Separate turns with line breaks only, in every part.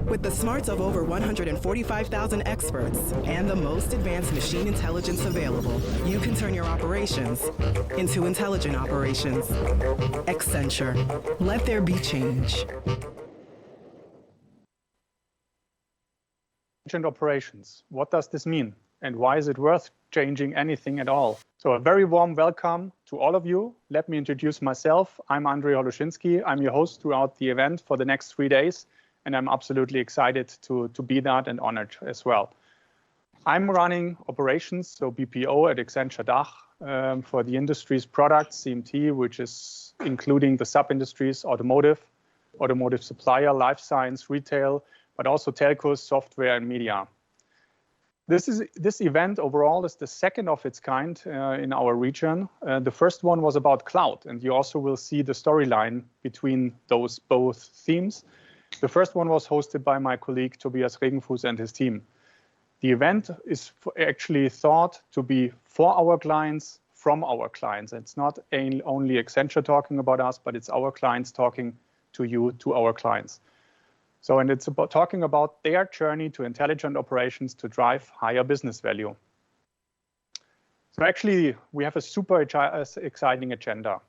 With the smarts of over 145,000 experts and the most advanced machine intelligence available, you can turn your operations into intelligent operations. Accenture. Let there be change.
Intelligent operations. What does this mean? And why is it worth changing anything at all? So a very warm welcome to all of you. Let me introduce myself. I'm Andrei Holoshinsky. I'm your host throughout the event for the next 3 days. And I'm absolutely excited to be that and honored as well. I'm running operations, so BPO at Accenture DACH for the industry's products, CMT, which is including the sub-industries, automotive supplier, life science, retail, but also telcos, software, and media. This event overall is the second of its kind in our region. The first one was about cloud, and you also will see the storyline between those both themes. The first one was hosted by my colleague Tobias Regenfuß and his team. The event is actually thought to be for our clients, from our clients. It's not only Accenture talking about us, but it's our clients talking to you, to our clients. So, and it's about talking about their journey to intelligent operations to drive higher business value. So actually, we have a super exciting agenda.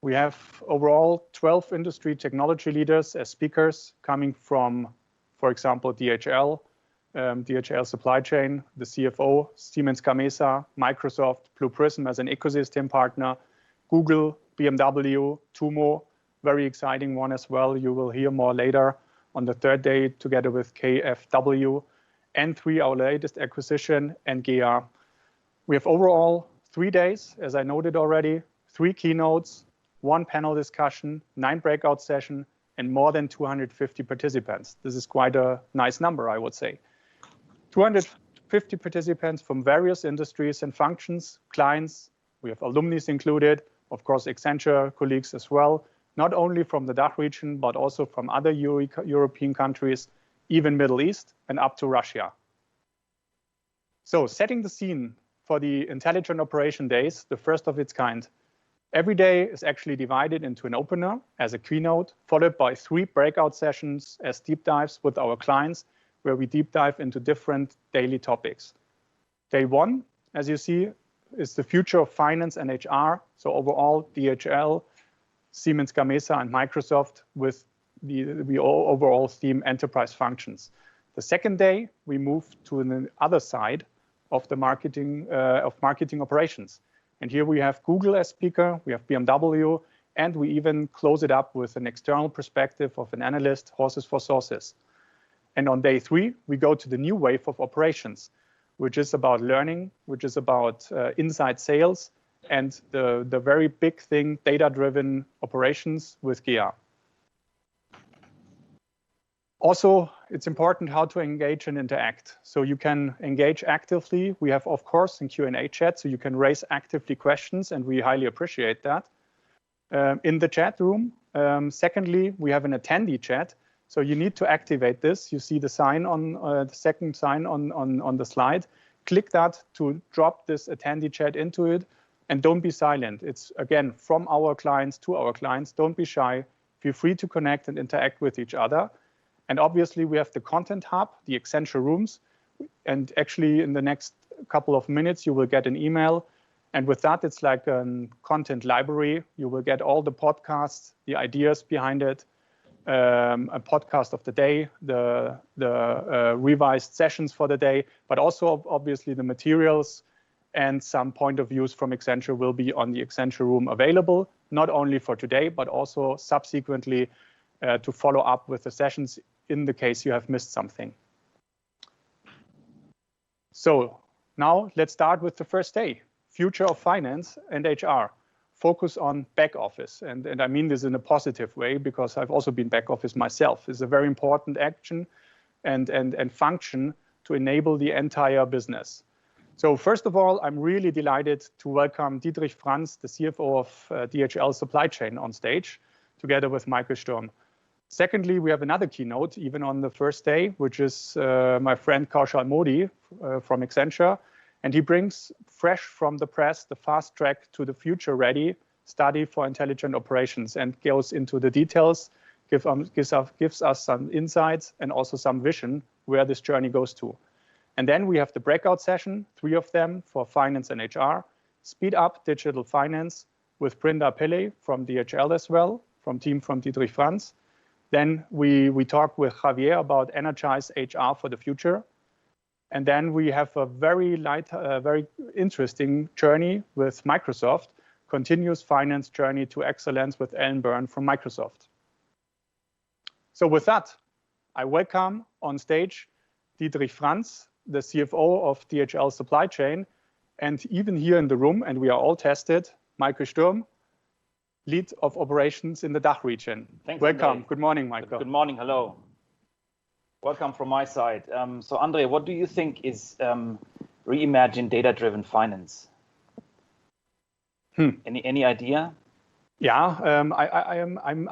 We have overall 12 industry technology leaders as speakers coming from, for example, DHL, DHL Supply Chain, the CFO, Siemens Gamesa, Microsoft, Blue Prism as an ecosystem partner, Google, BMW, Tumo, very exciting one as well. You will hear more later on the third day together with KfW, N3, our latest acquisition, and GEA. We have overall 3 days, as I noted already, 3 keynotes, 1 panel discussion, 9 breakout sessions, and more than 250 participants. This is quite a nice number, I would say. 250 participants from various industries and functions, clients, we have alumni included, of course, Accenture colleagues as well, not only from the DACH region, but also from other European countries, even Middle East and up to Russia. So setting the scene for the Intelligent Operation Days, the first of its kind. Every day is actually divided into an opener as a keynote, followed by 3 breakout sessions as deep dives with our clients, where we deep dive into different daily topics. Day 1, as you see, is the future of finance and HR. So overall, DHL, Siemens Gamesa, and Microsoft with the overall theme enterprise functions. The second day, we move to the other side of the marketing operations. And here we have Google as speaker, we have BMW, and we even close it up with an external perspective of an analyst, Horses for Sources. And on day 3, we go to the new wave of operations, which is about learning, which is about inside sales, and the very big thing, data-driven operations with GEA. Also, it's important how to engage and interact. So you can engage actively. We have, of course, in Q&A chat, so you can raise actively questions, and we highly appreciate that. In the chat room. Secondly, we have an attendee chat. So you need to activate this. You see the sign on the second sign on the slide. Click that to drop this attendee chat into it. And don't be silent. It's, again, from our clients to our clients. Don't be shy. Feel free to connect and interact with each other. And obviously, we have the Content Hub, the Accenture Rooms. And actually, in the next couple of minutes, you will get an email. And with that, it's like a content library. You will get all the podcasts, the ideas behind it, a podcast of the day, the revised sessions for the day, but also, obviously, the materials and some point of views from Accenture will be on the Accenture Room available, not only for today, but also subsequently to follow up with the sessions in the case you have missed something. So now let's start with the first day, Future of Finance and HR. Focus on back office. And I mean this in a positive way, because I've also been back office myself. It's a very important action and function to enable the entire business. So first of all, I'm really delighted to welcome Dietrich Franz, the CFO of DHL Supply Chain, on stage, together with Michael Sturm. Secondly, we have another keynote, even on the first day, which is my friend Kaushal Modi from Accenture. And he brings fresh from the press the fast track to the future ready study for intelligent operations and goes into the details, gives us some insights and also some vision where this journey goes to. And then we have the breakout session, 3 of them for finance and HR, speed up digital finance with Brinda Pillay from DHL as well, from Dietrich Franz. Then we talk with Javier about Energize HR for the future. And then we have a very interesting journey with Microsoft, continuous finance journey to excellence with Ellen Byrne from Microsoft. So with that, I welcome on stage Dietrich Franz, the CFO of DHL Supply Chain, and even here in the room, and we are all tested, Michael Sturm, Lead of Operations in the DACH region.
Thanks,
welcome.
Andre.
Good morning, Michael.
Good morning. Hello. Welcome from my side. So, Andre, what do you think is reimagined data-driven finance? Any idea?
Yeah,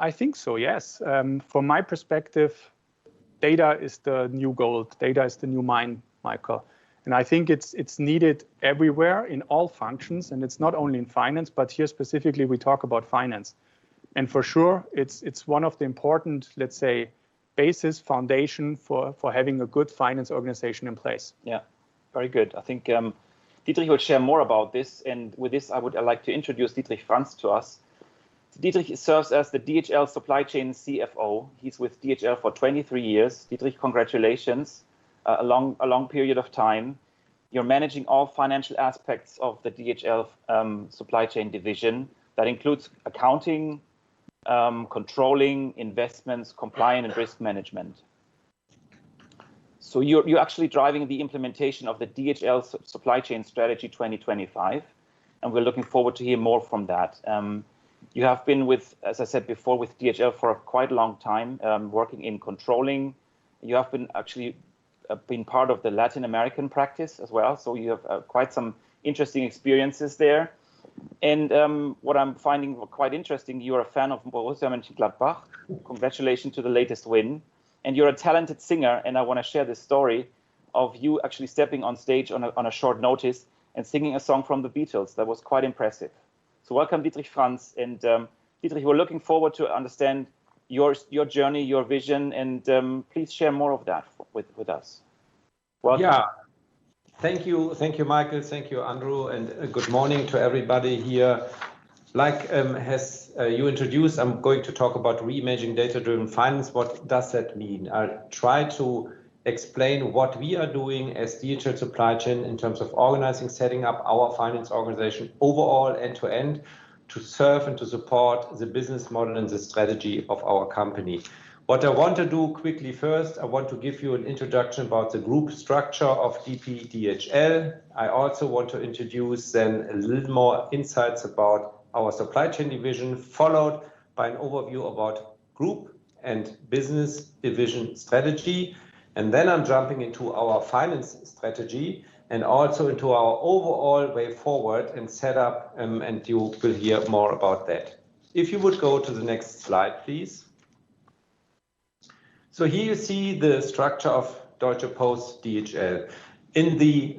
I think so. Yes. From my perspective, data is the new gold. Data is the new mine, Michael. And I think it's needed everywhere in all functions, and it's not only in finance, but here specifically we talk about finance. And for sure, it's one of the important, let's say, basis foundation for having a good finance organization in place.
Yeah, very good. I think Dietrich will share more about this. And with this, I would like to introduce Dietrich Franz to us. Dietrich serves as the DHL Supply Chain CFO. He's with DHL for 23 years. Dietrich, congratulations. A long period of time. You're managing all financial aspects of the DHL supply chain division. That includes accounting, controlling, investments, compliance, and risk management. So you're actually driving the implementation of the DHL Supply Chain Strategy 2025, and we're looking forward to hear more from that. You have been with, as I said before, with DHL for quite a long time, working in controlling. You have been actually been part of the Latin American practice as well, so you have quite some interesting experiences there. And what I'm finding quite interesting, you're a fan of Borussia Mönchengladbach. Congratulations to the latest win. And you're a talented singer, and I want to share this story of you actually stepping on stage on a short notice and singing a song from the Beatles. That was quite impressive. So welcome, Dietrich Franz. And Dietrich, we're looking forward to understand your journey, your vision, and please share more of that with us. Welcome.
Yeah, thank you, Michael, thank you, Andrew, and good morning to everybody here. Like has you introduced, I'm going to talk about reimagining data-driven finance. What does that mean? I'll try to explain what we are doing as DHL Supply Chain in terms of organizing, setting up our finance organization overall end-to-end to serve and to support the business model and the strategy of our company. What I want to do quickly first, I want to give you an introduction about the group structure of DPDHL. I also want to introduce then a little more insights about our supply chain division, followed by an overview about group and business division strategy. And then I'm jumping into our finance strategy and also into our overall way forward and setup, and you will hear more about that. If you would go to the next slide, please. So here you see the structure of Deutsche Post DHL. In the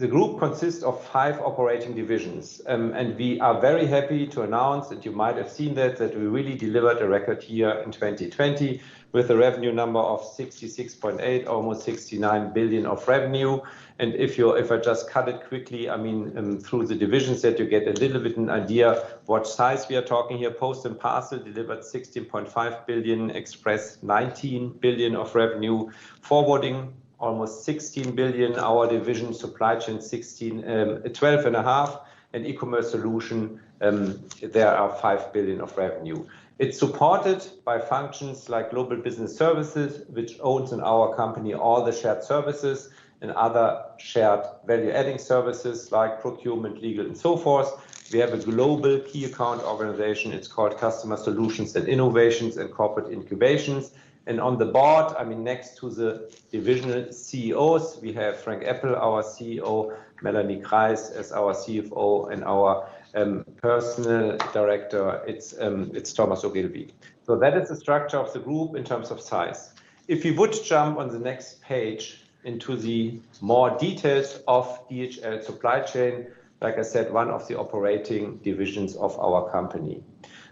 the group consists of 5 operating divisions, and we are very happy to announce that you might have seen that we really delivered a record year in 2020 with a revenue number of 66.8, almost 69 billion of revenue. And if I just cut it quickly, I mean, through the divisions that you get a little bit an idea what size we are talking here. Post and Parcel delivered 16.5 billion, Express 19 billion of revenue, Forwarding almost 16 billion, our division Supply Chain 12.5, and E-commerce Solution, there are 5 billion of revenue. It's supported by functions like Global Business Services, which owns in our company all the shared services and other shared value-adding services like procurement, legal, and so forth. We have a global key account organization. It's called Customer Solutions and Innovations and Corporate Incubations. And on the board, I mean, next to the divisional CEOs, we have Frank Appel, our CEO, Melanie Kreis as our CFO, and our personal director, it's Thomas Ogilvy. So that is the structure of the group in terms of size. If you would jump on the next page into the more details of DHL Supply Chain, like I said, one of the operating divisions of our company.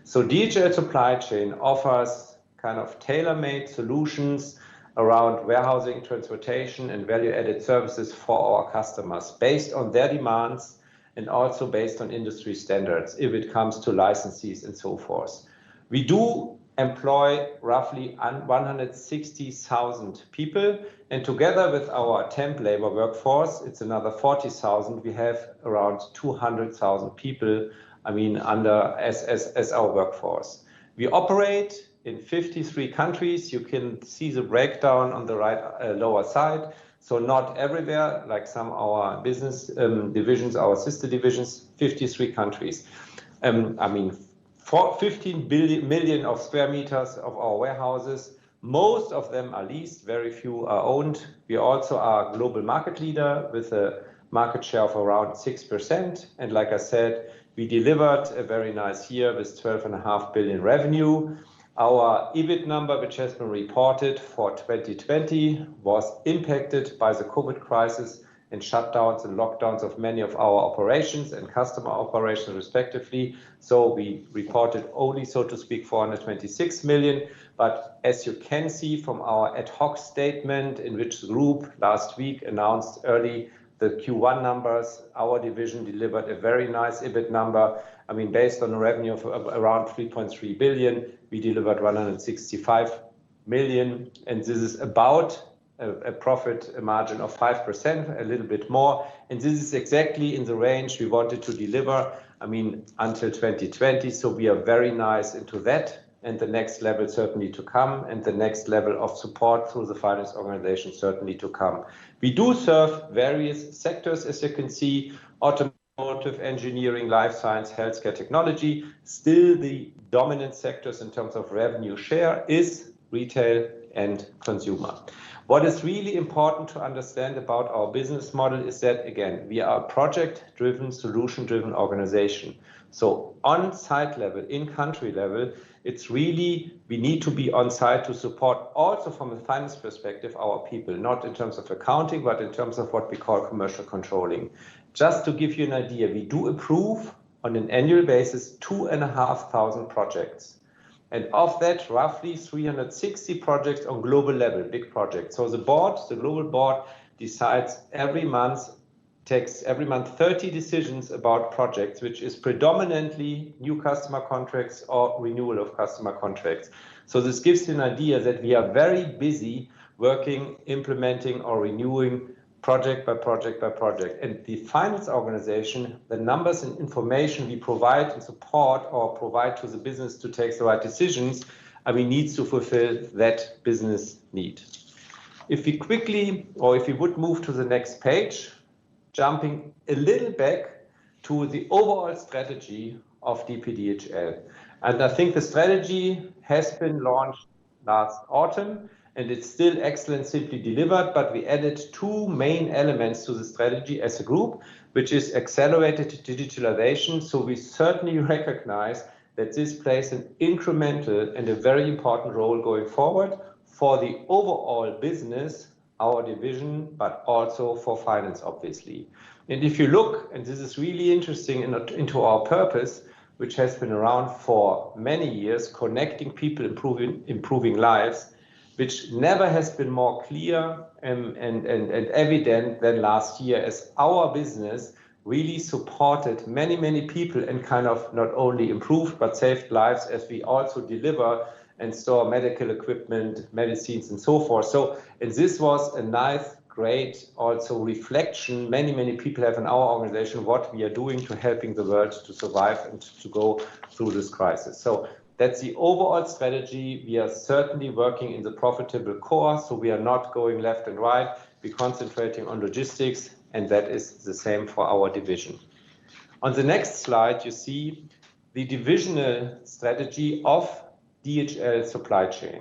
So DHL Supply Chain offers kind of tailor-made solutions around warehousing, transportation, and value-added services for our customers based on their demands and also based on industry standards if it comes to licensees and so forth. We do employ roughly 160,000 people, and together with our temp labor workforce, it's another 40,000. We have around 200,000 people, under as our workforce. We operate in 53 countries. You can see the breakdown on the right lower side. So not everywhere, like some of our business divisions, our sister divisions, 53 countries. 15 million of square meters of our warehouses. Most of them are leased, very few are owned. We also are a global market leader with a market share of around 6%. And like I said, we delivered a very nice year with 12.5 billion revenue. Our EBIT number, which has been reported for 2020, was impacted by the COVID crisis and shutdowns and lockdowns of many of our operations and customer operations respectively. So we reported only, so to speak, 426 million. But as you can see from our ad hoc statement in which the group last week announced early the Q1 numbers, our division delivered a very nice EBIT number. Based on a revenue of around 3.3 billion, we delivered 165 million. And this is about a profit margin of 5%, a little bit more. And this is exactly in the range we wanted to deliver, until 2020. So we are very nice into that. And the next level certainly to come, and the next level of support through the finance organization certainly to come. We do serve various sectors, as you can see, automotive, engineering, life science, healthcare, technology. Still the dominant sectors in terms of revenue share is retail and consumer. What is really important to understand about our business model is that, again, we are a project-driven, solution-driven organization. So on site level, in country level, it's really, we need to be on site to support also from a finance perspective our people, not in terms of accounting, but in terms of what we call commercial controlling. Just to give you an idea, we do approve on an annual basis 2,500 projects. And of that, roughly 360 projects on global level, big projects. So the global board decides takes every month 30 decisions about projects, which is predominantly new customer contracts or renewal of customer contracts. So this gives you an idea that we are very busy working, implementing or renewing project by project by project. And the finance organization, the numbers and information we provide and support or provide to the business to take the right decisions, needs to fulfill that business need. If we would move to the next page, jumping a little back to the overall strategy of DPDHL. And I think the strategy has been launched last autumn, and it's still excellent, simply delivered, but we added two main elements to the strategy as a group, which is accelerated digitalization. So we certainly recognize that this plays an incremental and a very important role going forward for the overall business, our division, but also for finance, obviously. And if you look, and this is really interesting, into our purpose, which has been around for many years, connecting people, improving lives, which never has been more clear and evident than last year, as our business really supported many, many people and kind of not only improved, but saved lives as we also deliver and store medical equipment, medicines, and so forth. So, and this was a nice, great also reflection many, many people have in our organization, what we are doing to helping the world to survive and to go through this crisis. So that's the overall strategy. We are certainly working in the profitable core, so we are not going left and right. We're concentrating on logistics, and that is the same for our division. On the next slide, you see the divisional strategy of DHL Supply Chain.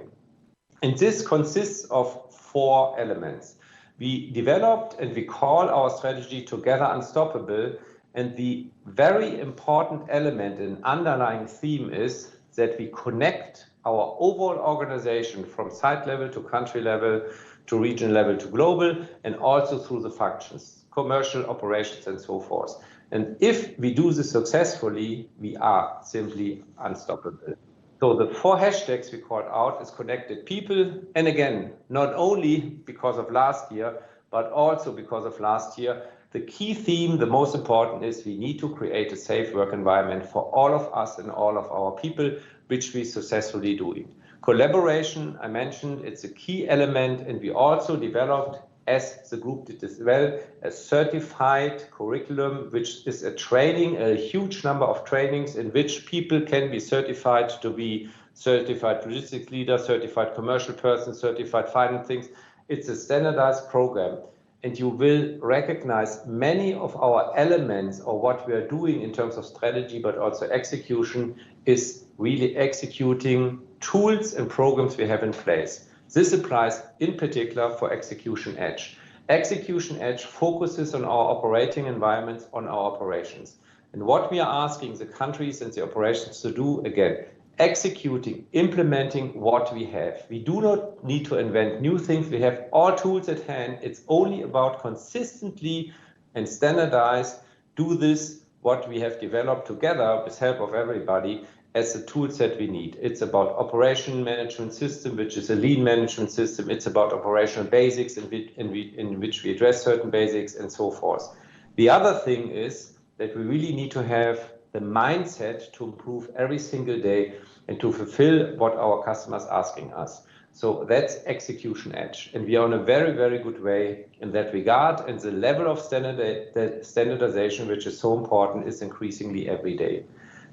And this consists of four elements. We developed and we call our strategy Together Unstoppable. And the very important element and underlying theme is that we connect our overall organization from site level to country level to region level to global, and also through the functions, commercial, operations, and so forth. And if we do this successfully, we are simply unstoppable. So the 4 hashtags we called out is connected people. And again, not only because of last year, but also because of last year, the key theme, the most important, is we need to create a safe work environment for all of us and all of our people, which we successfully doing. Collaboration, I mentioned, it's a key element, and we also developed, as the group did as well, a certified curriculum, which is a training, a huge number of trainings in which people can be certified to be certified logistics leader, certified commercial person, certified finance things. It's a standardized program. And you will recognize many of our elements or what we are doing in terms of strategy, but also execution, is really executing tools and programs we have in place. This applies in particular for Execution Edge. Execution Edge focuses on our operating environments, on our operations. And what we are asking the countries and the operations to do, again, executing, implementing what we have. We do not need to invent new things. We have all tools at hand. It's only about consistently and standardized do this, what we have developed together with help of everybody, as the tool set we need. It's about operation management system, which is a lean management system. It's about operational basics in which we address certain basics and so forth. The other thing is that we really need to have the mindset to improve every single day and to fulfill what our customers are asking us. So that's Execution Edge. And we are on a very, very good way in that regard. And the level of standardization, which is so important, is increasingly every day.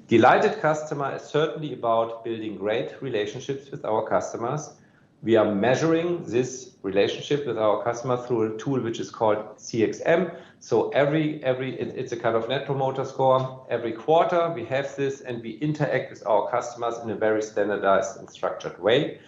Delighted Customer is certainly about building great relationships with our customers. We are measuring this relationship with our customer through a tool which is called CXM. So it's a kind of net promoter score. Every quarter we have this, and we interact with our customers in a very standardized and structured way.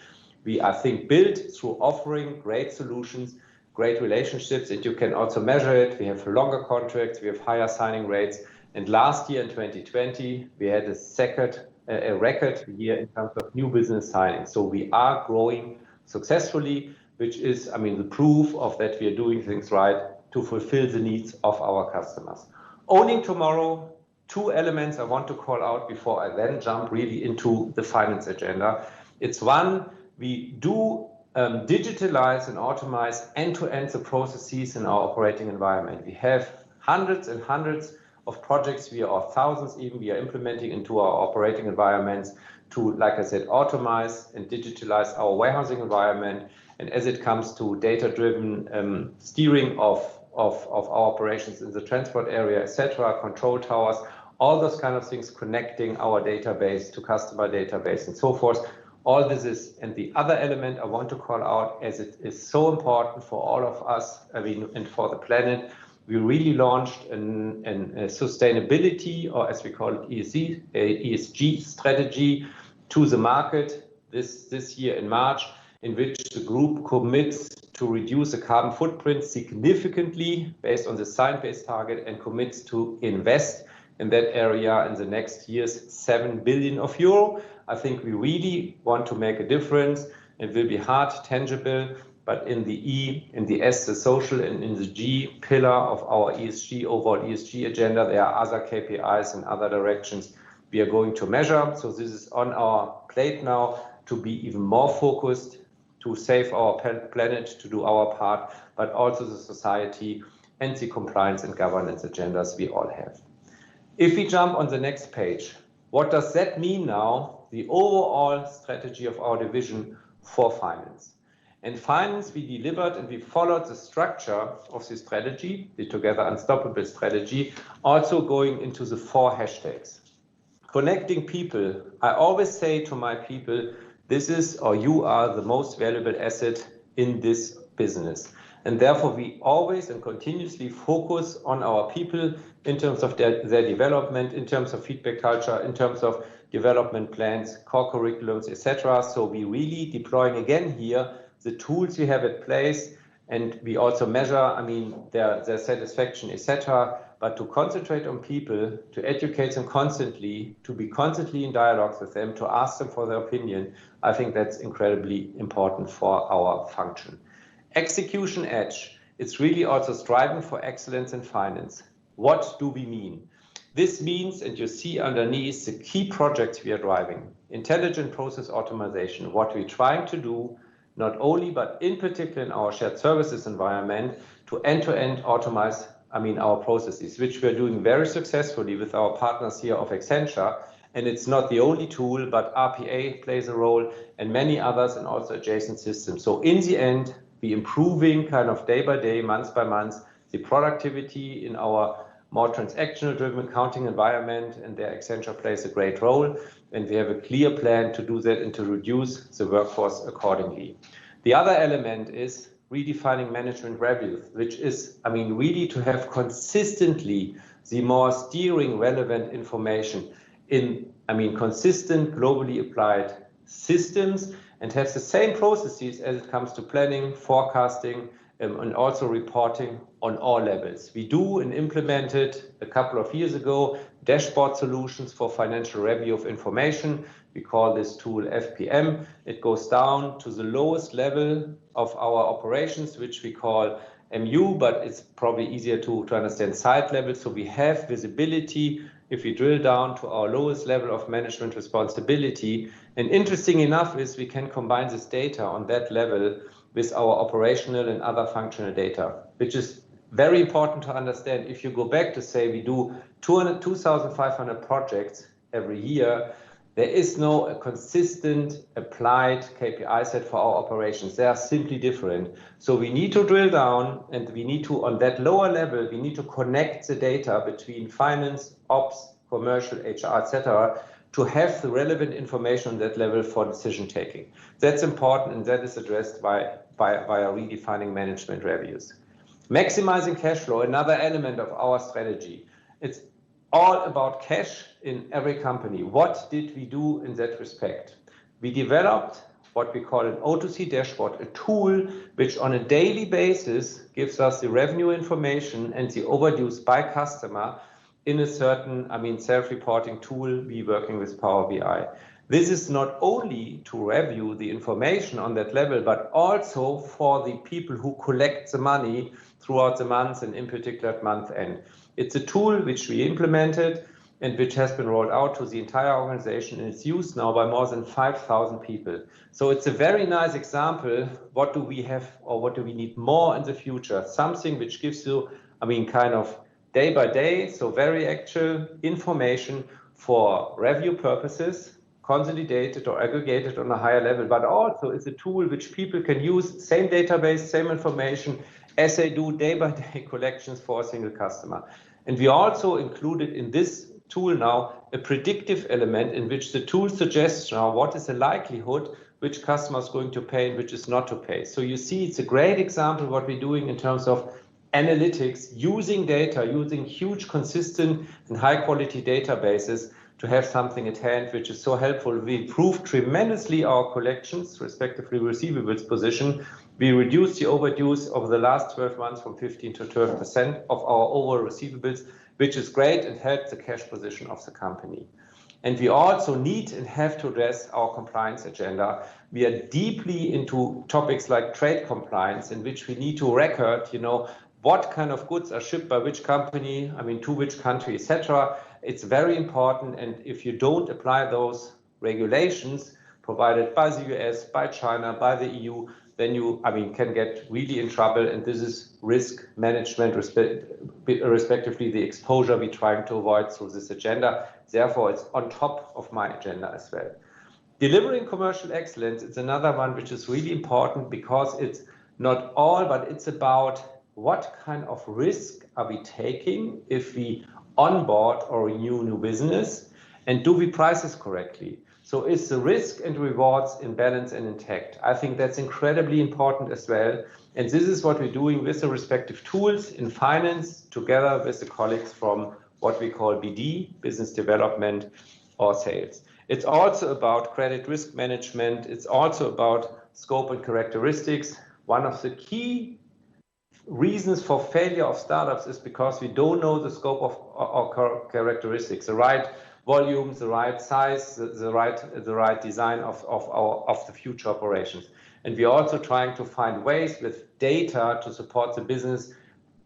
We, I think, build through offering great solutions, great relationships, and you can also measure it. We have longer contracts, we have higher signing rates. And last year in 2020, we had a record year in terms of new business signings. So we are growing successfully, which is, the proof of that we are doing things right to fulfill the needs of our customers. Owning tomorrow, 2 elements I want to call out before I then jump really into the finance agenda. It's one, we do digitalize and automate end-to-end the processes in our operating environment. We have hundreds and hundreds of projects, or thousands even, we are implementing into our operating environments to, like I said, automate and digitalize our warehousing environment. And as it comes to data-driven steering of our operations in the transport area, etc., control towers, all those kind of things, connecting our database to customer database and so forth. All this is, and the other element I want to call out, as it is so important for all of us, and for the planet, we really launched a sustainability, or as we call it, ESG strategy to the market this year in March, in which the group commits to reduce the carbon footprint significantly based on the science-based target, and commits to invest in that area in the next years 7 billion euro. I think we really want to make a difference. It will be hard, tangible, but in the E, in the S, the social, and in the G pillar of our ESG, overall ESG agenda, there are other KPIs and other directions we are going to measure. So this is on our plate now, to be even more focused, to save our planet, to do our part, but also the society and the compliance and governance agendas we all have. If we jump on the next page, what does that mean now? The overall strategy of our division for finance. In finance, we delivered and we followed the structure of the strategy, the Together Unstoppable strategy, also going into the 4 hashtags. Connecting people. I always say to my people, this is, or you are, the most valuable asset in this business. And therefore, we always and continuously focus on our people in terms of their development, in terms of feedback culture, in terms of development plans, core curriculums, etc. So we really deploying again here the tools we have in place, and we also measure, their satisfaction, etc. But to concentrate on people, to educate them constantly, to be constantly in dialogues with them, to ask them for their opinion, I think that's incredibly important for our function. Execution Edge, it's really also striving for excellence in finance. What do we mean? This means, and you see underneath, the key projects we are driving. Intelligent process automation, what we're trying to do, not only, but in particular in our shared services environment, to end-to-end automate, our processes, which we're doing very successfully with our partners here of Accenture. And it's not the only tool, but RPA plays a role and many others and also adjacent systems. So in the end, we're improving kind of day by day, month by month, the productivity in our more transactional driven accounting environment, and there Accenture plays a great role. And we have a clear plan to do that and to reduce the workforce accordingly. The other element is redefining management reviews, which is, really to have consistently the more steering relevant information in, consistent globally applied systems and have the same processes as it comes to planning, forecasting, and also reporting on all levels. We do and implemented a couple of years ago dashboard solutions for financial review of information. We call this tool FPM. It goes down to the lowest level of our operations, which we call MU, but it's probably easier to understand site level. So we have visibility if we drill down to our lowest level of management responsibility. And interesting enough is we can combine this data on that level with our operational and other functional data, which is very important to understand. If you go back to say we do 2,500 projects every year, there is no consistent applied KPI set for our operations. They are simply different. So we need to drill down, and we need to, on that lower level, we need to connect the data between finance, ops, commercial, HR, etc., to have the relevant information on that level for decision taking. That's important, and that is addressed by redefining management reviews. Maximizing cash flow, another element of our strategy. It's all about cash in every company. What did we do in that respect? We developed what we call an O2C dashboard, a tool which on a daily basis gives us the revenue information and the overdues by customer in a certain, self-reporting tool we working with Power BI. This is not only to review the information on that level, but also for the people who collect the money throughout the month and in particular at month end. It's a tool which we implemented and which has been rolled out to the entire organization, and it's used now by more than 5,000 people. So it's a very nice example. What do we have, or what do we need more in the future? Something which gives you, kind of day by day, so very actual information for review purposes, consolidated or aggregated on a higher level, but also it's a tool which people can use, same database, same information, as they do day-by-day collections for a single customer. And we also included in this tool now a predictive element in which the tool suggests now what is the likelihood which customer is going to pay and which is not to pay. So you see, it's a great example of what we're doing in terms of analytics, using data, using huge, consistent and high-quality databases to have something at hand, which is so helpful. We improved tremendously our collections, respectively receivables position. We reduced the overdues over the last 12 months from 15 to 12% of our overall receivables, which is great and helped the cash position of the company. And we also need and have to address our compliance agenda. We are deeply into topics like trade compliance, in which we need to record, what kind of goods are shipped by which company, to which country, etc. It's very important, and if you don't apply those regulations provided by the US, by China, by the EU, then you, can get really in trouble, and this is risk management, respectively the exposure we're trying to avoid through this agenda. Therefore, it's on top of my agenda as well. Delivering commercial excellence, it's another one which is really important because it's not all, but it's about what kind of risk are we taking if we onboard or renew new business, and do we price this correctly? So is the risk and rewards in balance and intact? I think that's incredibly important as well. And this is what we're doing with the respective tools in finance, together with the colleagues from what we call BD, business development or sales. It's also about credit risk management. It's also about scope and characteristics. One of the key reasons for failure of startups is because we don't know the scope of our characteristics, the right volumes, the right size, the right design of the future operations. And we're also trying to find ways with data to support the business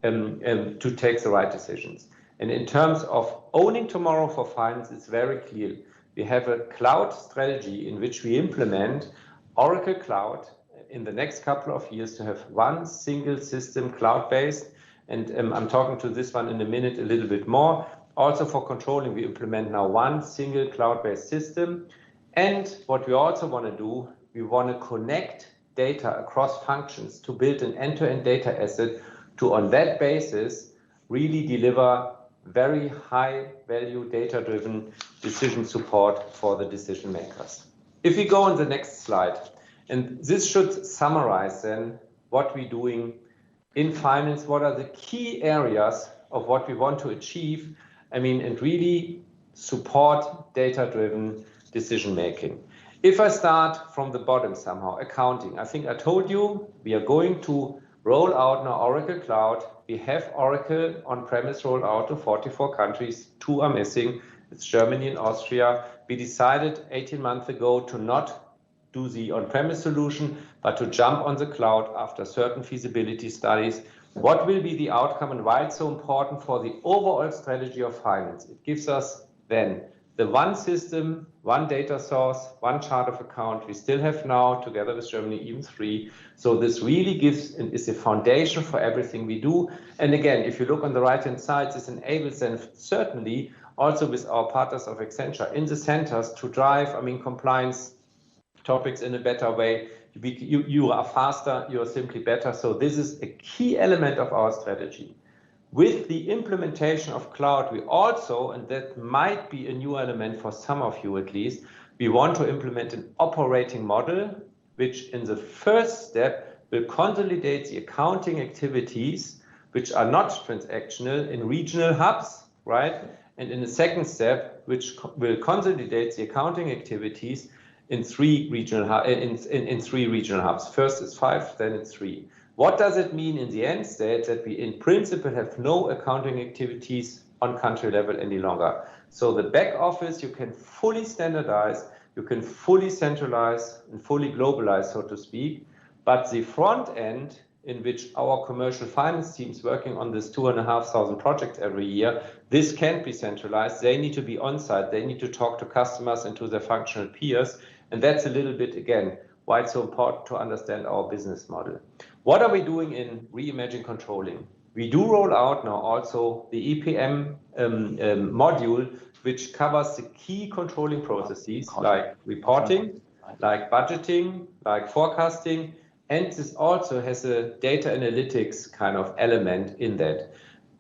to take the right decisions. And in terms of owning tomorrow for finance, it's very clear. We have a cloud strategy in which we implement Oracle Cloud in the next couple of years to have one single system cloud-based. And I'm talking to this one in a minute a little bit more. Also for controlling, we implement now one single cloud-based system. And what we also want to do, we want to connect data across functions to build an end-to-end data asset to, on that basis, really deliver very high value data-driven decision support for the decision makers. If we go on the next slide, and this should summarize then what we're doing in finance, what are the key areas of what we want to achieve, and really support data-driven decision making. If I start from the bottom somehow, accounting, I think I told you we are going to roll out now Oracle Cloud. We have Oracle on-premise rolled out to 44 countries, 2 are missing, it's Germany and Austria. We decided 18 months ago to not do the on-premise solution, but to jump on the cloud after certain feasibility studies. What will be the outcome and why it's so important for the overall strategy of finance? It gives us then the one system, one data source, one chart of account. We still have now, together with Germany, even 3. So this really gives and is the foundation for everything we do. And again, if you look on the right-hand side, this enables then certainly also with our partners of Accenture in the centers to drive, compliance topics in a better way. You are faster, you are simply better. So this is a key element of our strategy. With the implementation of cloud, we also, and that might be a new element for some of you at least, we want to implement an operating model, which in the first step will consolidate the accounting activities, which are not transactional, in regional hubs, right? And in the second step, which will consolidate the accounting activities in 3 regional hubs. First it's 5, then it's 3. What does it mean in the end state? That we in principle have no accounting activities on country level any longer. So the back office you can fully standardize, you can fully centralize and fully globalize, so to speak. But the front end, in which our commercial finance teams working on this 2,500 projects every year, this can't be centralized. They need to be on site. They need to talk to customers and to their functional peers. And that's a little bit, again, why it's so important to understand our business model. What are we doing in Reimagine Controlling? We do roll out now also the EPM module, which covers the key controlling processes like reporting, like budgeting, like forecasting, and this also has a data analytics kind of element in that.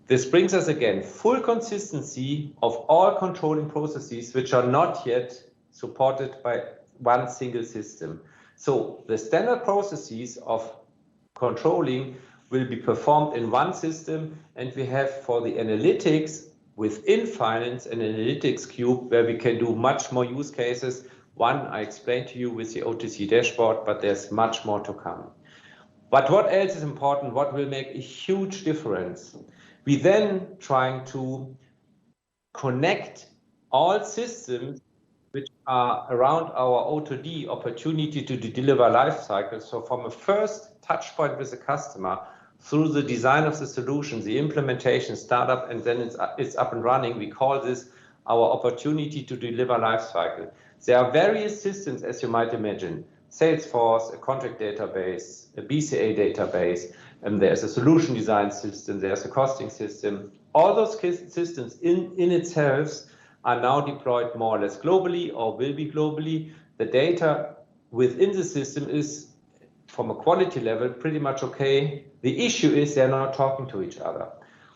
This brings us again full consistency of all controlling processes which are not yet supported by one single system. So the standard processes of controlling will be performed in one system, and we have for the analytics within finance an analytics cube where we can do much more use cases. One I explained to you with the OTC dashboard, but there's much more to come. But what else is important? What will make a huge difference? We then trying to connect all systems which are around our O2D, opportunity to deliver life cycles. So from a first touch point with the customer, through the design of the solution, the implementation, startup, and then it's up and running, we call this our opportunity to deliver life cycle. There are various systems, as you might imagine, Salesforce, a contract database, a BCA database, and there's a solution design system, there's a costing system. All those systems in itself are now deployed more or less globally or will be globally. The data within the system is, from a quality level, pretty much okay. The issue is they're not talking to each other.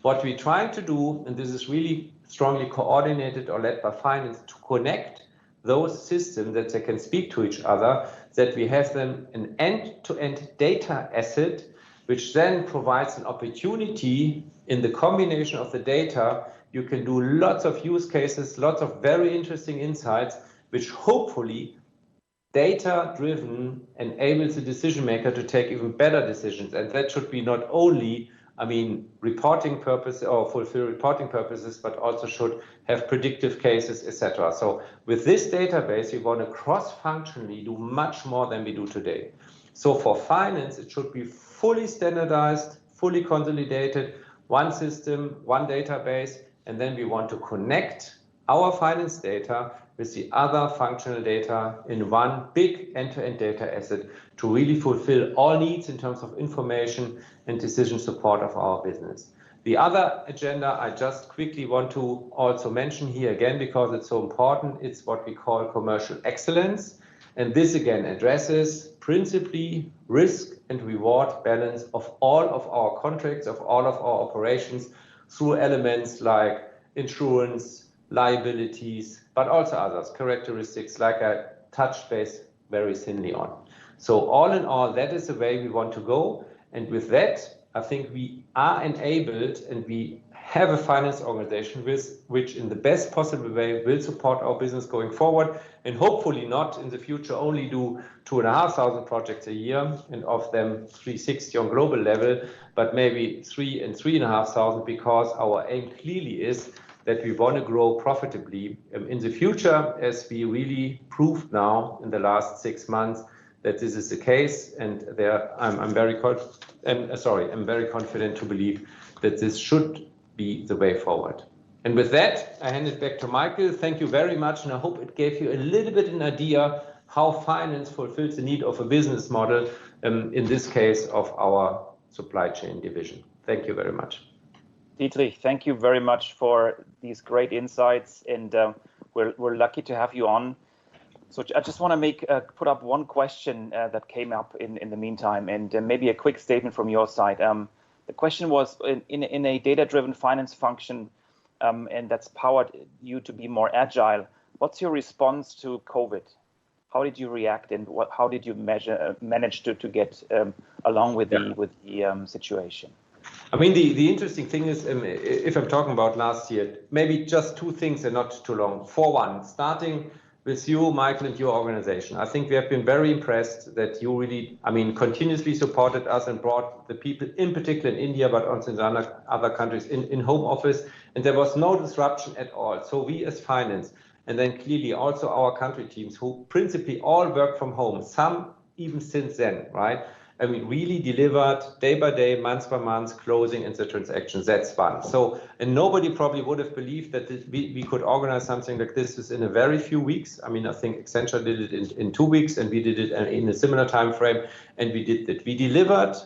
What we're trying to do, and this is really strongly coordinated or led by finance, to connect those systems that they can speak to each other, that we have them an end-to-end data asset, which then provides an opportunity in the combination of the data. You can do lots of use cases, lots of very interesting insights, which hopefully data-driven enables the decision maker to take even better decisions. And that should be not only, reporting purpose or fulfill reporting purposes, but also should have predictive cases, etc. So with this database, we want to cross-functionally do much more than we do today. So for finance, it should be fully standardized, fully consolidated, one system, one database, and then we want to connect our finance data with the other functional data in one big end-to-end data asset to really fulfill all needs in terms of information and decision support of our business. The other agenda I just quickly want to also mention here again, because it's so important, it's what we call commercial excellence. And this again addresses principally risk and reward balance of all of our contracts, of all of our operations through elements like insurance, liabilities, but also others, characteristics like I touched base very thinly on. So all in all, that is the way we want to go. And with that, I think we are enabled and we have a finance organization which in the best possible way will support our business going forward, and hopefully not in the future only do 2,500 projects a year and of them 360 on global level, but maybe 3 and 3,500, because our aim clearly is that we want to grow profitably in the future, as we really proved now in the last 6 months that this is the case. And there, I'm very confident to believe that this should be the way forward. And with that, I hand it back to Michael. Thank you very much, and I hope it gave you a little bit an idea how finance fulfills the need of a business model, in this case of our supply chain division. Thank you very much.
Dietrich, thank you very much for these great insights, and we're lucky to have you on. So I just want to put up one question that came up in the meantime, and maybe a quick statement from your side. The question was, in a data-driven finance function, and that's powered you to be more agile, what's your response to COVID? How did you react, and how did you manage to get along with the situation?
I mean, the interesting thing is, if I'm talking about last year, maybe just two things and not too long. For one, starting with you, Michael, and your organization. I think we have been very impressed that you really, continuously supported us and brought the people, in particular in India, but also in other countries, in home office, and there was no disruption at all. So we as finance, and then clearly also our country teams, who principally all work from home, some even since then, right? And we really delivered day by day, month by month, closing and the transactions. That's one. So, and nobody probably would have believed that we could organize something like this within a very few weeks. I mean, I think Accenture did it in 2 weeks, and we did it in a similar time frame, and we did that. We delivered.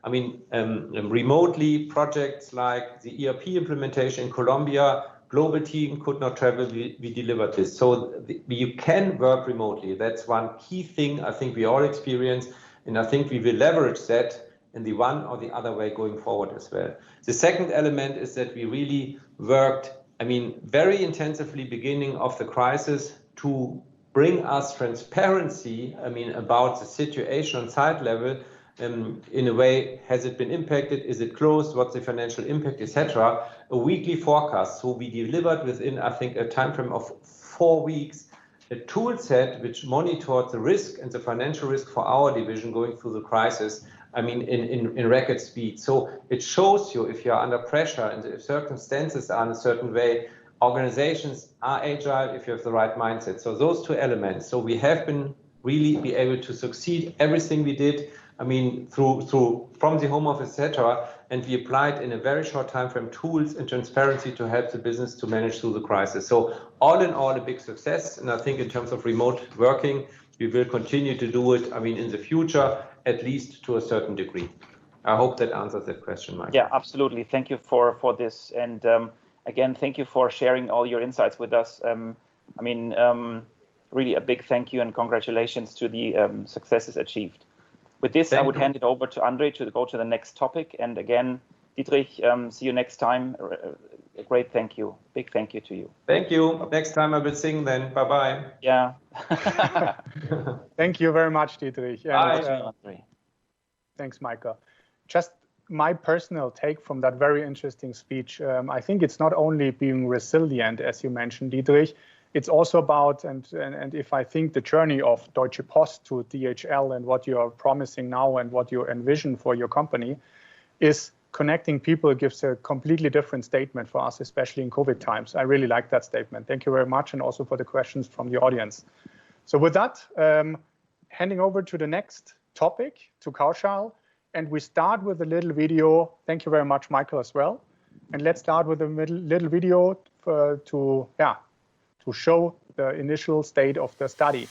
Remotely projects like the ERP implementation in Colombia. Global team could not travel. We delivered this. So you can work remotely. That's one key thing I think we all experience. And I think we will leverage that in the one or the other way going forward as well. The second element is that we really worked, very intensively beginning of the crisis to bring us transparency, about the situation on site level, in a way, has it been impacted? Is it closed? What's the financial impact, etc.? A weekly forecast. So we delivered within, I think, a time frame of 4 weeks, a tool set which monitored the risk and the financial risk for our division going through the crisis, in record speed. So it shows you, if you're under pressure and if circumstances are in a certain way, organizations are agile if you have the right mindset. So those two elements. So we have been really be able to succeed everything we did, through from the home office, etc. And we applied in a very short time frame tools and transparency to help the business to manage through the crisis. So all in all, a big success. And I think in terms of remote working, we will continue to do it, in the future, at least to a certain degree. I hope that answers that question, Mike.
Yeah, absolutely. Thank you for this. And again, thank you for sharing all your insights with us. Really a big thank you and congratulations to the successes achieved. With this, I would hand it over to Andre to go to the next topic. And again, Dietrich, see you next time. A great thank you. Big thank you to you.
Thank you. Next time I will sing then. Bye-bye.
Yeah.
Thank you very much, Dietrich.
Bye.
Thanks, Michael. Just my personal take from that very interesting speech. I think it's not only being resilient, as you mentioned, Dietrich. It's also about, and if I think the journey of Deutsche Post to DHL and what you are promising now and what you envision for your company is connecting people gives a completely different statement for us, especially in COVID times. I really like that statement. Thank you very much, and also for the questions from the audience. So with that, handing over to the next topic, to Kaushal, and we start with a little video. Thank you very much, Michael, as well. And let's start with a little video to show the initial state of the study.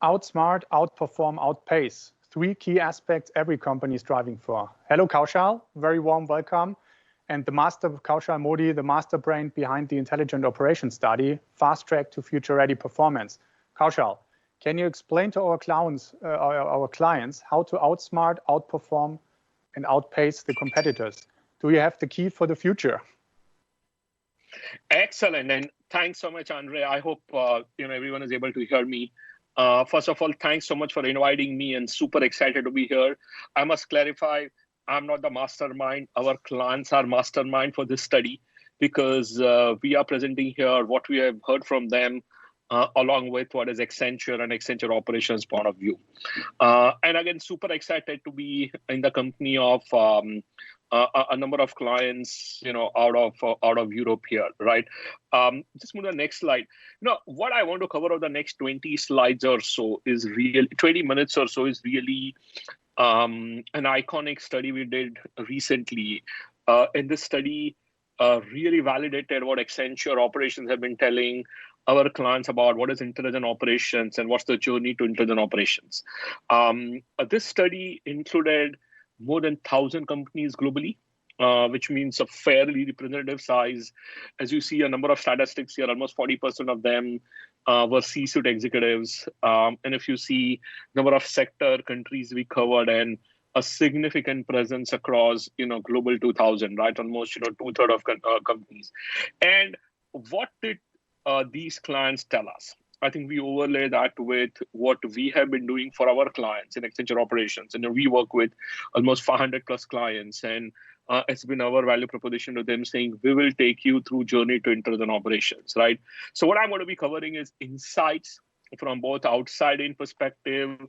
Outsmart, outperform, outpace. 3 key aspects every company is striving for. Hello, Kaushal. Very warm welcome. And the master, Kaushal Modi, the master brain behind the Intelligent Operations Study, Fast Track to Future-Ready Performance. Kaushal, can you explain to our clients how to outsmart, outperform, and outpace the competitors? Do you have the key for the future?
Excellent, and thanks so much, Andre. I hope everyone is able to hear me. First of all, thanks so much for inviting me, and super excited to be here. I must clarify, I'm not the mastermind. Our clients are mastermind for this study, because we are presenting here what we have heard from them, along with what is Accenture and Accenture operations point of view. And again, super excited to be in the company of a number of clients, out of Europe here, right? Just move to the next slide. What I want to cover over the next 20 slides or so is 20 minutes or so is really an iconic study we did recently. And this study really validated what Accenture operations have been telling our clients about what is intelligent operations and what's the journey to intelligent operations. This study included more than 1,000 companies globally, which means a fairly representative size. As you see, a number of statistics here, almost 40% of them were C-suite executives. And if you see number of sector countries we covered, and a significant presence across, global 2000, right? Almost, 2/3 of companies. And what did these clients tell us? I think we overlay that with what we have been doing for our clients in Accenture operations. And we work with almost 500 plus clients, and it's been our value proposition to them saying, we will take you through journey to intelligent operations, right? So what I'm going to be covering is insights from both outside in perspective,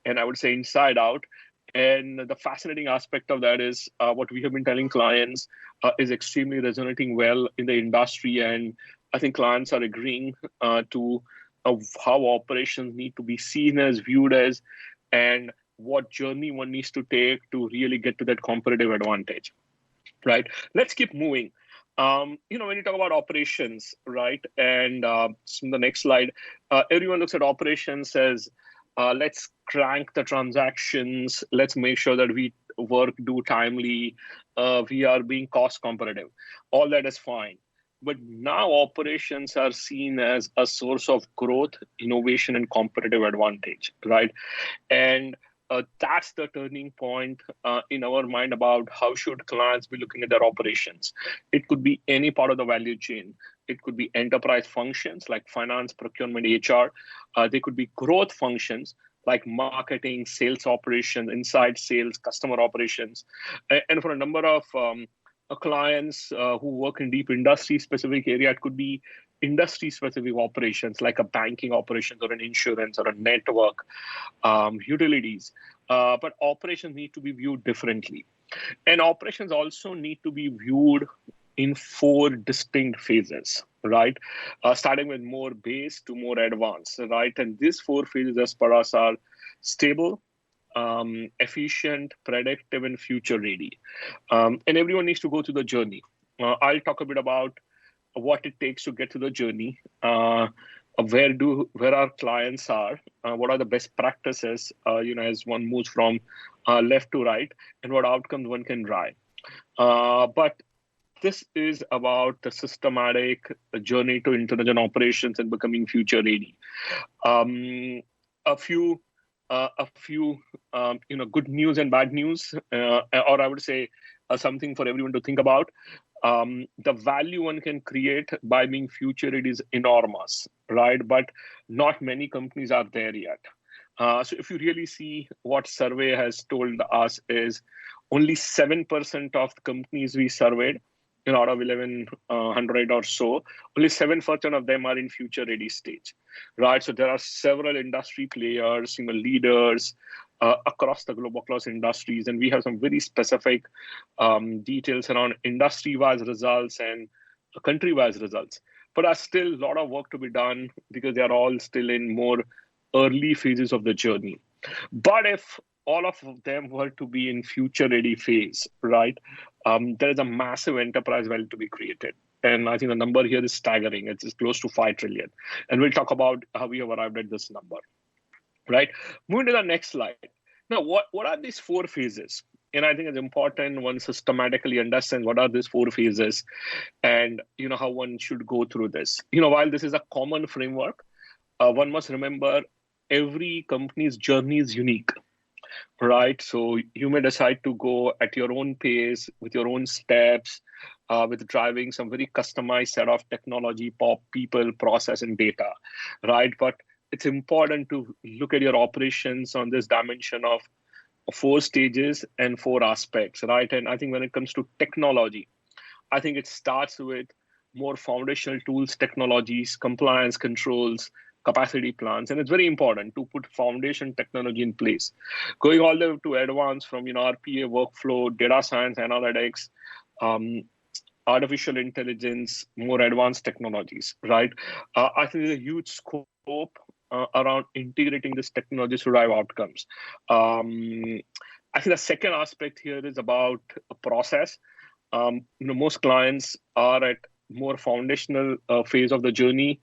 and I would say inside out. And the fascinating aspect of that is what we have been telling clients is extremely resonating well in the industry. And I think clients are agreeing to how operations need to be seen as, viewed as, and what journey one needs to take to really get to that competitive advantage, right? Let's keep moving. When you talk about operations, right, and the next slide, everyone looks at operations as, let's crank the transactions, let's make sure that we do timely, we are being cost competitive. All that is fine. But now operations are seen as a source of growth, innovation, and competitive advantage, right? And that's the turning point in our mind about how should clients be looking at their operations. It could be any part of the value chain. It could be enterprise functions like finance, procurement, HR. They could be growth functions like marketing, sales operations, inside sales, customer operations. And for a number of clients who work in deep industry-specific area, it could be industry-specific operations like a banking operations or an insurance or a network, utilities. But operations need to be viewed differently. And operations also need to be viewed in 4 distinct phases, right? Starting with more base to more advanced, right? And these 4 phases as per us are stable, efficient, predictive, and future ready. And everyone needs to go through the journey. I'll talk a bit about what it takes to get to the journey, where our clients are, what are the best practices, as one moves from left to right, and what outcomes one can drive. But this is about the systematic journey to intelligent operations and becoming future ready. A few a few good news and bad news, or I would say something for everyone to think about. The value one can create by being future ready is enormous, right? But not many companies are there yet. So if you really see what survey has told us is only 7% of the companies we surveyed, out of 1,100 or so, only 7% of them are in future ready stage, right? So there are several industry players, leaders across the globe, across industries, and we have some very specific details around industry-wise results and country-wise results. But there's still a lot of work to be done because they are all still in more early phases of the journey. But if all of them were to be in future ready phase, right, there is a massive enterprise value to be created. And I think the number here is staggering. It's close to 5 trillion. And we'll talk about how we have arrived at this number, right? Moving to the next slide. Now, what are these 4 phases? And I think it's important one systematically understands what are these 4 phases and how one should go through this. While this is a common framework, one must remember every company's journey is unique, right? So you may decide to go at your own pace, with your own steps, with driving some very customized set of technology, people, process, and data, right? But it's important to look at your operations on this dimension of 4 stages and 4 aspects, right? And I think when it comes to technology, I think it starts with more foundational tools, technologies, compliance controls, capacity plans, and it's very important to put foundation technology in place, going all the way to advance from RPA, workflow, data science, analytics, artificial intelligence, more advanced technologies, right? I think there's a huge scope around integrating this technology to drive outcomes. I think the second aspect here is about a process. Most clients are at more foundational phase of the journey,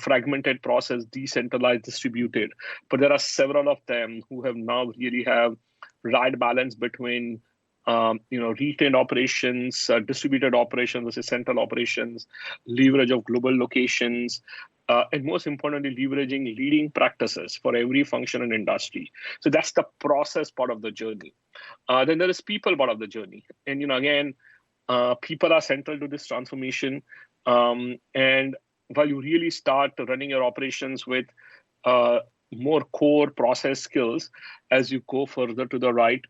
fragmented process, decentralized, distributed. But there are several of them who have now really have right balance between retained operations, distributed operations versus central operations, leverage of global locations, and most importantly, leveraging leading practices for every function and industry. So that's the process part of the journey. Then there is people part of the journey. And again, people are central to this transformation. And while you really start running your operations with more core process skills, as you go further to the right,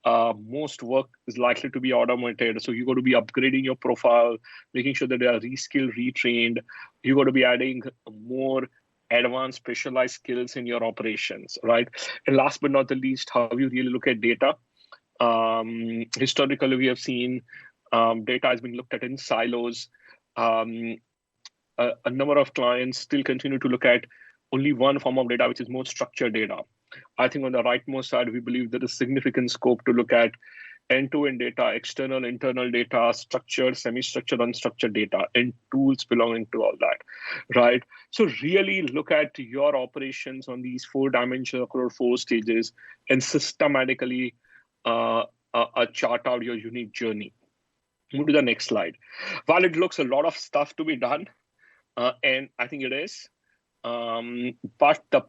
most work is likely to be automated. So you got to be upgrading your profile, making sure that they are reskilled, retrained. You got to be adding more advanced, specialized skills in your operations, right? And last but not the least, how you really look at data. Historically, we have seen data has been looked at in silos. A number of clients still continue to look at only one form of data, which is more structured data. I think on the rightmost side, we believe there is significant scope to look at end-to-end data, external, internal data, structured, semi-structured, unstructured data, and tools belonging to all that, right? So really look at your operations on these 4 dimensions or 4 stages and systematically chart out your unique journey. Move to the next slide. While it looks a lot of stuff to be done, and I think it is, but the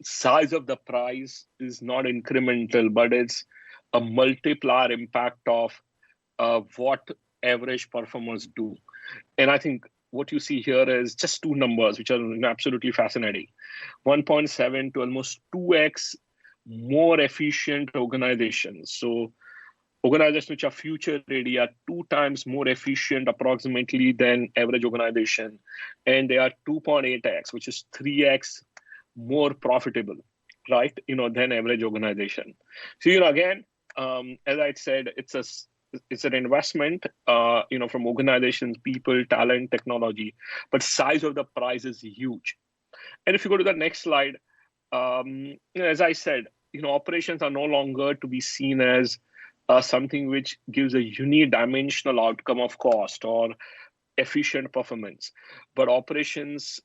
size of the prize is not incremental, but it's a multiplier impact of what average performers do. And I think what you see here is just 2 numbers, which are absolutely fascinating. 1.7 to almost 2x more efficient organizations. So organizations which are future ready are 2 times more efficient approximately than average organization. And they are 2.8x, which is 3x more profitable, right? Than average organization. So, again, as I said, it's an investment, from organizations, people, talent, technology, but size of the prize is huge. And if you go to the next slide, as I said, operations are no longer to be seen as something which gives a unidimensional outcome of cost or efficient performance, but operations,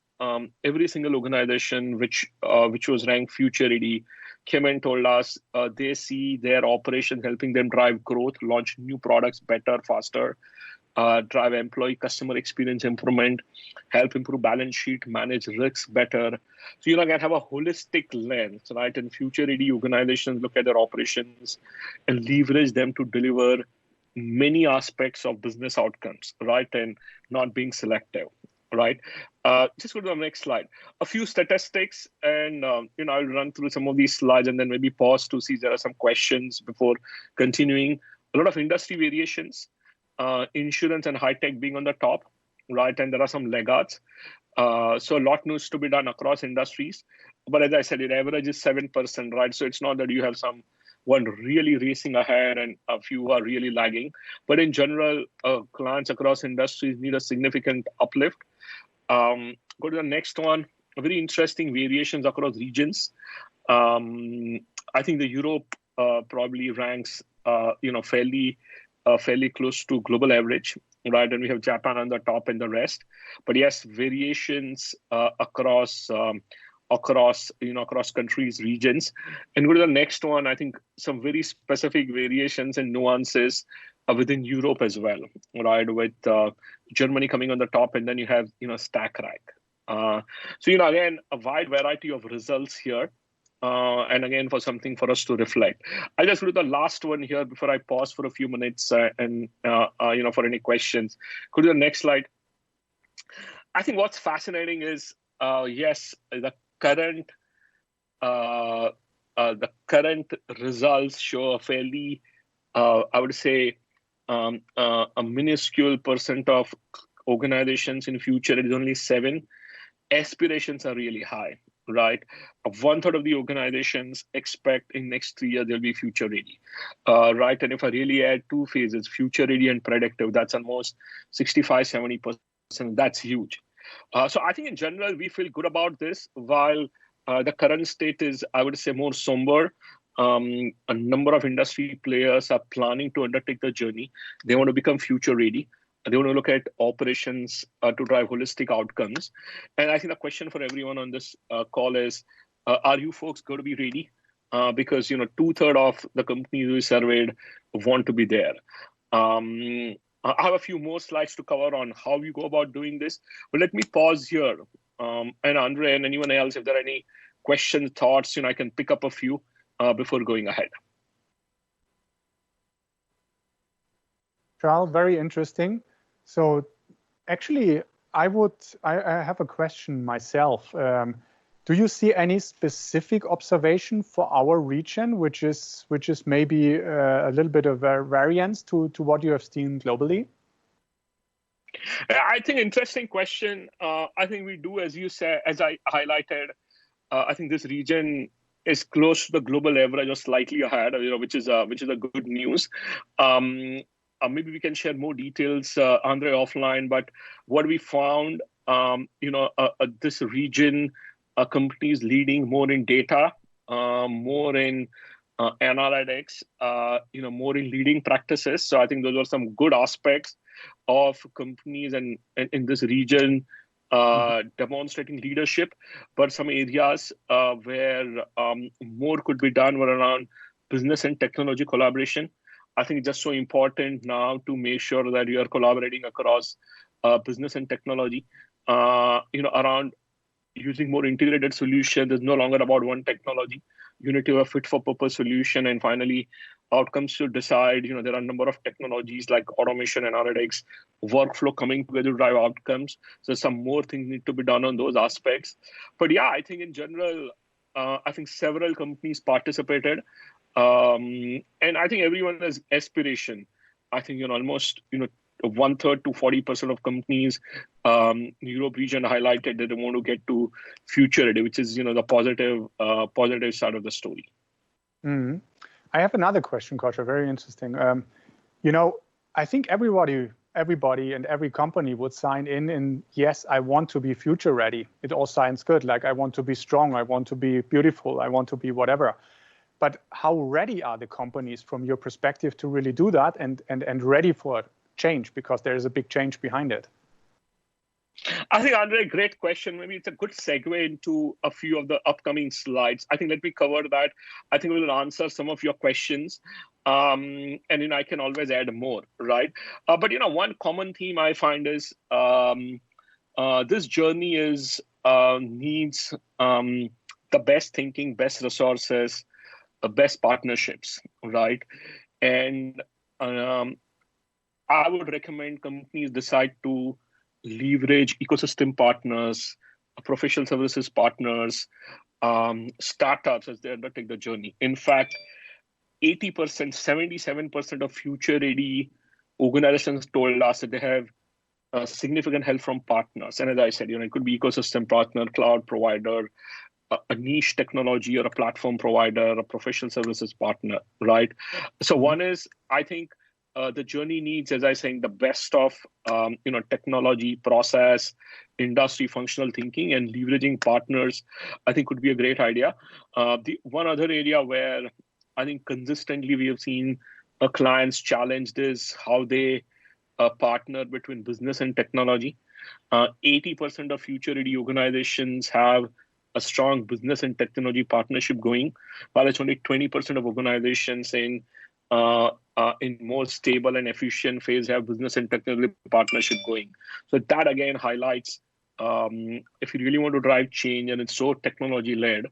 every single organization which was ranked future ready came and told us they see their operation helping them drive growth, launch new products better, faster, drive employee customer experience improvement, help improve balance sheet, manage risks better. So you again have a holistic lens, right? And future-ready organizations look at their operations and leverage them to deliver many aspects of business outcomes, right? And not being selective, right? Just go to the next slide. A few statistics, and I'll run through some of these slides and then maybe pause to see if there are some questions before continuing. A lot of industry variations. Insurance and high tech being on the top, right? And there are some laggards. So a lot needs to be done across industries. But as I said, it averages 7%, right? So it's not that you have one really racing ahead and a few are really lagging. But in general, clients across industries need a significant uplift. Go to the next one. Very interesting variations across regions. I think the Europe probably ranks, fairly close to global average, right? And we have Japan on the top and the rest. But yes, variations across countries, regions. And go to the next one. I think some very specific variations and nuances within Europe as well, right? With Germany coming on the top, and then you have stack rank. So again, a wide variety of results here. And again, for something for us to reflect. I'll just do the last one here before I pause for a few minutes and for any questions. Go to the next slide. I think what's fascinating is, yes, the current results show a fairly, I would say, a minuscule percent of organizations in future. It is only 7. Aspirations are really high. Right, 1/3 of the organizations expect in next 3 years they'll be future ready, right? And if I really add 2 phases, future ready and predictive, that's almost 65-70%. That's huge. So I think in general we feel good about this. While the current state is, I would say, more somber. A number of industry players are planning to undertake the journey. They want to become future ready. They want to look at operations to drive holistic outcomes. And I think the question for everyone on this call is, are you folks going to be ready? Because 2/3 of the companies we surveyed want to be there. I have a few more slides to cover on how you go about doing this. But let me pause here. And Andre and anyone else, if there are any questions, thoughts, I can pick up a few before going ahead.
Charles, very interesting. So actually, I have a question myself. Do you see any specific observation for our region, which is maybe a little bit of a variance to what you have seen globally?
I think interesting question. I think we do, as you said, as I highlighted, I think this region is close to the global average or slightly ahead, which is a good news. Maybe we can share more details, Andre, offline. But what we found, this region, companies leading more in data, more in analytics, more in leading practices. So I think those are some good aspects of companies and in this region demonstrating leadership. But some areas where more could be done were around business and technology collaboration. I think it's just so important now to make sure that you are collaborating across business and technology, around using more integrated solutions. It's no longer about one technology. You need to have a fit-for-purpose solution. And finally, outcomes should decide. There are a number of technologies like automation, analytics, workflow coming together to drive outcomes. So some more things need to be done on those aspects. But yeah, I think in general, I think several companies participated. And I think everyone has aspiration. I think almost 1/3 to 40% of companies Europe region highlighted that they want to get to future ready, which is the positive side of the story.
Mm-hmm. I have another question, Kosha. Very interesting. I think everybody and every company would sign in and yes, I want to be future ready. It all sounds good. Like I want to be strong. I want to be beautiful. I want to be whatever. But how ready are the companies from your perspective to really do that and ready for change? Because there is a big change behind it.
I think, Andre, great question. Maybe it's a good segue into a few of the upcoming slides. I think let me cover that. I think we'll answer some of your questions. And I can always add more, right? But one common theme I find is this journey needs the best thinking, best resources, best partnerships, right? And I would recommend companies decide to leverage ecosystem partners, professional services partners, startups as they undertake the journey. In fact, 80%, 77% of future-ready organizations told us that they have significant help from partners. And as I said, it could be ecosystem partner, cloud provider, a niche technology or a platform provider, a professional services partner, right? So one is, I think, the journey needs, as I was saying, the best of technology, process, industry, functional thinking, and leveraging partners, I think could be a great idea. The one other area where I think consistently we have seen clients challenged is how they partner between business and technology. 80% of future-ready organizations have a strong business and technology partnership going, while it's only 20% of organizations in more stable and efficient phase have business and technology partnership going. So that again highlights if you really want to drive change and it's so technology-led,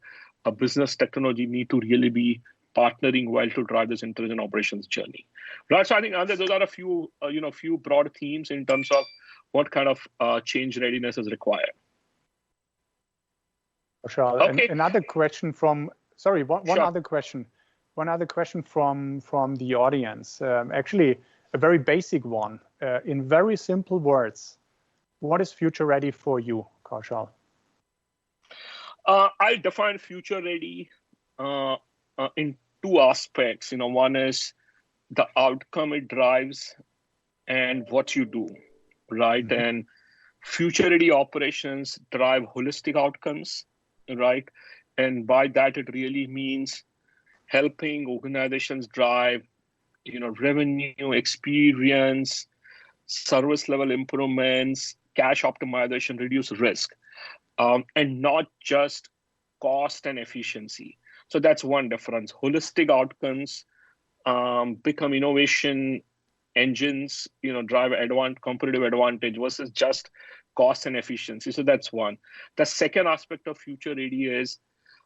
a business technology need to really be partnering well to drive this intelligent operations journey. Right. So I think those are a few few broad themes in terms of what kind of change readiness is required.
Okay. Another question from
Sure.
other question. One other question from the audience. Actually, a very basic one. In very simple words, what is future ready for you, Kaushal?
I define future ready in two aspects. One is the outcome it drives and what you do, right? Mm-hmm. And future ready operations drive holistic outcomes, right? And by that, it really means helping organizations drive, revenue, experience, service level improvements, cash optimization, reduce risk, and not just cost and efficiency. So that's one difference. Holistic outcomes become innovation engines, drive competitive advantage versus just cost and efficiency. So that's one. The second aspect of future ready is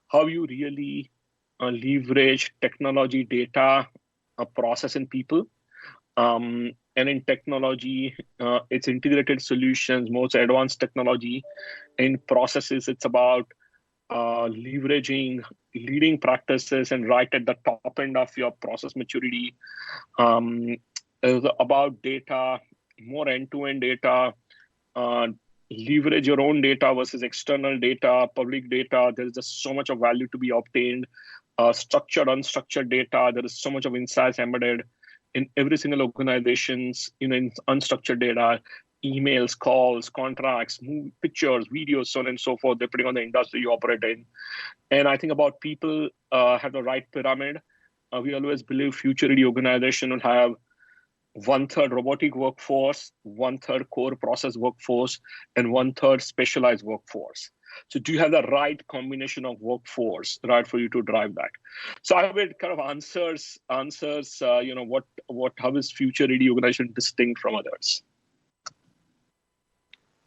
how you really leverage technology, data, process, and people. And in technology, it's integrated solutions, most advanced technology. In processes, it's about leveraging leading practices and right at the top end of your process maturity. About data, more end-to-end data, leverage your own data versus external data, public data. There's just so much of value to be obtained. Structured, unstructured data. There is so much of insights embedded in every single organization's, in unstructured data, emails, calls, contracts, pictures, videos, so on and so forth, depending on the industry you operate in. And I think about people have the right pyramid. We always believe future-ready organization will have 1/3 robotic workforce, 1/3 core process workforce, and 1/3 specialized workforce. So do you have the right combination of workforce, right, for you to drive that? So I will kind of answers, how is future-ready organization distinct from others?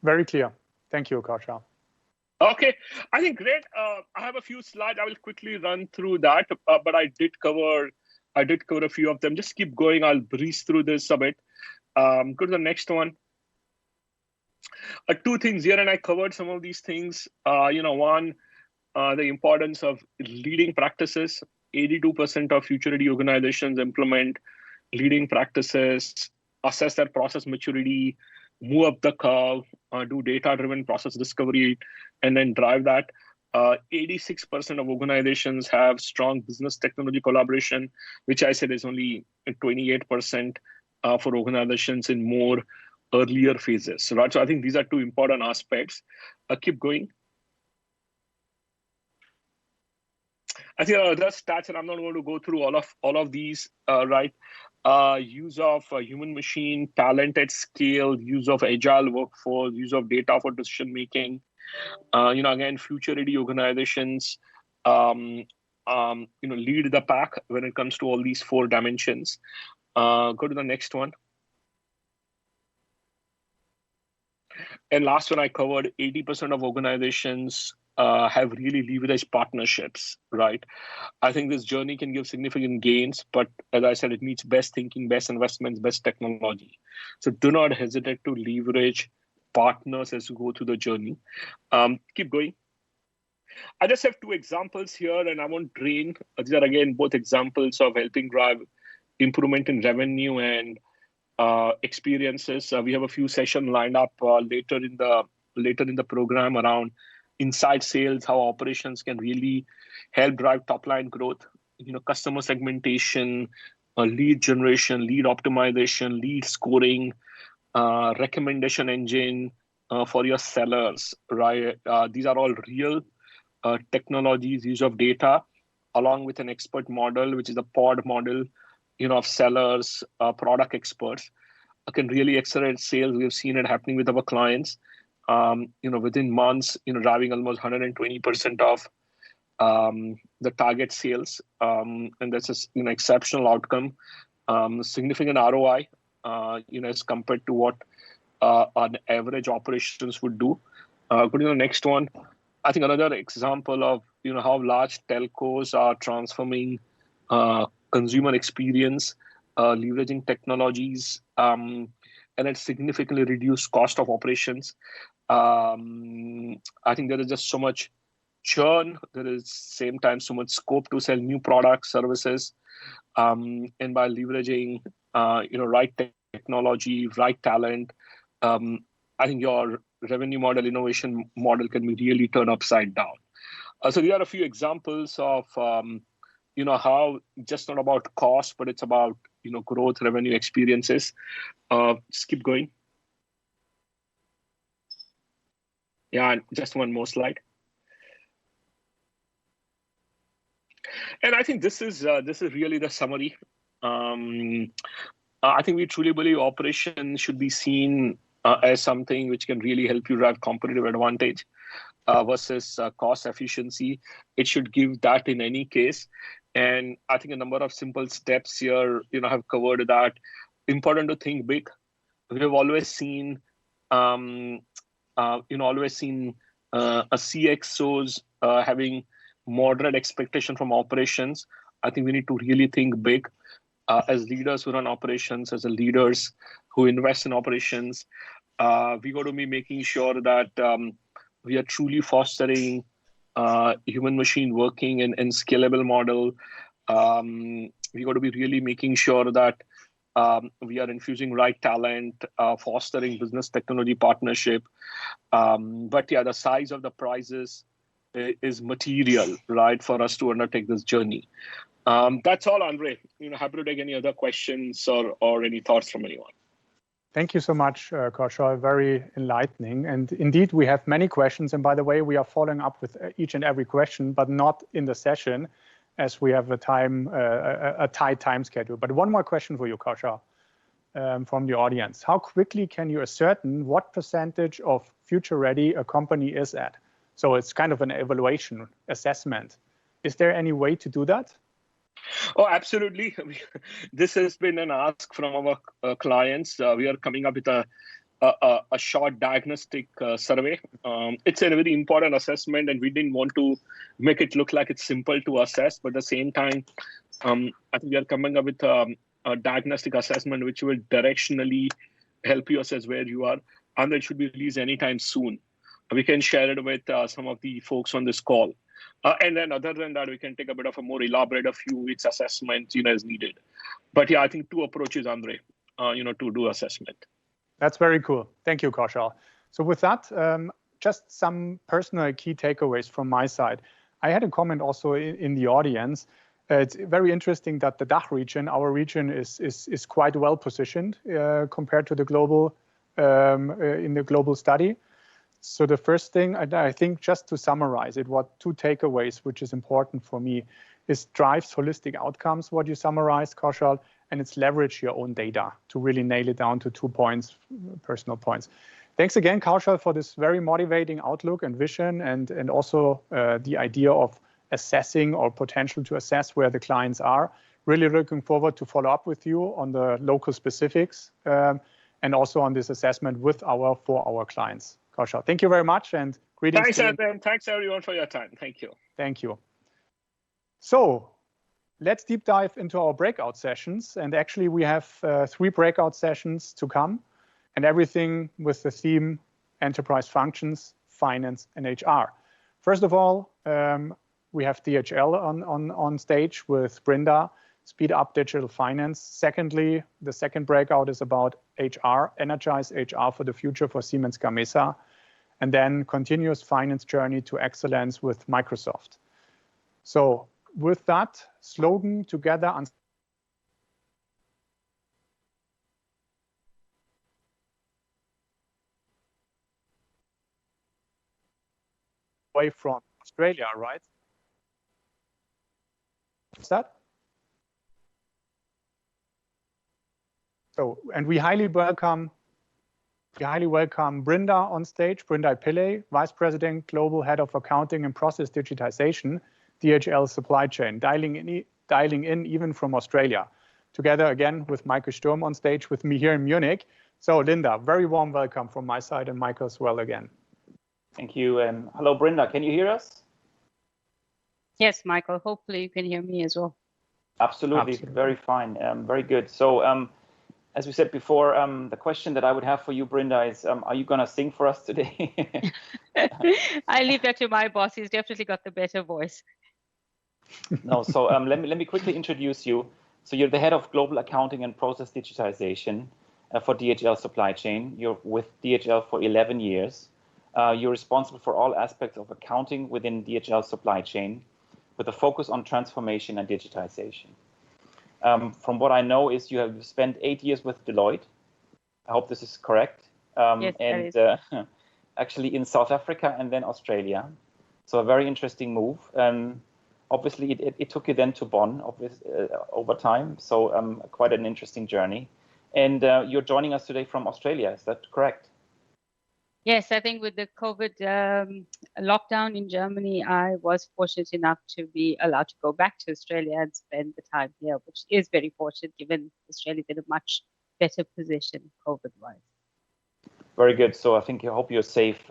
Very clear. Thank you, Kaushal.
Okay, I think great. I have a few slides. I will quickly run through that, but I did cover a few of them. Just keep going. I'll breeze through this a bit. Go to the next one. Two things here, and I covered some of these things. One, the importance of leading practices. 82% of future-ready organizations implement leading practices, assess their process maturity, move up the curve, do data-driven process discovery, and then drive that. 86% of organizations have strong business technology collaboration, which I said is only 28% for organizations in more earlier phases, right? So I think these are two important aspects. Keep going. I think other stats, and I'm not going to go through all of these, right? use of human machine, talent at scale, use of agile workforce, use of data for decision making. Again, future ready organizations, lead the pack when it comes to all these 4 dimensions. Go to the next one. And last one I covered, 80% of organizations have really leveraged partnerships, right? I think this journey can give significant gains, but as I said, it needs best thinking, best investments, best technology. So do not hesitate to leverage partners as you go through the journey. Keep going. I just have 2 examples here, and I won't drain. These are again both examples of helping drive improvement in revenue and experiences. We have a few sessions lined up later in the program around inside sales, how operations can really help drive top line growth. Customer segmentation, lead generation, lead optimization, lead scoring, recommendation engine for your sellers. Right? These are all real technologies, use of data, along with an expert model, which is a pod model, of sellers, product experts, can really accelerate sales. We've seen it happening with our clients. Within months, driving almost 120% of the target sales, and that's an exceptional outcome. Significant ROI, as compared to what an average operations would do. Go to the next one. I think another example of how large telcos are transforming consumer experience, leveraging technologies, and it significantly reduced cost of operations. I think there is just so much churn. There is same time so much scope to sell new products, services, and by leveraging right technology, right talent, I think your revenue model, innovation model can be really turned upside down. So there are a few examples of how just not about cost, but it's about growth, revenue, experiences. Just keep going. Yeah, just one more slide. And I think this is really the summary. I think we truly believe operations should be seen as something which can really help you drive competitive advantage versus cost efficiency. It should give that in any case. And I think a number of simple steps here, have covered that. Important to think big. We have always seen, a CXOs having moderate expectation from operations. I think we need to really think big as leaders who run operations, as leaders who invest in operations. We got to be making sure that we are truly fostering human machine working and scalable model. We got to be really making sure that we are infusing right talent, fostering business technology partnership. But yeah, the size of the prizes is material, right, for us to undertake this journey. That's all, Andre. Happy to take any other questions or any thoughts from anyone.
Thank you so much, Kaushal. Very enlightening. And indeed, we have many questions. And by the way, we are following up with each and every question, but not in the session, as we have a tight time schedule. But one more question for you, Kaushal, from the audience. How quickly can you ascertain what percentage of future ready a company is at? So it's kind of an evaluation assessment. Is there any way to do that?
Oh, absolutely. This has been an ask from our clients. We are coming up with a short diagnostic survey. It's a very important assessment, and we didn't want to make it look like it's simple to assess. But at the same time, I think we are coming up with a diagnostic assessment which will directionally help you assess where you are, and it should be released anytime soon. We can share it with some of the folks on this call. And then other than that, we can take a bit of a more elaborate, a few weeks assessment, as needed. But yeah, I think 2 approaches, Andre, to do assessment.
That's very cool. Thank you, Kaushal. So with that, just some personal key takeaways from my side. I had a comment also in the audience. It's very interesting that the DACH region, our region, is quite well positioned compared to the global in the global study. So the first thing, I think, just to summarize it, what 2 takeaways, which is important for me, is drives holistic outcomes, what you summarized, Kaushal, and it's leverage your own data to really nail it down to 2 points, personal points. Thanks again, Kaushal, for this very motivating outlook and vision, and also the idea of assessing or potential to assess where the clients are. Really looking forward to follow up with you on the local specifics and also on this assessment for our clients. Kaushal, thank you very much, and greetings.
Thanks, Andre, and thanks everyone for your time. Thank you.
Thank you. So let's deep dive into our breakout sessions. And actually, we have 3 breakout sessions to come, and everything with the theme enterprise functions, finance, and HR. First of all, we have DHL on stage with Brinda, speed up digital finance. Secondly, the second breakout is about HR, energize HR for the future for Siemens Gamesa. And then continuous finance journey to excellence with Microsoft. So with that slogan together, away from Australia, right? What's that? So, and we highly welcome Brinda on stage, Brinda Pillay, Vice President, Global Head of Accounting and Process Digitization, DHL Supply Chain, dialing in even from Australia. Together again with Michael Sturm on stage with me here in Munich. So Linda, very warm welcome from my side, and Michael as well again.
Thank you. And hello, Brinda, can you hear us?
Yes, Michael, hopefully you can hear me as well.
Absolutely. Very fine, very good. So as we said before, the question that I would have for you, Brinda, is are you going to sing for us today?
I leave that to my boss. He's definitely got the better voice.
No, so let me quickly introduce you. So you're the head of global accounting and process digitization for DHL Supply Chain. You're with DHL for 11 years. You're responsible for all aspects of accounting within DHL Supply Chain, with a focus on transformation and digitization. From what I know is you have spent 8 years with Deloitte. I hope this is correct.
Yes,
and
that is.
Actually in South Africa and then Australia. So a very interesting move. Obviously, it took you then to Bonn over time. So quite an interesting journey. And you're joining us today from Australia. Is that correct?
Yes, I think with the COVID lockdown in Germany, I was fortunate enough to be allowed to go back to Australia and spend the time here, which is very fortunate given Australia's in a much better position COVID-wise.
Very good. So I hope you're safe.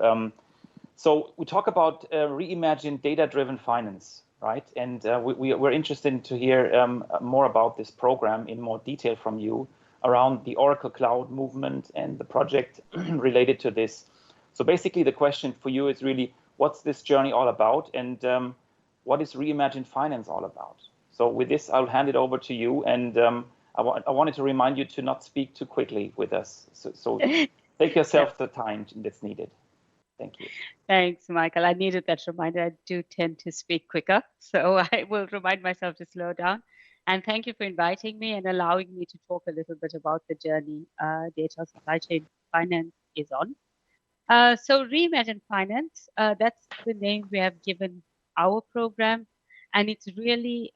So we talk about reimagined data-driven finance, right? And we're interested to hear more about this program in more detail from you around the Oracle Cloud movement and the project related to this. So basically, the question for you is really, what's this journey all about, and what is reimagined finance all about? So with this, I'll hand it over to you, and I wanted to remind you to not speak too quickly with us. So take yourself the time that's needed. Thank you.
Thanks, Michael. I needed that reminder. I do tend to speak quicker, so I will remind myself to slow down. And thank you for inviting me and allowing me to talk a little bit about the journey DHL Supply Chain Finance is on. So Reimagine Finance, that's the name we have given our program. And it's really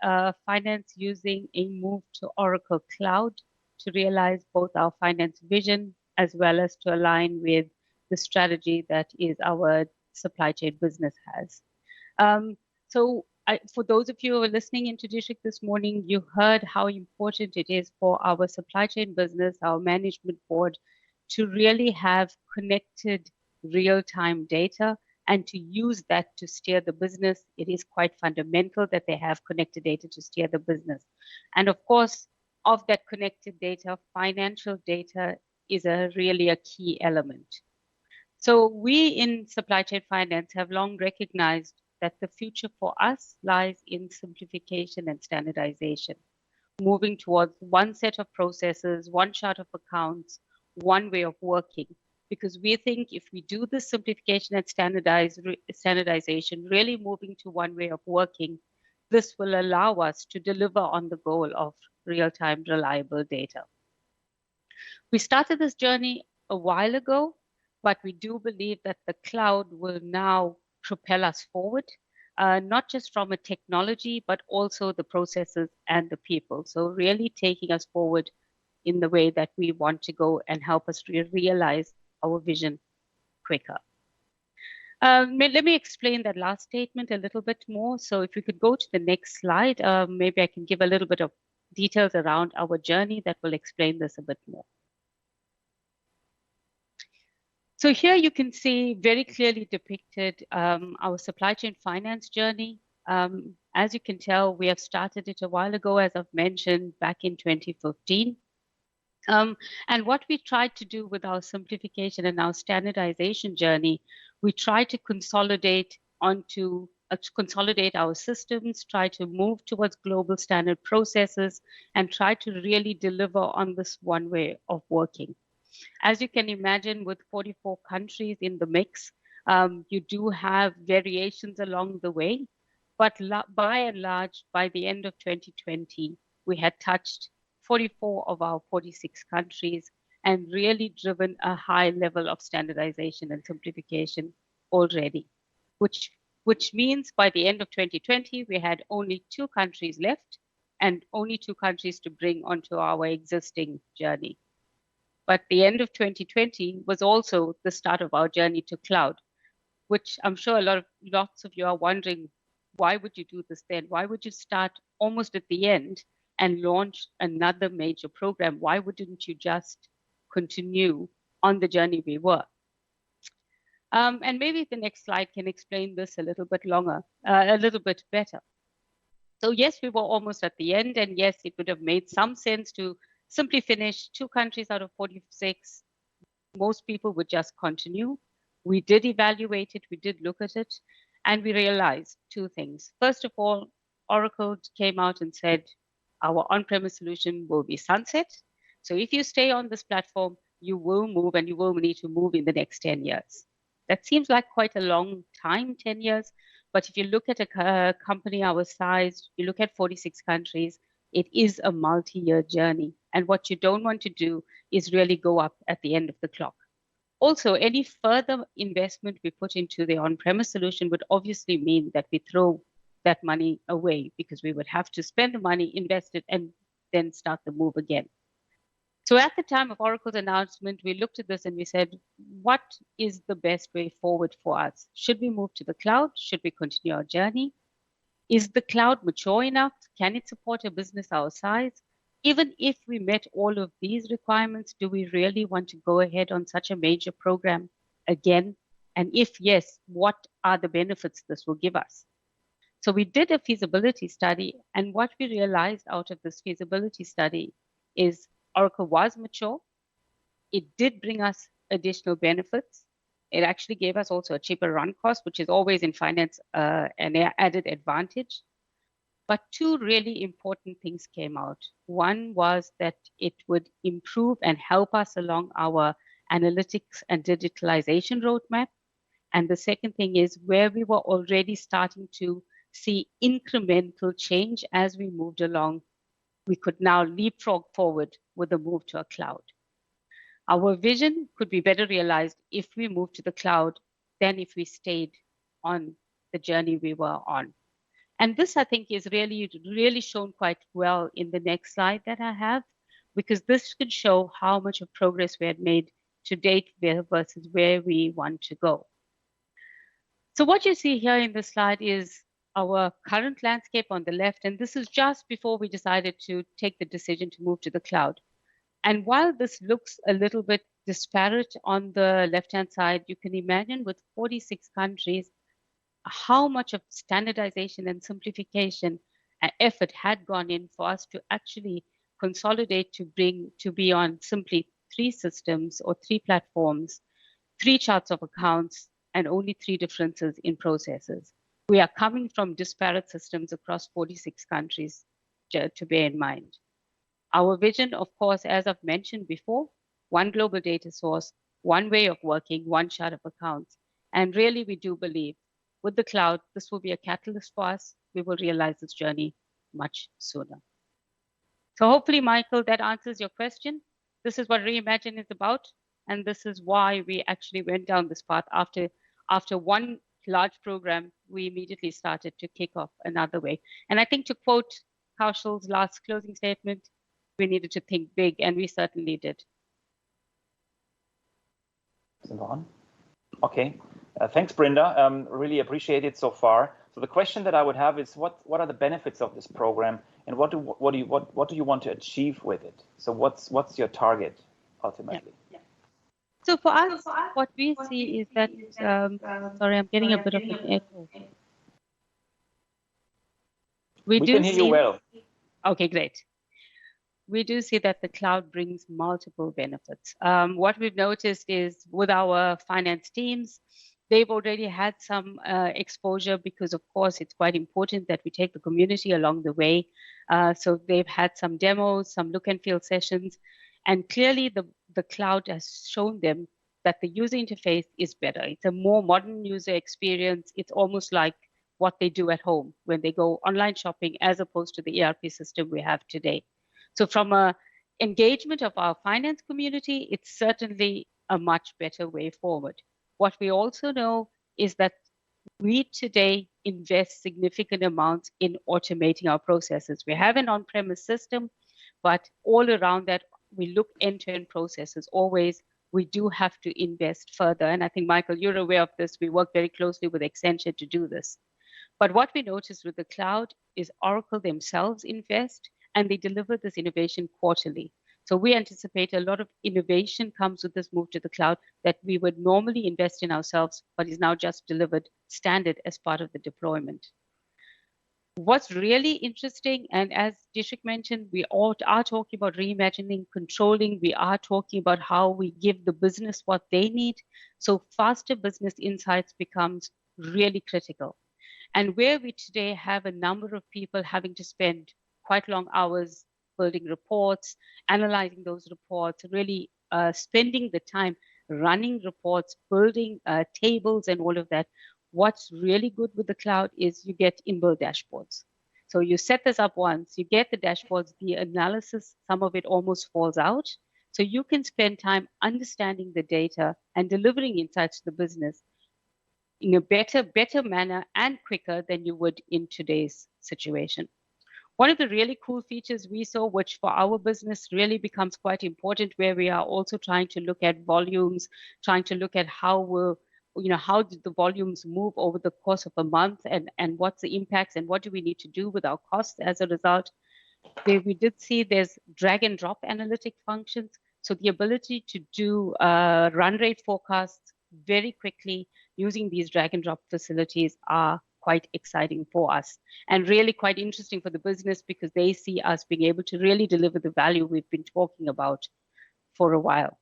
finance using a move to Oracle Cloud to realize both our finance vision as well as to align with the strategy that is our supply chain business has. For those of you who are listening into District this morning, you heard how important it is for our supply chain business, our management board, to really have connected real-time data and to use that to steer the business. It is quite fundamental that they have connected data to steer the business. And of course, of that connected data, financial data is really a key element. So we in supply chain finance have long recognized that the future for us lies in simplification and standardization, moving towards one set of processes, one chart of accounts, one way of working. Because we think if we do the simplification and standardization, really moving to one way of working, this will allow us to deliver on the goal of real-time reliable data. We started this journey a while ago, but we do believe that the cloud will now propel us forward not just from a technology, but also the processes and the people. So really taking us forward in the way that we want to go and help us realize our vision quicker. Let me explain that last statement a little bit more. So if we could go to the next slide, maybe I can give a little bit of details around our journey that will explain this a bit more. So here you can see very clearly depicted our supply chain finance journey. As you can tell, we have started it a while ago, as I've mentioned, back in 2015. And what we tried to do with our simplification and our standardization journey, we tried to consolidate our systems, try to move towards global standard processes, and try to really deliver on this one way of working. As you can imagine, with 44 countries in the mix, you do have variations along the way. But by and large, by the end of 2020, we had touched 44 of our 46 countries and really driven a high level of standardization and simplification already, which means by the end of 2020, we had only 2 countries left and only 2 countries to bring onto our existing journey. But the end of 2020 was also the start of our journey to cloud, which I'm sure lots of you are wondering, why would you do this then? Why would you start almost at the end and launch another major program? Why wouldn't you just continue on the journey we were? And maybe the next slide can explain this a little bit better. So yes, we were almost at the end, and yes, it would have made some sense to simply finish 2 countries out of 46. Most people would just continue. We did evaluate it, we did look at it, and we realized 2 things. First of all, Oracle came out and said, our on-premise solution will be sunset. So if you stay on this platform, you will move, and you will need to move in the next 10 years. That seems like quite a long time, 10 years. But if you look at a company our size, you look at 46 countries, it is a multi-year journey. And what you don't want to do is really go up at the end of the clock. Also, any further investment we put into the on-premise solution would obviously mean that we throw that money away, because we would have to spend the money, invest it, and then start the move again. So at the time of Oracle's announcement, we looked at this and we said, what is the best way forward for us? Should we move to the cloud? Should we continue our journey? Is the cloud mature enough? Can it support a business our size? Even if we met all of these requirements, do we really want to go ahead on such a major program again? And if yes, what are the benefits this will give us? So we did a feasibility study, and what we realized out of this feasibility study is Oracle was mature. It did bring us additional benefits. It actually gave us also a cheaper run cost, which is always in finance an added advantage. But 2 really important things came out. One was that it would improve and help us along our analytics and digitalization roadmap. And the second thing is where we were already starting to see incremental change as we moved along, we could now leapfrog forward with the move to a cloud. Our vision could be better realized if we moved to the cloud than if we stayed on the journey we were on. And this, I think, is really shown quite well in the next slide that I have, because this could show how much of progress we had made to date versus where we want to go. So what you see here in the slide is our current landscape on the left, and this is just before we decided to take the decision to move to the cloud. And while this looks a little bit disparate on the left-hand side, you can imagine with 46 countries, how much of standardization and simplification effort had gone in for us to actually consolidate to be on simply 3 systems or 3 platforms, 3 charts of accounts, and only 3 differences in processes. We are coming from disparate systems across 46 countries to bear in mind. Our vision, of course, as I've mentioned before, 1 global data source, 1 way of working, 1 chart of accounts. And really, we do believe with the cloud, this will be a catalyst for us. We will realize this journey much sooner. So hopefully, Michael, that answers your question. This is what Reimagine is about. And this is why we actually went down this path after 1 large program, we immediately started to kick off another way. And I think, to quote Kaushal's last closing statement, we needed to think big, and we certainly did.
Okay, thanks, Brenda. Really appreciate it so far. So the question that I would have is, what are the benefits of this program, and what do you want to achieve with it? So what's your target ultimately?
Yeah. So for us, what we see is that, sorry, I'm getting a bit of an echo. We can hear you well. Okay, great. We do see that the cloud brings multiple benefits. What we've noticed is with our finance teams, they've already had some exposure because, of course, it's quite important that we take the community along the way. So they've had some demos, some look and feel sessions, and clearly the cloud has shown them that the user interface is better. It's a more modern user experience. It's almost like what they do at home when they go online shopping, as opposed to the ERP system we have today. So from a engagement of our finance community, it's certainly a much better way forward. What we also know is that we today invest significant amounts in automating our processes. We have an on-premise system, but all around that, we look end-to-end processes always. We do have to invest further. And I think, Michael, you're aware of this. We work very closely with Accenture to do this. But what we noticed with the cloud is Oracle themselves invest, and they deliver this innovation quarterly. So we anticipate a lot of innovation comes with this move to the cloud that we would normally invest in ourselves, but is now just delivered standard as part of the deployment. What's really interesting, and as Dji mentioned, we all are talking about reimagining, controlling. We are talking about how we give the business what they need. So faster business insights becomes really critical. And where we today have a number of people having to spend quite long hours building reports, analyzing those reports, really spending the time running reports, building tables and all of that, what's really good with the cloud is you get inbuilt dashboards. So you set this up once, you get the dashboards, the analysis, some of it almost falls out. So you can spend time understanding the data and delivering insights to the business in a better manner and quicker than you would in today's situation. One of the really cool features we saw, which for our business really becomes quite important, where we are also trying to look at volumes, trying to look at how how did the volumes move over the course of a month, and what's the impacts, and what do we need to do with our costs as a result. We did see there's drag and drop analytic functions. So the ability to do run rate forecasts very quickly using these drag and drop facilities are quite exciting for us and really quite interesting for the business, because they see us being able to really deliver the value we've been talking about for a while.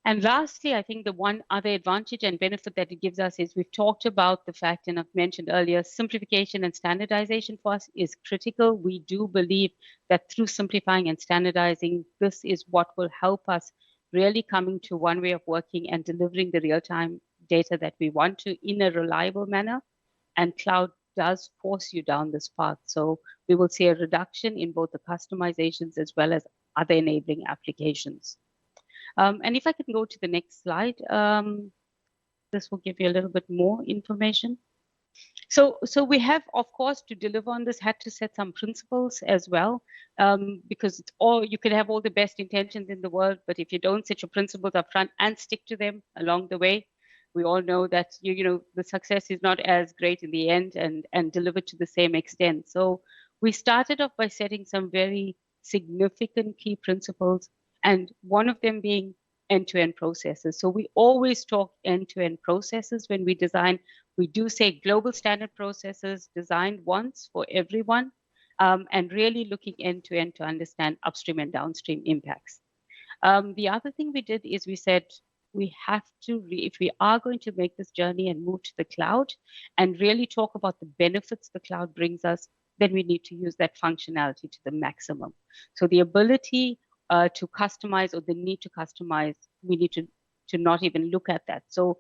And lastly, I think the one other advantage and benefit that it gives us is we've talked about the fact, and I've mentioned earlier, simplification and standardization for us is critical. We do believe that through simplifying and standardizing, this is what will help us really coming to one way of working and delivering the real-time data that we want to in a reliable manner. And cloud does force you down this path. So we will see a reduction in both the customizations as well as other enabling applications. And if I can go to the next slide, this will give you a little bit more information. So we have, of course, to deliver on this, had to set some principles as well, because it's all, you can have all the best intentions in the world, but if you don't set your principles up front and stick to them along the way, we all know that the success is not as great in the end and delivered to the same extent. So we started off by setting some very significant key principles, and one of them being end-to-end processes. So we always talk end-to-end processes when we design. We do say global standard processes designed once for everyone, and really looking end-to-end to understand upstream and downstream impacts. The other thing we did is we said, we have to, if we are going to make this journey and move to the cloud and really talk about the benefits the cloud brings us, then we need to use that functionality to the maximum. So the ability to customize, or the need to customize, we need to not even look at that. So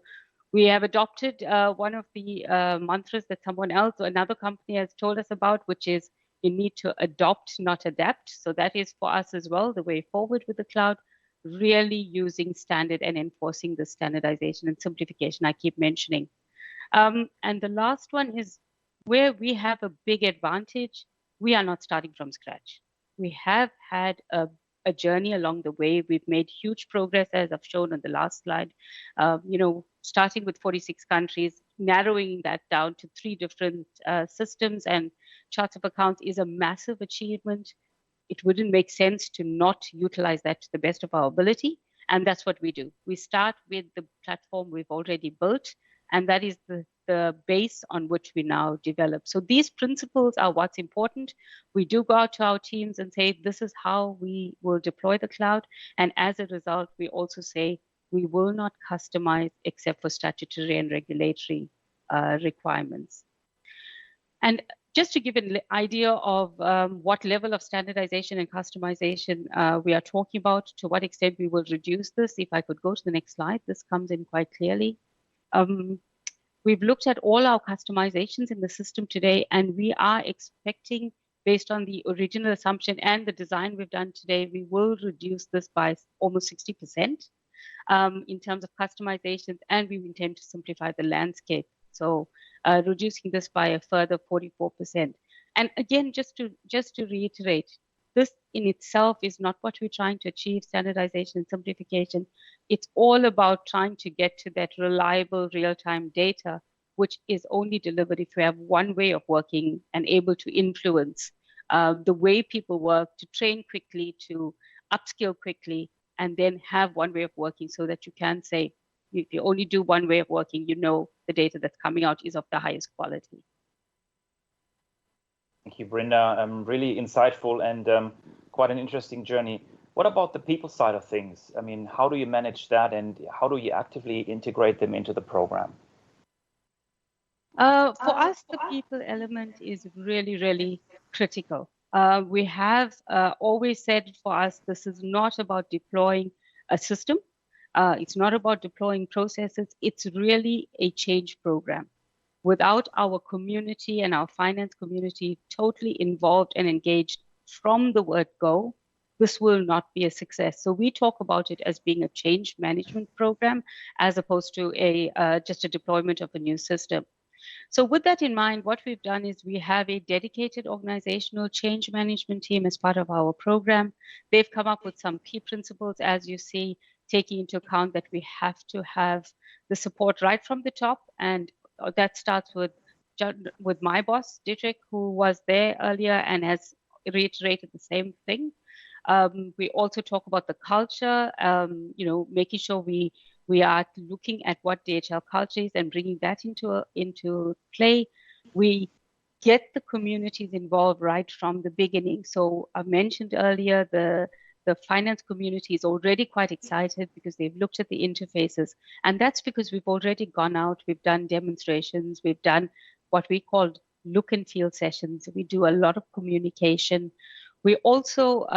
we have adopted one of the mantras that someone else or another company has told us about, which is you need to adopt, not adapt. So that is for us as well, the way forward with the cloud, really using standard and enforcing the standardization and simplification I keep mentioning. And the last one is where we have a big advantage. We are not starting from scratch. We have had a journey along the way. We've made huge progress, as I've shown on the last slide. Starting with 46 countries, narrowing that down to 3 different systems and charts of accounts is a massive achievement. It wouldn't make sense to not utilize that to the best of our ability. And that's what we do. We start with the platform we've already built, and that is the base on which we now develop. So these principles are what's important. We do go out to our teams and say, this is how we will deploy the cloud. And as a result, we also say, we will not customize except for statutory and regulatory requirements. And just to give an idea of what level of standardization and customization we are talking about, to what extent we will reduce this, if I could go to the next slide, this comes in quite clearly. We've looked at all our customizations in the system today, and we are expecting, based on the original assumption and the design we've done today, we will reduce this by almost 60% in terms of customizations, and we intend to simplify the landscape. So reducing this by a further 44%. And again, just to reiterate, this in itself is not what we're trying to achieve, standardization and simplification. It's all about trying to get to that reliable real-time data, which is only delivered if we have one way of working and able to influence the way people work, to train quickly, to upskill quickly, and then have one way of working so that you can say, if you only do one way of working, you know the data that's coming out is of the highest quality.
Thank you, Brenda. Really insightful and quite an interesting journey. What about the people side of things? I mean, how do you manage that, and how do you actively integrate them into the program?
For us, the people element is really, really critical. We have always said for us, this is not about deploying a system. It's not about deploying processes. It's really a change program. Without our community and our finance community totally involved and engaged from the word go, this will not be a success. So we talk about it as being a change management program, as opposed to just a deployment of a new system. So with that in mind, what we've done is we have a dedicated organizational change management team as part of our program. They've come up with some key principles, as you see, taking into account that we have to have the support right from the top. And that starts with my boss, Dji, who was there earlier and has reiterated the same thing. We also talk about the culture, making sure we are looking at what DHL culture is and bringing that into play. We get the communities involved right from the beginning. So I mentioned earlier, the finance community is already quite excited because they've looked at the interfaces. And that's because we've already gone out, we've done demonstrations, we've done what we called look and feel sessions. We do a lot of communication. We also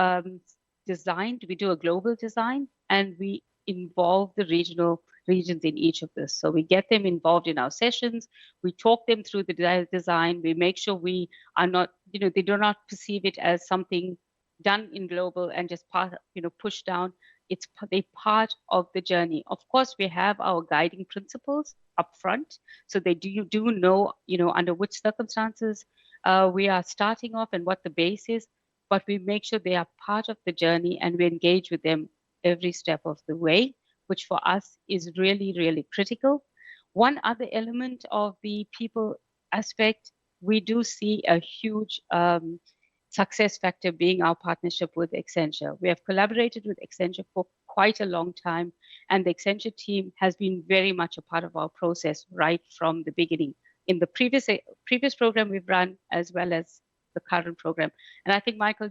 we do a global design, and we involve the regions in each of this. So we get them involved in our sessions, we talk them through the design, we make sure we are not, they do not perceive it as something done in global and just pushed down. It's a part of the journey. Of course, we have our guiding principles up front, so they do know, under which circumstances we are starting off and what the base is, but we make sure they are part of the journey and we engage with them every step of the way, which for us is really, really critical. One other element of the people aspect, we do see a huge success factor being our partnership with Accenture. We have collaborated with Accenture for quite a long time, and the Accenture team has been very much a part of our process right from the beginning, in the previous program we've run, as well as the current program. And I think, Michael,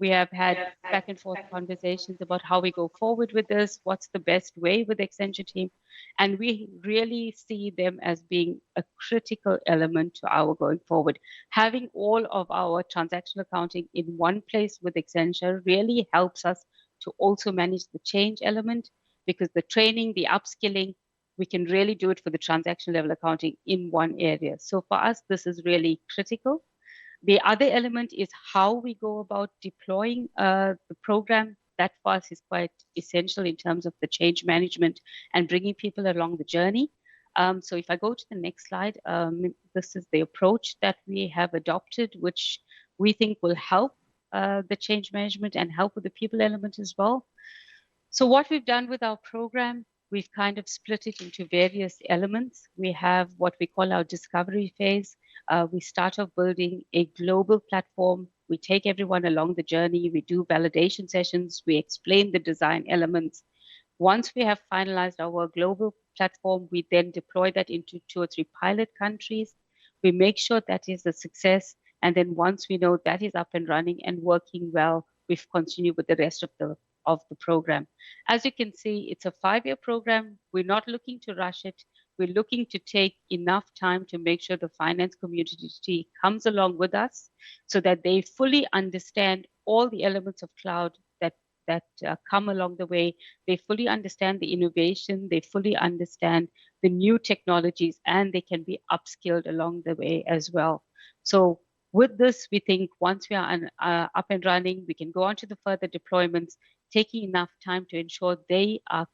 we have had back and forth conversations about how we go forward with this, what's the best way with the Accenture team. And we really see them as being a critical element to our going forward. Having all of our transactional accounting in one place with Accenture really helps us to also manage the change element, because the training, the upskilling, we can really do it for the transactional level accounting in one area. So for us, this is really critical. The other element is how we go about deploying the program. That for us is quite essential in terms of the change management and bringing people along the journey. So if I go to the next slide, this is the approach that we have adopted, which we think will help the change management and help with the people element as well. So what we've done with our program, we've kind of split it into various elements. We have what we call our discovery phase. We start off building a global platform. We take everyone along the journey. We do validation sessions. We explain the design elements. Once we have finalized our global platform, we then deploy that into 2 or 3 pilot countries. We make sure that is a success. And then once we know that is up and running and working well, we've continued with the rest of the program. As you can see, it's a 5-year program. We're not looking to rush it. We're looking to take enough time to make sure the finance community comes along with us so that they fully understand all the elements of cloud that come along the way. They fully understand the innovation. They fully understand the new technologies, and they can be upskilled along the way as well. So with this, we think once we are up and running, we can go on to the further deployments, taking enough time to ensure they are,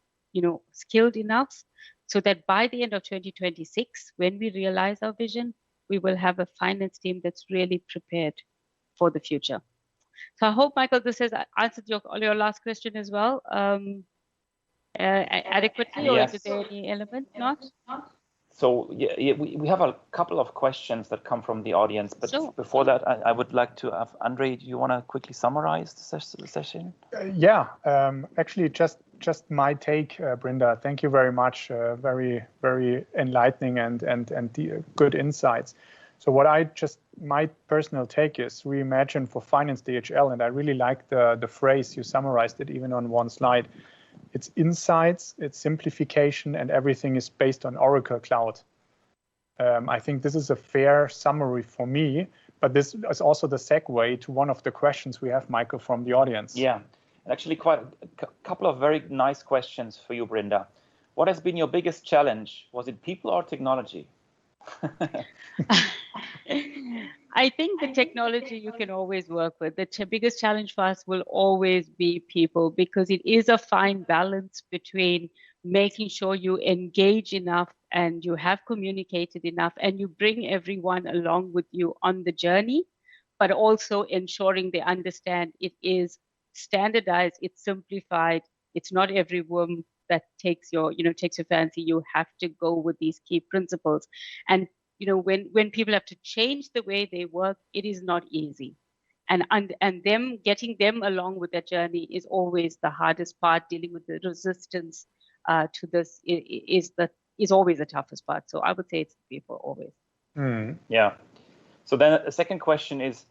skilled enough so that by the end of 2026, when we realize our vision, we will have a finance team that's really prepared for the future. So I hope, Michael, this has answered your last question as well adequately, or is there any element not?
So yeah, we have a couple of questions that come from the audience, but before that, I would like to have Andre. Do you want to quickly summarize the session?
Actually, just my take, Brinda. Thank you very much. Very enlightening and good insights. So my personal take is reimagine for finance DHL, and I really like the phrase you summarized it even on one slide. It's insights, it's simplification, and everything is based on Oracle Cloud. I think this is a fair summary for me, but this is also the segue to one of the questions we have, Michael, from the audience.
Yeah, actually quite a couple of very nice questions for you, Brinda. What has been your biggest challenge? Was it people or technology?
I think the technology you can always work with. The biggest challenge for us will always be people, because it is a fine balance between making sure you engage enough and you have communicated enough and you bring everyone along with you on the journey, but also ensuring they understand it is standardized, it's simplified, it's not everyone that takes your fancy. You have to go with these key principles. And when people have to change the way they work, it is not easy. And them getting them along with that journey is always the hardest part. Dealing with the resistance to this is always the toughest part. So I would say it's people always.
Yeah. So then the second question is,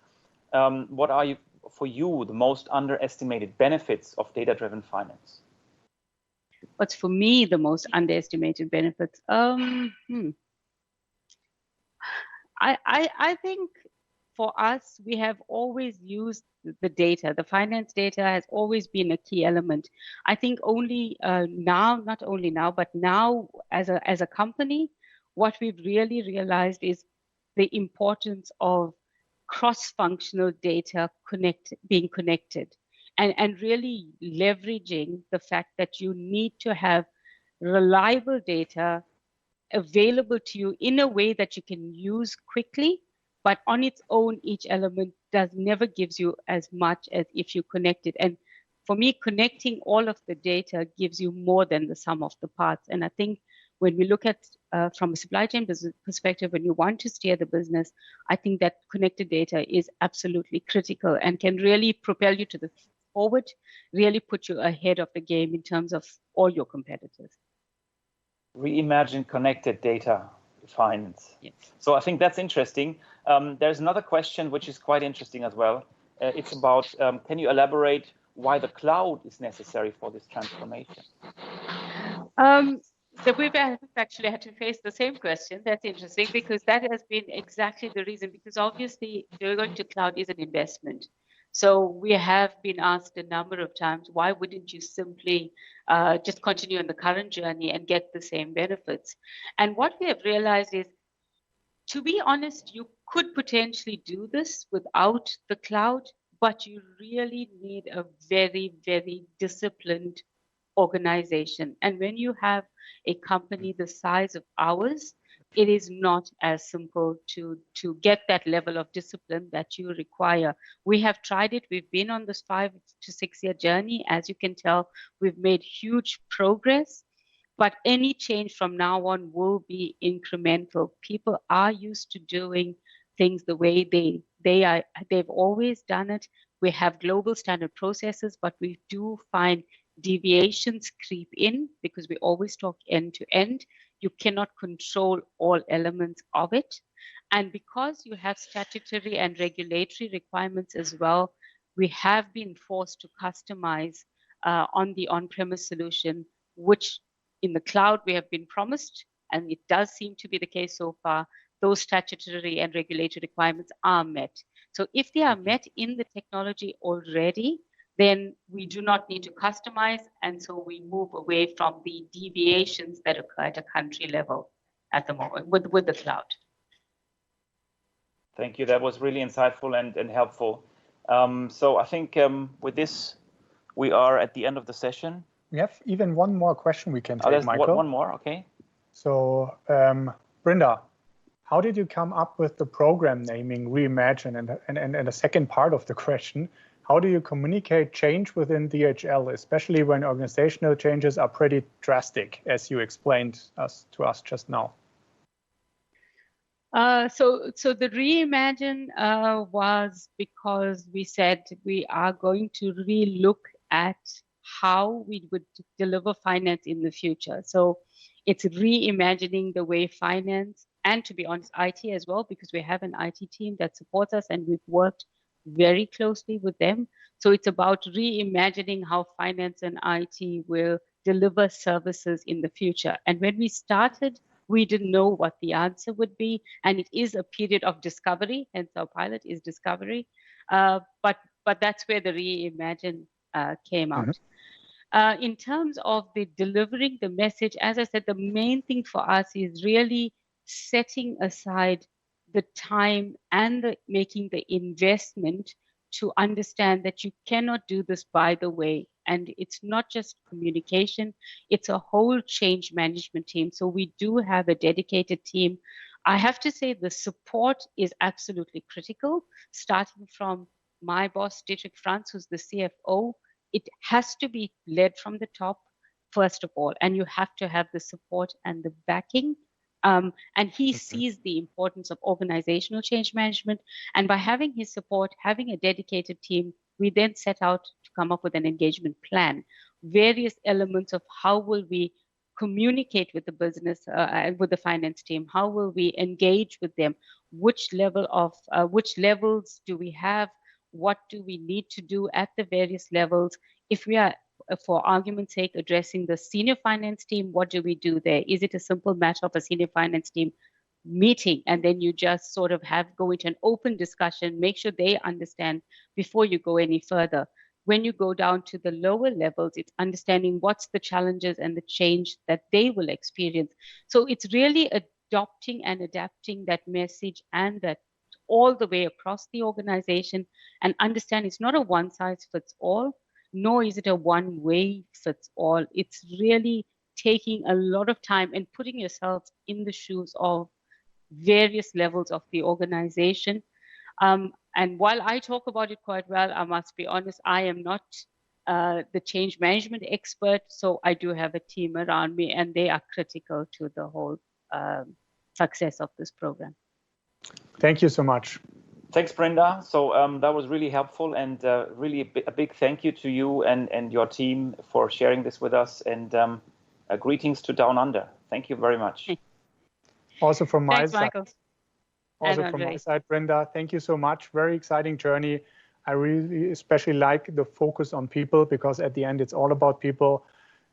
what are for you the most underestimated benefits of data-driven finance?
What's for me the most underestimated benefits? I think for us, we have always used the data. The finance data has always been a key element. I think only now, not only now, but now as a company, what we've really realized is the importance of cross-functional data being connected. And really leveraging the fact that you need to have reliable data available to you in a way that you can use quickly, but on its own, each element never gives you as much as if you connect it. And for me, connecting all of the data gives you more than the sum of the parts. And I think when we look at from a supply chain perspective, when you want to steer the business, I think that connected data is absolutely critical and can really propel you to the forward, really put you ahead of the game in terms of all your competitors.
Reimagine connected data finance. Yes. So I think that's interesting. There's another question which is quite interesting as well. It's about, can you elaborate why the cloud is necessary for this transformation?
So we've actually had to face the same question. That's interesting, because that has been exactly the reason, because obviously going to cloud is an investment. So we have been asked a number of times, why wouldn't you simply just continue on the current journey and get the same benefits? And what we have realized is, to be honest, you could potentially do this without the cloud, but you really need a very, very disciplined organization. And when you have a company the size of ours, it is not as simple to get that level of discipline that you require. We have tried it. We've been on this 5 to 6 year journey. As you can tell, we've made huge progress, but any change from now on will be incremental. People are used to doing things the way they've always done it. We have global standard processes, but we do find deviations creep in because we always talk end to end. You cannot control all elements of it. And because you have statutory and regulatory requirements as well, we have been forced to customize on the on-premise solution, which in the cloud we have been promised, and it does seem to be the case so far. Those statutory and regulatory requirements are met. So if they are met in the technology already, then we do not need to customize, and so we move away from the deviations that occur at a country level at the moment with the cloud.
Thank you. That was really insightful and helpful. So I think with this, we are at the end of the session.
We have even one more question we can take, Michael.
One more, okay.
So, Brenda, how did you come up with the program naming Reimagine? And the second part of the question, how do you communicate change within DHL, especially when organizational changes are pretty drastic, as you explained to us just now?
So the Reimagine was because we said we are going to relook at how we would deliver finance in the future. So it's reimagining the way finance, and to be honest, IT as well, because we have an IT team that supports us and we've worked very closely with them. So it's about reimagining how finance and IT will deliver services in the future. And when we started, we didn't know what the answer would be. And it is a period of discovery, hence our pilot is discovery. But that's where the Reimagine came out. In terms of the delivering the message, as I said, the main thing for us is really setting aside the time and making the investment to understand that you cannot do this by the way. And it's not just communication, it's a whole change management team. So we do have a dedicated team. I have to say the support is absolutely critical, starting from my boss, Dji Franz, who's the CFO. It has to be led from the top, first of all, and you have to have the support and the backing. And he sees the importance of organizational change management. And by having his support, having a dedicated team, we then set out to come up with an engagement plan, various elements of how will we communicate with the business and with the finance team, how will we engage with them, which levels do we have, what do we need to do at the various levels. If we are, for argument's sake, addressing the senior finance team, what do we do there? Is it a simple matter of a senior finance team meeting and then you just sort of go into an open discussion, make sure they understand before you go any further? When you go down to the lower levels, it's understanding what's the challenges and the change that they will experience. So it's really adopting and adapting that message and that all the way across the organization, and understand it's not a one size fits all, nor is it a one way fits all. It's really taking a lot of time and putting yourself in the shoes of various levels of the organization. And while I talk about it quite well, I must be honest, I am not the change management expert. So I do have a team around me and they are critical to the whole success of this program.
Thank you so much.
Thanks, Brenda. So that was really helpful, and really a big thank you to you and your team for sharing this with us, and greetings to Down Under. Thank you very much.
Also from my
Thanks,
side.
Michael.
Also from my side, Brenda, thank you so much. Very exciting journey. I really especially like the focus on people, because at the end it's all about people,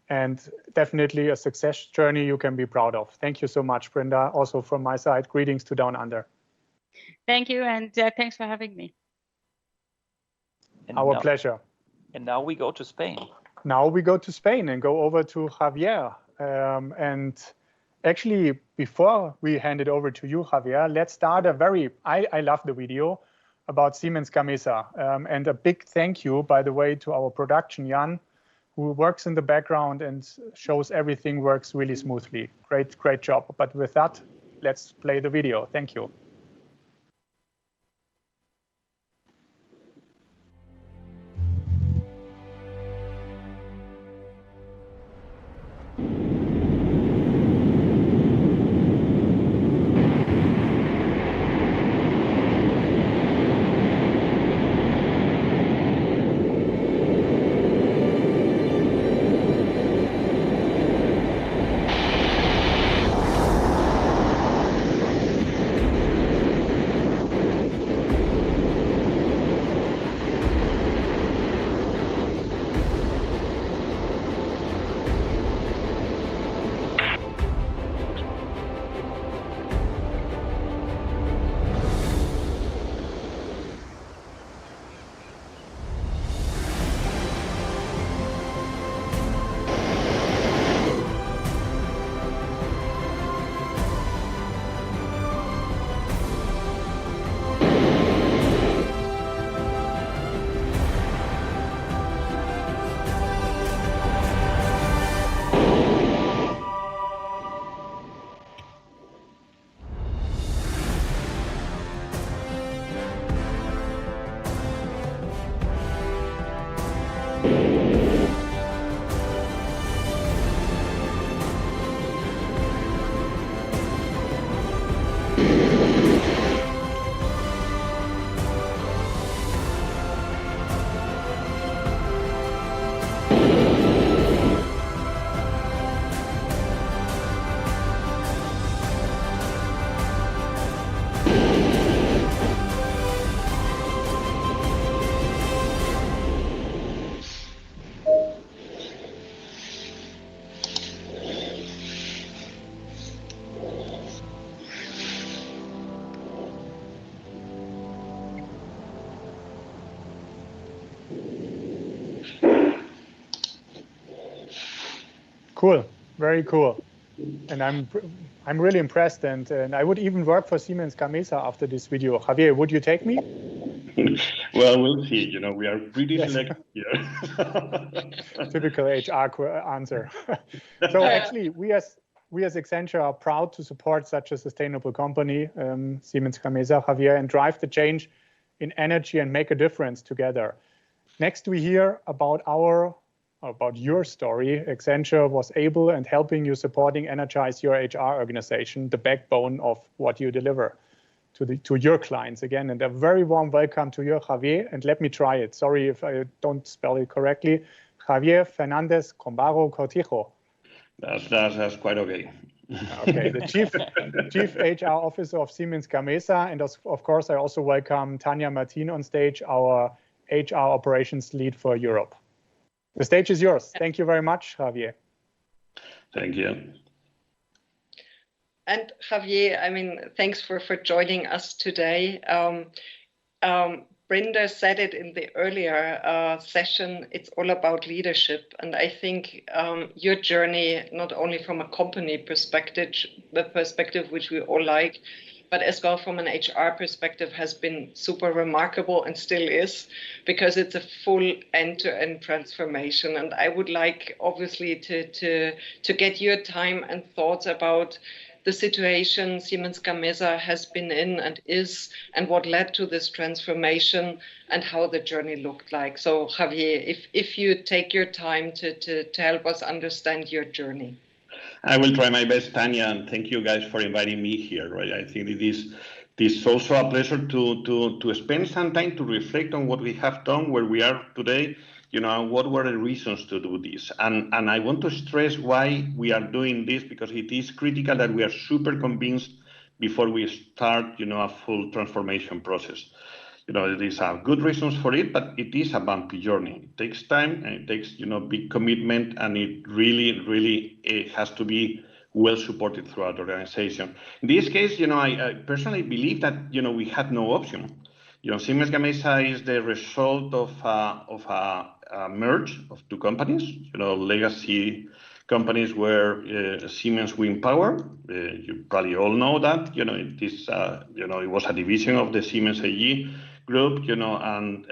and definitely a success journey you can be proud of. Thank you so much, Brenda. Also from my side, greetings to Down Under.
Thank you, and thanks for having me.
And
Our pleasure.
And now we go to Spain.
Now we go to Spain and go over to Javier. And actually, before we hand it over to you, Javier, let's start I love the video about Siemens Gamesa. And a big thank you, by the way, to our production, Jan, who works in the background and shows everything works really smoothly. Great job. But with that, let's play the video. Thank you. Cool, very cool. And I'm really impressed, and I would even work for Siemens Gamesa after this video. Javier, would you take me?
Well, we'll see. You know, we are pretty selective here.
Typical HR answer. So actually, we as Accenture are proud to support such a sustainable company, Siemens Gamesa, Javier, and drive the change in energy and make a difference together. Next, we hear about your story. Accenture was able and helping you supporting energize your HR organization, the backbone of what you deliver to your clients again. And a very warm welcome to you, Javier. And let me try it. Sorry if I don't spell it correctly. Javier Fernandez Combaro Cortijo.
That's quite okay.
Okay, the Chief HR Officer of Siemens Gamesa. And of course, I also welcome Tanya Martin on stage, our HR Operations Lead for Europe. The stage is yours. Thank you very much, Javier.
Thank you.
And Javier, I mean, thanks for joining us today. Brenda said it in the earlier session, it's all about leadership. And I think your journey, not only from a company perspective, the perspective which we all like, but as well from an HR perspective has been super remarkable and still is, because it's a full end-to-end transformation. And I would like, obviously, to get your time and thoughts about the situation Siemens Gamesa has been in and is, and what led to this transformation and how the journey looked like. So Javier, if you take your time to help us understand your journey.
I will try my best, Tanya, and thank you guys for inviting me here. Right, I think it is also a pleasure to spend some time to reflect on what we have done, where we are today. You know, what were the reasons to do this? And I want to stress why we are doing this, because it is critical that we are super convinced before we start, you know, a full transformation process. You know, there is good reasons for it, but it is a bumpy journey. It takes time and it takes, you know, big commitment, and it really it has to be well supported throughout the organization. In this case, you know, I personally believe that, you know, we had no option. You know, Siemens Gamesa is the result of a merge of two companies. You know, legacy companies were Siemens Wind Power. You probably all know that. You know, it is. You know, it was a division of the Siemens AG group, and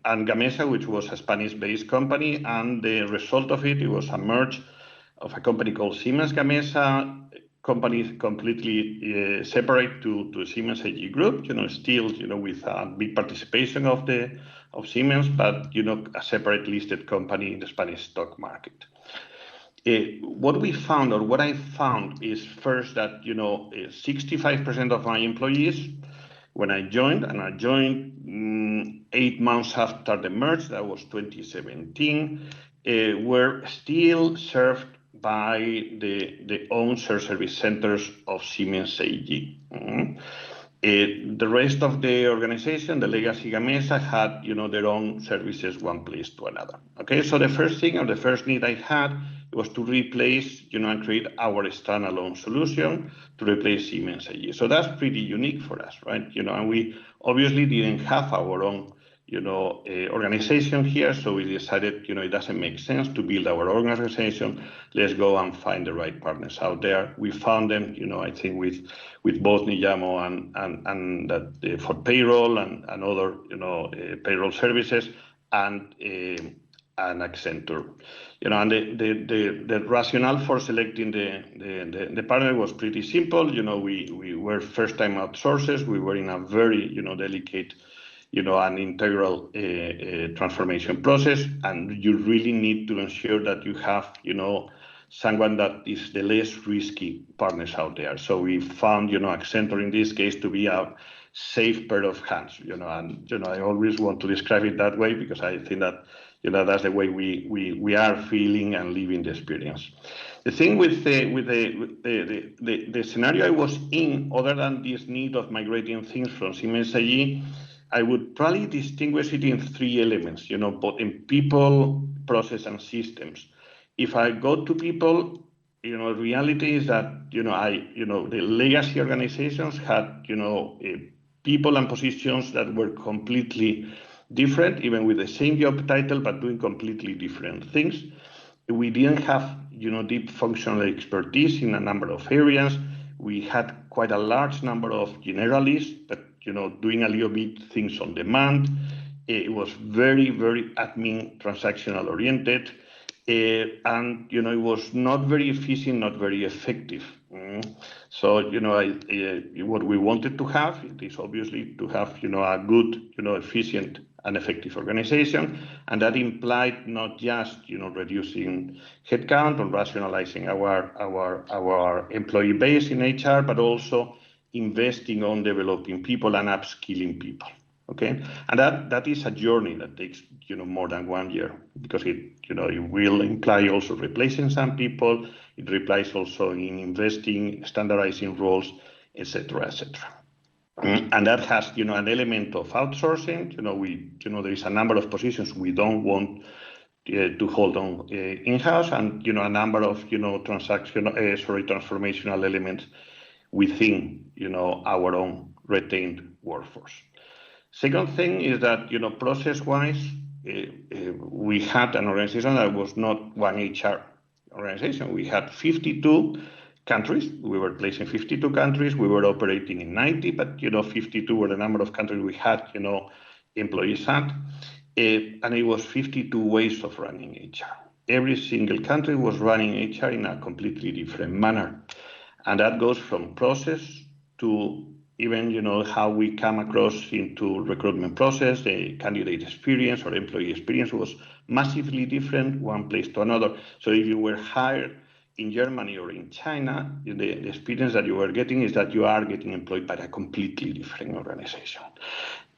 Gamesa, which was a Spanish-based company, and the result of it was a merge of a company called Siemens Gamesa, company completely separate to Siemens AG Group, still, with a big participation of Siemens, but, a separate listed company in the Spanish stock market. What we found, or what I found, is first that, 65% of my employees, when I joined, and I joined 8 months after the merge, that was 2017, were still served by the own shared service centers of Siemens AG. The rest of the organization, the legacy Gamesa, had their own services one place to another. Okay, so the first thing, or the first need I had, was to replace, and create our standalone solution to replace Siemens AG. So that's pretty unique for us, right? And we obviously didn't have our own organization here, so we decided, it doesn't make sense to build our organization. Let's go and find the right partners out there. We found them, I think with both Niyamo and that for payroll and other, payroll services, and Accenture. And the rationale for selecting the partner was pretty simple. We were first-time outsourcers. We were in a very, delicate, an integral transformation process, and you really need to ensure that you have, someone that is the less risky partners out there. So we found, Accenture in this case to be a safe pair of hands, and I always want to describe it that way because I think that, that's the way we are feeling and living the experience. The thing with the scenario I was in, other than this need of migrating things from Siemens AG, I would probably distinguish it in 3 elements, both in people, process, and systems. If I go to people, reality is that, the legacy organizations had, people and positions that were completely different, even with the same job title, but doing completely different things. We didn't have, deep functional expertise in a number of areas. We had quite a large number of generalists, but doing a little bit things on demand. It was very, very admin transactional oriented. And, it was not very efficient, not very effective. So, what we wanted to have is obviously to have, a good, efficient and effective organization. And that implied not just, reducing headcount or rationalizing our employee base in HR, but also investing on developing people and upskilling people. Okay, and that is a journey that takes more than 1 year, because it will imply also replacing some people. It implies also in investing, standardizing roles, etc., etc. And that has an element of outsourcing. There is a number of positions we don't want to hold on in-house, and a number of transformational elements within our own retained workforce. Second thing is that, process-wise, we had an organization that was not one HR organization. We had 52 countries. We were placed in 52 countries. We were operating in 90, but, 52 were the number of countries we had, employees at. And it was 52 ways of running HR. Every single country was running HR in a completely different manner. And that goes from process to even, how we come across into recruitment process. The candidate experience or employee experience was massively different one place to another. So if you were hired in Germany or in China, the experience that you were getting is that you are getting employed by a completely different organization.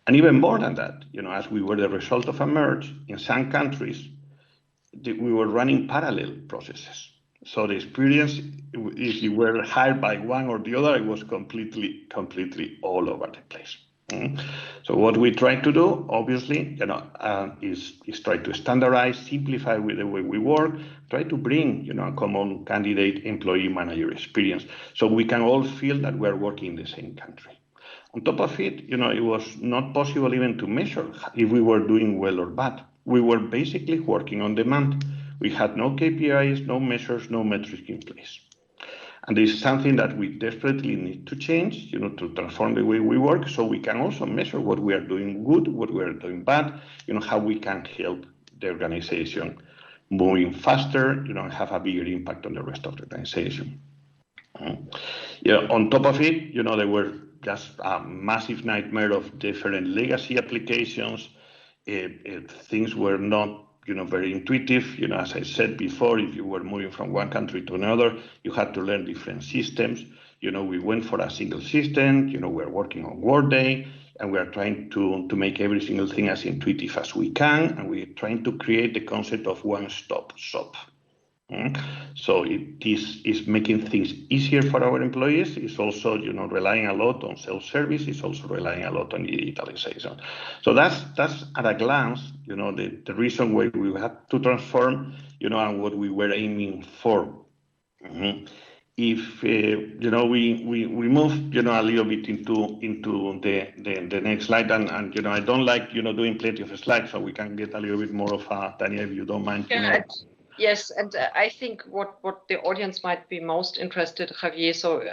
And even more than that, as we were the result of a merge, in some countries, we were running parallel processes. So the experience, if you were hired by one or the other, it was completely all over the place. So what we try to do, obviously, is try to standardize, simplify with the way we work, try to bring, a common candidate, employee, manager experience, so we can all feel that we're working in the same country. On top of it, it was not possible even to measure if we were doing well or bad. We were basically working on demand. We had no KPIs, no measures, no metrics in place. And this is something that we desperately need to change, to transform the way we work, so we can also measure what we are doing good, what we are doing bad, how we can help the organization moving faster, and have a bigger impact on the rest of the organization. On top of it, there were just a massive nightmare of different legacy applications. Things were not very intuitive. As I said before, if you were moving from one country to another, you had to learn different systems. We went for a single system. We're working on Workday, and we are trying to make every single thing as intuitive as we can, and we're trying to create the concept of one-stop shop. So it is making things easier for our employees. It's also, relying a lot on self-service. It's also relying a lot on digitalization. So that's at a glance, the reason why we had to transform, and what we were aiming for. If we move, a little bit into the next slide, and I don't like doing plenty of slides, so we can get a little bit more of a Tanya, if you don't mind.
Yes, and I think what the audience might be most interested, Javier, so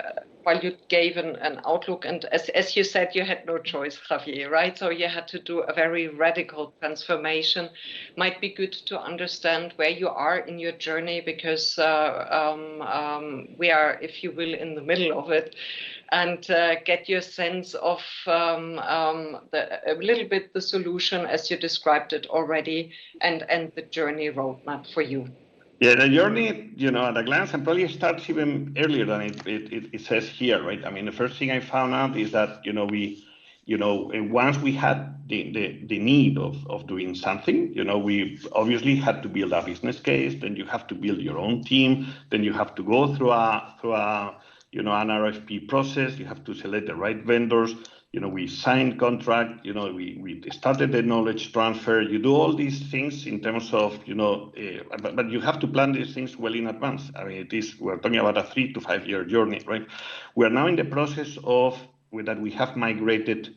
while you gave an outlook, and as you said, you had no choice, Javier, right? So you had to do a very radical transformation. Might be good to understand where you are in your journey, because we are, if you will, in the middle of it, and get your sense of a little bit the solution as you described it already, and the journey roadmap for you.
Yeah, the journey, at a glance, and probably starts even earlier than it says here, right? I mean, the first thing I found out is that, once we had the need of doing something, we obviously had to build a business case. Then you have to build your own team. Then you have to go through an RFP process. You have to select the right vendors. We signed contract, we started the knowledge transfer. You do all these things in terms of, but you have to plan these things well in advance. I mean, we're talking about a 3 to 5 year journey, right? We're now in the process that we have migrated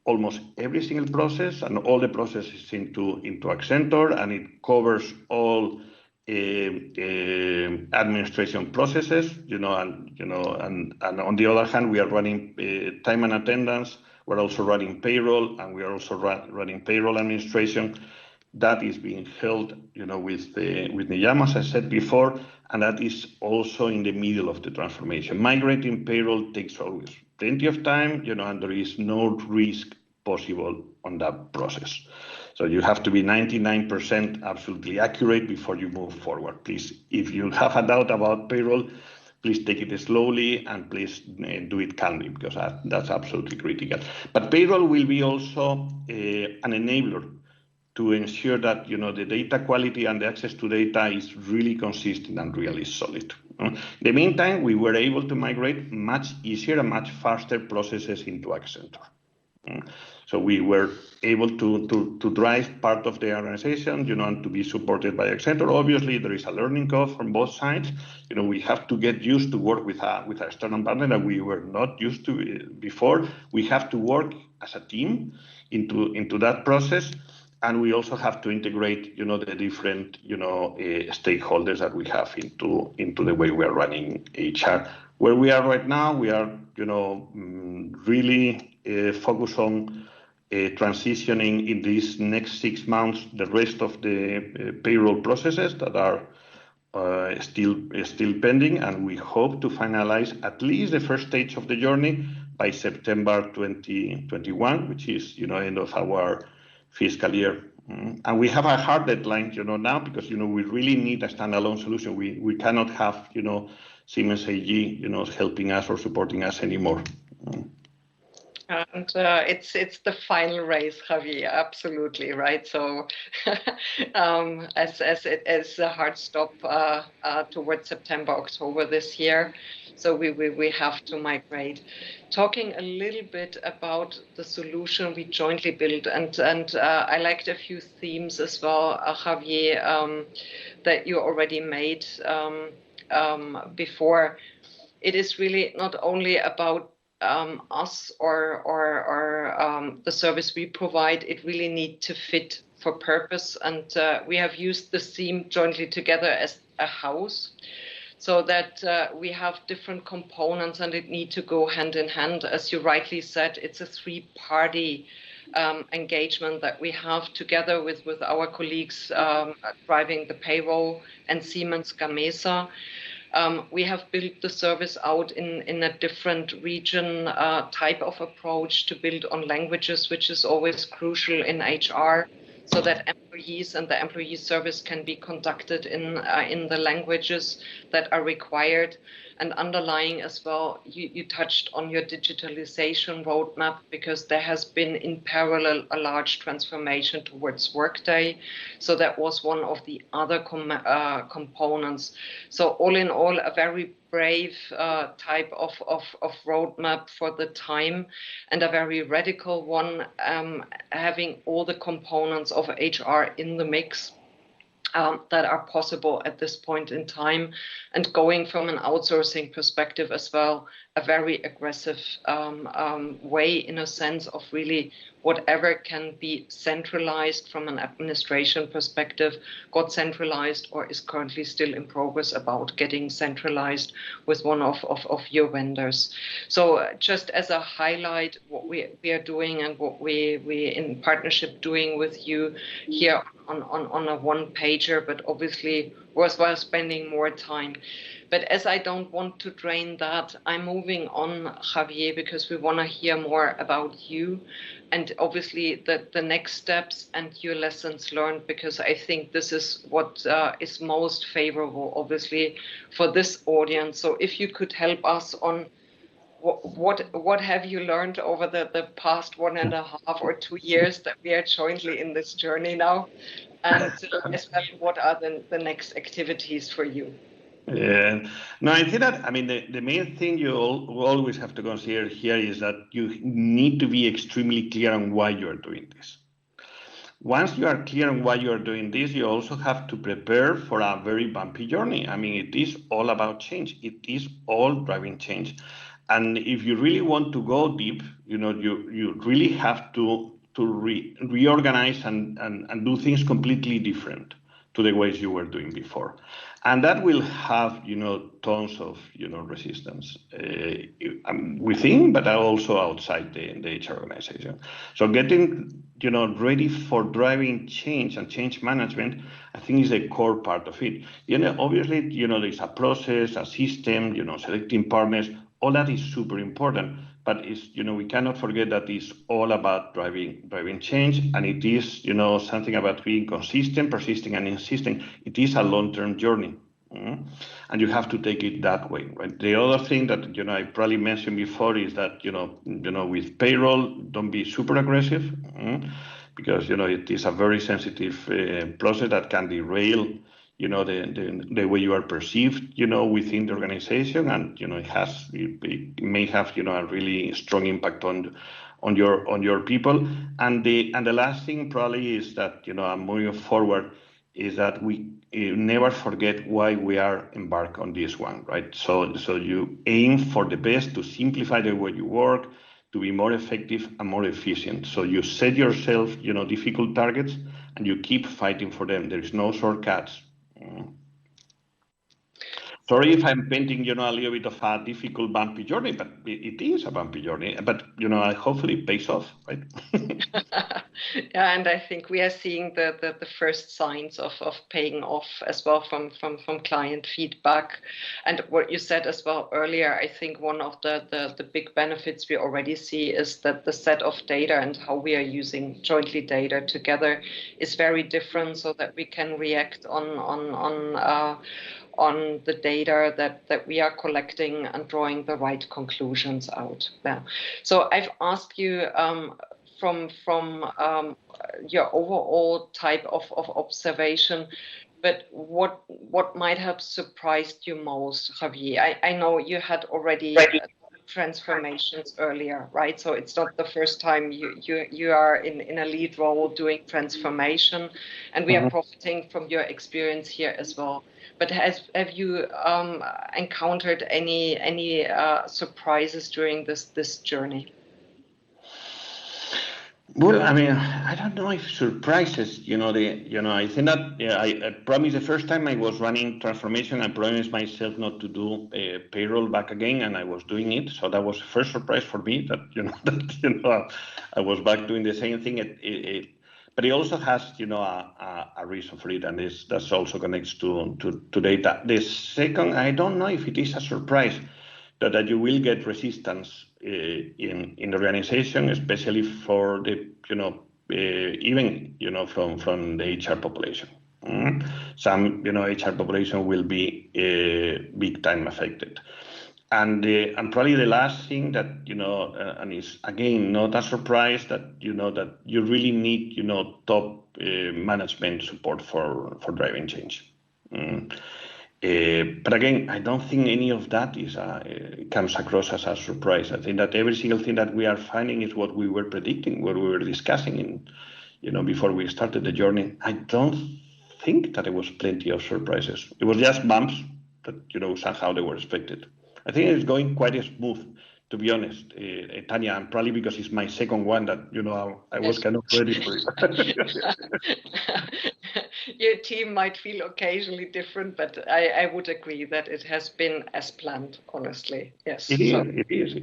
almost every single process and all the processes into Accenture, and it covers all administration processes, and on the other hand, we are running time and attendance. We're also running payroll, and we are also running payroll administration. That is being held, with Niyam, as I said before, and that is also in the middle of the transformation. Migrating payroll takes always plenty of time, and there is no risk possible on that process. So you have to be 99% absolutely accurate before you move forward. Please, if you have a doubt about payroll, please take it slowly, and please do it calmly, because that's absolutely critical. But payroll will be also an enabler to ensure that the data quality and the access to data is really consistent and really solid. In the meantime, we were able to migrate much easier and much faster processes into Accenture. So we were able to drive part of the organization, and to be supported by Accenture. Obviously, there is a learning curve from both sides. We have to get used to work with an external partner that we were not used to before. We have to work as a team into that process, and we also have to integrate, the different, stakeholders that we have into the way we are running HR. Where we are right now, we are, really focused on transitioning in these next 6 months the rest of the payroll processes that are still pending, and we hope to finalize at least the first stage of the journey by September 2021, which is end of our fiscal year. And we have a hard deadline, now, because we really need a standalone solution. We cannot have Siemens AG helping us or supporting us anymore.
And it's the final race, Javier, absolutely, right? So as it is a hard stop towards September, October this year, so we have to migrate. Talking a little bit about the solution we jointly built, and I liked a few themes as well, Javier, that you already made before. It is really not only about us or the service we provide. It really needs to fit for purpose, and we have used the theme jointly together as a house. so that we have different components and it need to go hand in hand. As you rightly said, it's a three-party engagement that we have together with our colleagues driving the payroll and Siemens Gamesa. We have built the service out in a different region type of approach to build on languages, which is always crucial in HR, so that employees and the employee service can be conducted in the languages that are required. And underlying as well, you touched on your digitalization roadmap, because there has been in parallel a large transformation towards Workday. So that was one of the other components. So all in all, a very brave type of roadmap for the time, and a very radical one, having all the components of HR in the mix that are possible at this point in time, and going from an outsourcing perspective as well, a very aggressive way, in a sense of really whatever can be centralized from an administration perspective, got centralized or is currently still in progress about getting centralized with one of your vendors. So just as a highlight, what we are doing and what we in partnership doing with you here on a one-pager, but obviously worthwhile spending more time. But as I don't want to drain that, I'm moving on, Javier, because we want to hear more about you and obviously the next steps and your lessons learned, because I think this is what is most favorable, obviously, for this audience. So if you could help us on what have you learned over the past 1.5 or 2 years that we are jointly in this journey now, and as well, what are the next activities for you?
No, I think that, I mean, the main thing you always have to consider here is that you need to be extremely clear on why you are doing this. Once you are clear on why you are doing this, you also have to prepare for a very bumpy journey. I mean, it is all about change. It is all driving change. And if you really want to go deep, you really have to reorganize and do things completely different to the ways you were doing before. And that will have, tons of, resistance within, but also outside the HR organization. So getting, ready for driving change and change management, I think is a core part of it. Obviously, there's a process, a system, selecting partners, all that is super important. But it's, we cannot forget that it's all about driving change, and it is, something about being consistent, persisting, and insisting. It is a long-term journey, and you have to take it that way, right? The other thing that I probably mentioned before is that with payroll, don't be super aggressive, because it is a very sensitive process that can derail the way you are perceived, within the organization, and it may have a really strong impact on your people. And the last thing probably is that I'm moving forward is that we never forget why we are embarked on this one, right? So you aim for the best, to simplify the way you work, to be more effective and more efficient. So you set yourself difficult targets, and you keep fighting for them. There is no shortcuts. Sorry if I'm painting, a little bit of a difficult, bumpy journey, but it is a bumpy journey. But, hopefully it pays off, right?
Yeah, and I think we are seeing the first signs of paying off as well from client feedback. And what you said as well earlier, I think one of the big benefits we already see is that the set of data and how we are using jointly data together is very different, so that we can react on the data that we are collecting and drawing the right conclusions out. Yeah. So I've asked you from your overall type of observation, but what might have surprised you most, Javier? I know you had already transformations earlier, right? So it's not the first time you are in a lead role doing transformation, and we are profiting from your experience here as well. But have you encountered any surprises during this journey?
Well, I mean, I don't know if surprises, I think that I promised the first time I was running transformation, I promised myself not to do payroll back again, and I was doing it. So that was the first surprise for me that, I was back doing the same thing. But it also has, a reason for it, and that's also connects to data. The second, I don't know if it is a surprise that you will get resistance in the organization, especially for the even from the HR population. Some HR population will be big time affected, and probably the last thing that and is again not a surprise that that you really need top management support for driving change. But again, I don't think any of that comes across as a surprise. I think that every single thing that we are finding is what we were predicting, what we were discussing before we started the journey. I don't think that there was plenty of surprises. It was just bumps that somehow they were expected. I think it's going quite smooth, to be honest, Tanya, and probably because it's my second one that I was kind of ready for it.
Your team might feel occasionally different, but I would agree that it has been as planned, honestly. Yes.
It is.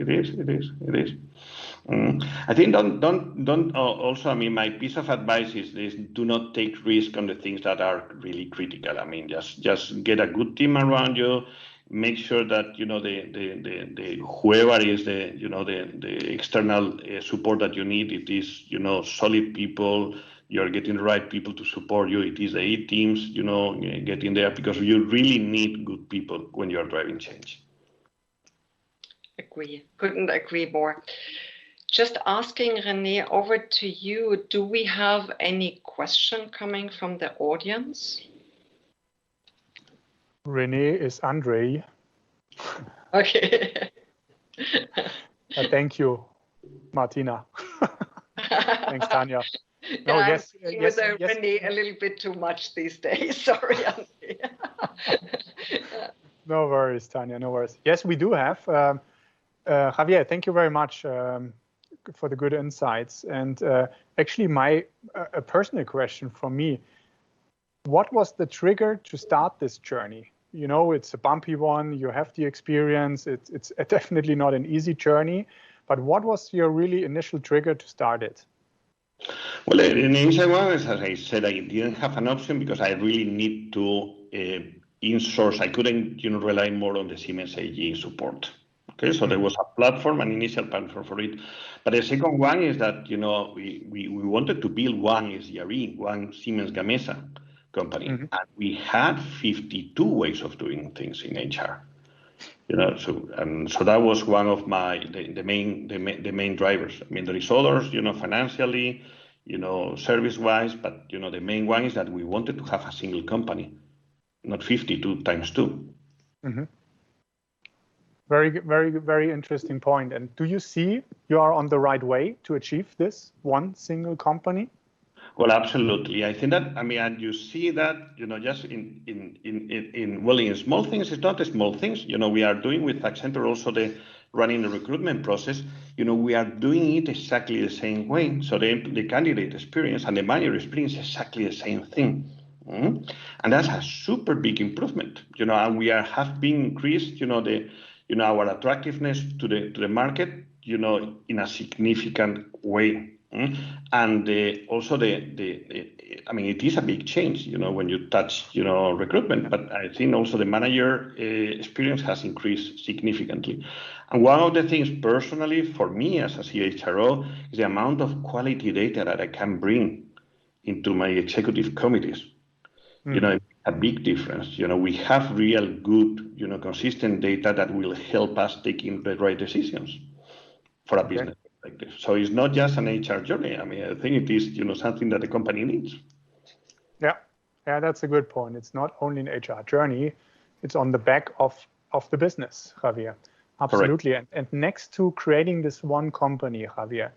I think don't also, I mean, my piece of advice is do not take risk on the things that are really critical. I mean, just get a good team around you. Make sure that the whoever is the external support that you need, it is solid people. You're getting the right people to support you. It is the 8 teams, getting there, because you really need good people when you're driving change.
Agree. Couldn't agree more. Just asking René, over to you. Do we have any question coming from the audience?
René is Andre.
Okay.
Thank you, Martina. Thanks, Tanya.
No, yes, René a little bit too much these days. Sorry, Andre.
No worries, Tanya. No worries. Yes, we do have. Javier, thank you very much for the good insights. And actually, a personal question from me. What was the trigger to start this journey? It's a bumpy one. You have the experience. It's definitely not an easy journey. But what was your really initial trigger to start it?
Well, the initial one, as I said, I didn't have an option because I really need to in-source. I couldn't rely more on the Siemens AG support. Okay, so there was a platform, an initial platform for it. But the second one is that we wanted to build one SGRE, one Siemens Gamesa company, and we had 52 ways of doing things in HR. So that was one of the main drivers. I mean, there is others, financially, service-wise, but the main one is that we wanted to have a single company, not 52 times 2.
Mm-hmm. Very, very, very interesting point. And do you see you are on the right way to achieve this one single company?
Well, absolutely. I think that, I mean, and you see that, just in small things, it's not the small things, we are doing with Accenture also running the recruitment process, we are doing it exactly the same way. So the candidate experience and the manager experience is exactly the same thing. And that's a super big improvement, and we have been increased, our attractiveness to the market, in a significant way. And also I mean, it is a big change, when you touch, recruitment, but I think also the manager experience has increased significantly. And one of the things personally for me as a CHRO is the amount of quality data that I can bring into my executive committees. A big difference. We have real good, consistent data that will help us taking the right decisions for a business. Like this. So it's not just an HR journey. I mean, I think it is, something that the company needs.
Yeah, that's a good point. It's not only an HR journey; it's on the back of the business, Javier. Absolutely. And next to creating this one company, Javier,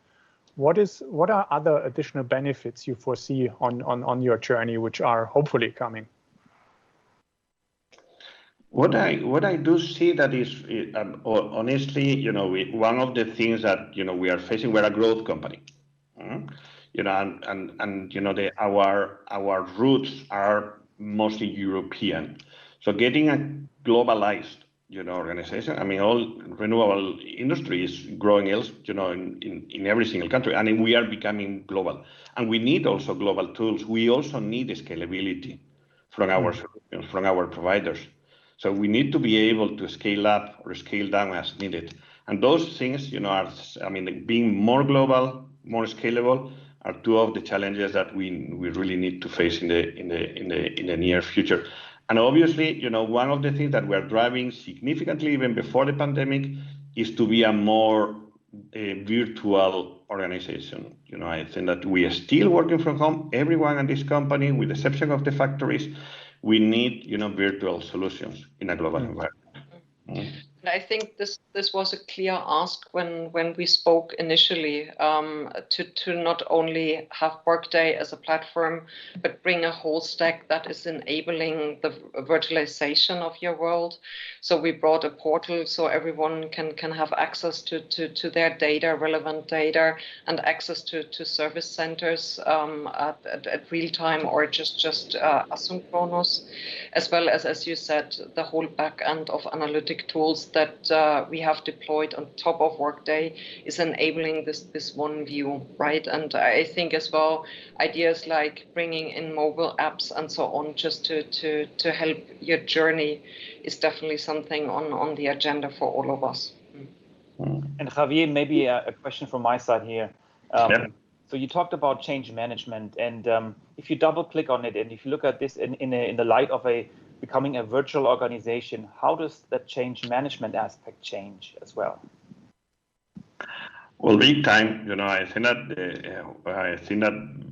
what are other additional benefits you foresee on your journey, which are hopefully coming?
What I do see that is, honestly, one of the things that, we are facing, we're a growth company. You know, and you know, our roots are mostly European. So getting a globalized, you know, organization. I mean, all renewable industry is growing else, you know, in every single country, and we are becoming global. And we need also global tools. We also need scalability from our solutions, from our providers. So we need to be able to scale up or scale down as needed. And those things, you know, are, I mean, being more global, more scalable, are two of the challenges that we really need to face in the near future. And obviously, you know, one of the things that we're driving significantly even before the pandemic is to be a more virtual organization. You know, I think that we are still working from home. Everyone in this company, with the exception of the factories, we need, you know, virtual solutions in a global environment.
And I think this was a clear ask when we spoke initially, to not only have Workday as a platform, but bring a whole stack that is enabling the virtualization of your world. So we brought a portal so everyone can have access to their data, relevant data, and access to service centers at real time or just asynchronous, as well as you said, the whole back end of analytic tools that we have deployed on top of Workday is enabling this one view, right? And I think as well, ideas like bringing in mobile apps and so on, just to help your journey, is definitely something on the agenda for all of us.
And Javier, maybe a question from my side here. So you talked about change management, and if you double click on it, and if you look at this in the light of becoming a virtual organization, how does that change management aspect change as well?
Well, big time. You know, I think that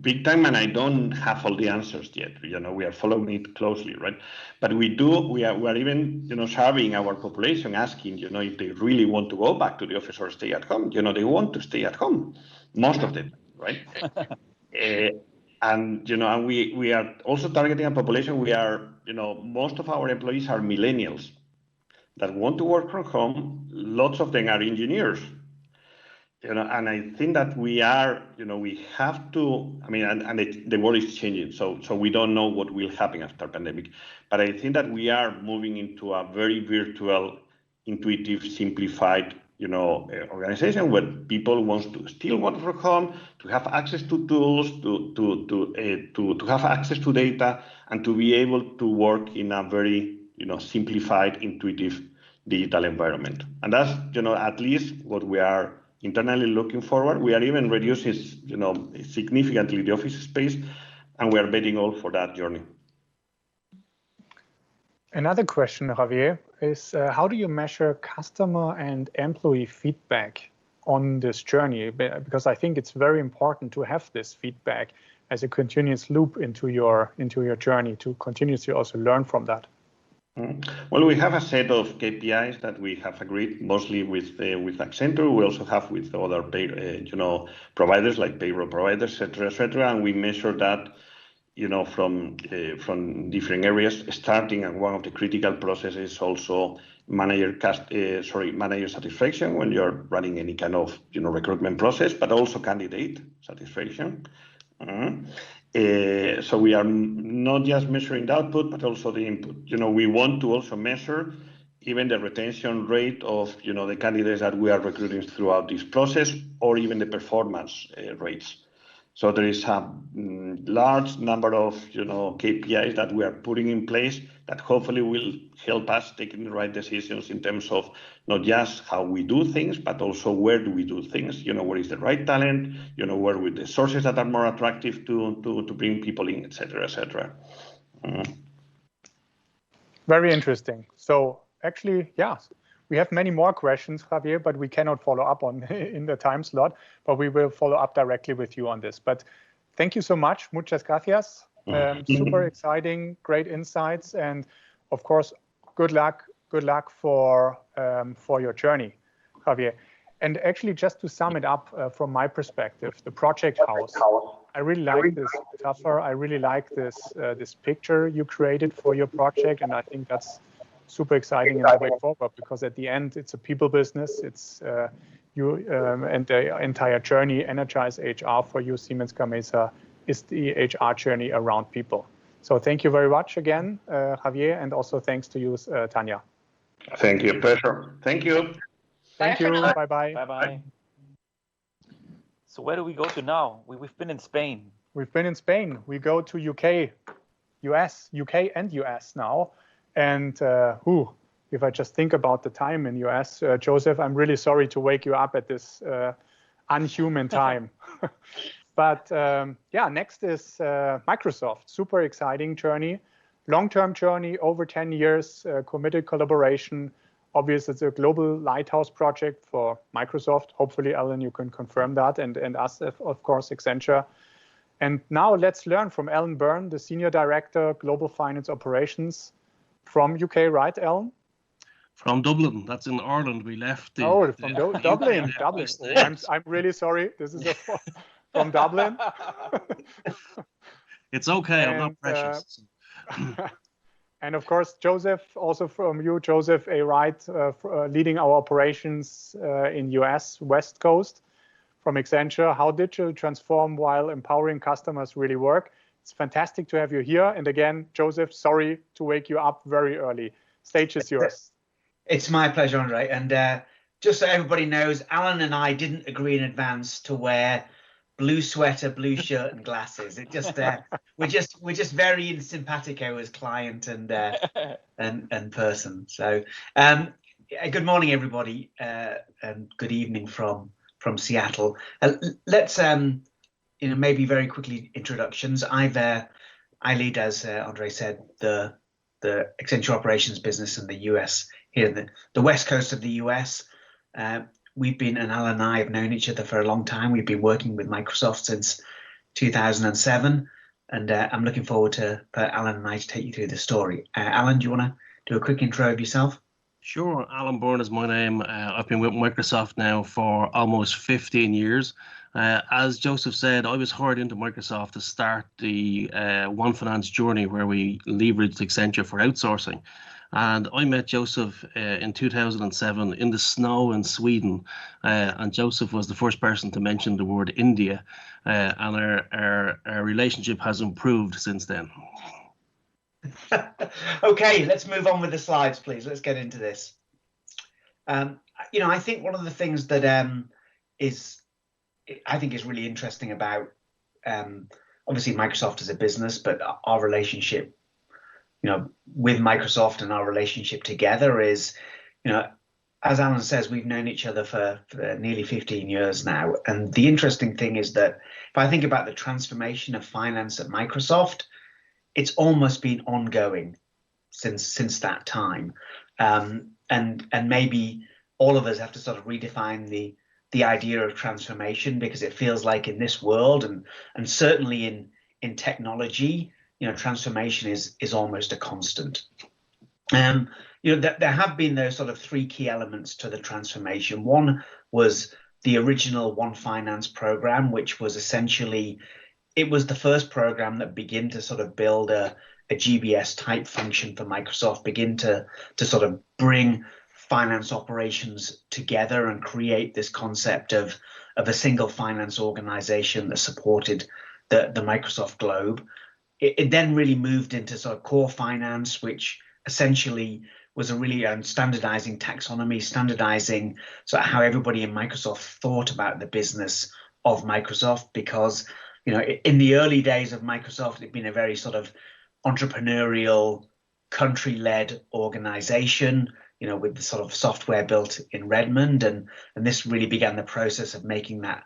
big time, and I don't have all the answers yet. You know, we are following it closely, right? But we are even, you know, surveying our population, asking, you know, if they really want to go back to the office or stay at home. You know, they want to stay at home, most of them, right? And you know, and we are also targeting a population. We are, you know, most of our employees are millennials that want to work from home. Lots of them are engineers, you know, and I think that we are, you know, we have to. I mean, and the world is changing, so we don't know what will happen after pandemic. But I think that we are moving into a very virtual, intuitive, simplified, you know, organization where people want to still work from home, to have access to tools, to have access to data, and to be able to work in a very, you know, simplified, intuitive digital environment. And that's, you know, at least what we are internally looking forward. We are even reducing, you know, significantly the office space, and we are betting all for that journey.
Another question, Javier, is how do you measure customer and employee feedback on this journey? Because I think it's very important to have this feedback as a continuous loop into your journey, to continuously also learn from that.
Well, we have a set of KPIs that we have agreed mostly with Accenture. We also have with other you know, providers like payroll providers, etc., and we measure that, you know, from different areas, starting at one of the critical processes, also manager satisfaction when you're running any kind of, you know, recruitment process, but also candidate satisfaction. So we are not just measuring the output, but also the input. You know, we want to also measure even the retention rate of, you know, the candidates that we are recruiting throughout this process, or even the performance rates. So there is a large number of, you know, KPIs that we are putting in place that hopefully will help us taking the right decisions in terms of not just how we do things, but also where do we do things. You know, where is the right talent? You know, where with the sources that are more attractive to bring people in, etc., etc.
Very interesting. So actually, yeah. We have many more questions, Javier, but we cannot follow up on in the time slot, but we will follow up directly with you on this. But thank you so much. Muchas gracias. Super exciting, great insights. And of course, good luck for your journey, Javier. And actually, just to sum it up from my perspective, the project house, I really like this metaphor. I really like this picture you created for your project. And I think that's super exciting in the way forward, because at the end, it's a people business. It's you and the entire journey, Energize HR for you, Siemens Gamesa, is the HR journey around people. So thank you very much again, Javier, and also thanks to you, Tanya.
Thank you. Pleasure. Thank you.
Thank you. Bye-bye.
Bye-bye. So where do we go to now? We've been in Spain.
We've been in Spain. We go to UK and US now. And if I just think about the time in US, Joseph, I'm really sorry to wake you up at this unhuman time. But next is Microsoft. Super exciting journey, long-term journey, over 10 years, committed collaboration. Obviously, it's a global lighthouse project for Microsoft. Hopefully, Alan, you can confirm that, and us, of course, Accenture. And now let's learn from Alan Byrne, the Senior Director, Global Finance Operations from UK, right, Alan?
From Dublin. That's in Ireland. We left.
From Dublin. Dublin. I'm really sorry. This is from Dublin.
It's okay. I'm not precious.
And of course, Joseph, also from you, Joseph A. Wright, leading our operations in US West Coast from Accenture. How digital transform while empowering customers really work. It's fantastic to have you here. And again, Joseph, sorry to wake you up very early. Stage is yours.
It's my pleasure, Andre. And just so everybody knows, Alan and I didn't agree in advance to wear blue sweater, blue shirt, and glasses. It just we're just very simpatico as client and person. So good morning, everybody, and good evening from Seattle. Let's maybe very quickly introductions. I lead, as Andre said, the Accenture operations business in the US, here in the west coast of the US. And Alan and I have known each other for a long time. We've been working with Microsoft since 2007, and I'm looking forward for Alan and I to take you through the story. Alan, do you want to do a quick intro of yourself?
Sure. Alan Byrne is my name. I've been with Microsoft now for almost 15 years. As Joseph said, I was hired into Microsoft to start the One Finance journey, where we leveraged Accenture for outsourcing. And I met Joseph in 2007 in the snow in Sweden. And Joseph was the first person to mention the word India. And our relationship has improved since then.
Okay, let's move on with the slides, please. Let's get into this. I think one of the things that is really interesting about obviously Microsoft as a business, but our relationship with Microsoft and our relationship together is, as Alan says, we've known each other for nearly 15 years now. And the interesting thing is that if I think about the transformation of finance at Microsoft, it's almost been ongoing since that time. And maybe all of us have to sort of redefine the idea of transformation, because it feels like in this world and certainly in technology, transformation is almost a constant. There have been those sort of three key elements to the transformation. One was the original One Finance program, which was essentially, it was the first program that began to sort of build a GBS type function for Microsoft, begin to sort of bring finance operations together and create this concept of a single finance organization that supported the Microsoft globe. It then really moved into sort of core finance, which essentially was a really standardizing taxonomy, standardizing sort of how everybody in Microsoft thought about the business of Microsoft, because in the early days of Microsoft, it'd been a very sort of entrepreneurial, country-led organization, with the sort of software built in Redmond, and this really began the process of making that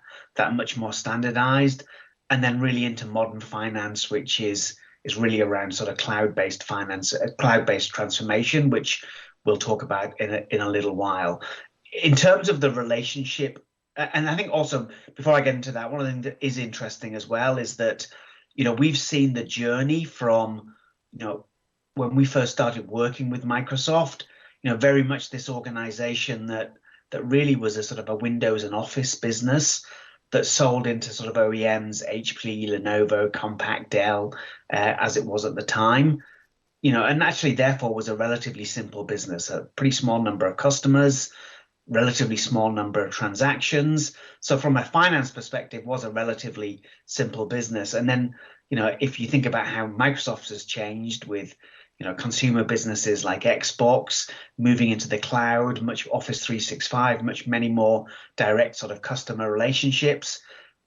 much more standardized. And then really into modern finance, which is really around sort of cloud-based finance, cloud-based transformation, which we'll talk about in a little while. In terms of the relationship, and I think also before I get into that, one of the things that is interesting as well is that we've seen the journey from when we first started working with Microsoft, very much this organization that really was a sort of a Windows and Office business that sold into sort of OEMs, HP, Lenovo, Compaq, Dell, as it was at the time, and actually therefore was a relatively simple business, a pretty small number of customers, relatively small number of transactions. So from a finance perspective, was a relatively simple business. And then, if you think about how Microsoft has changed with, consumer businesses like Xbox moving into the cloud, much Office 365, many more direct sort of customer relationships.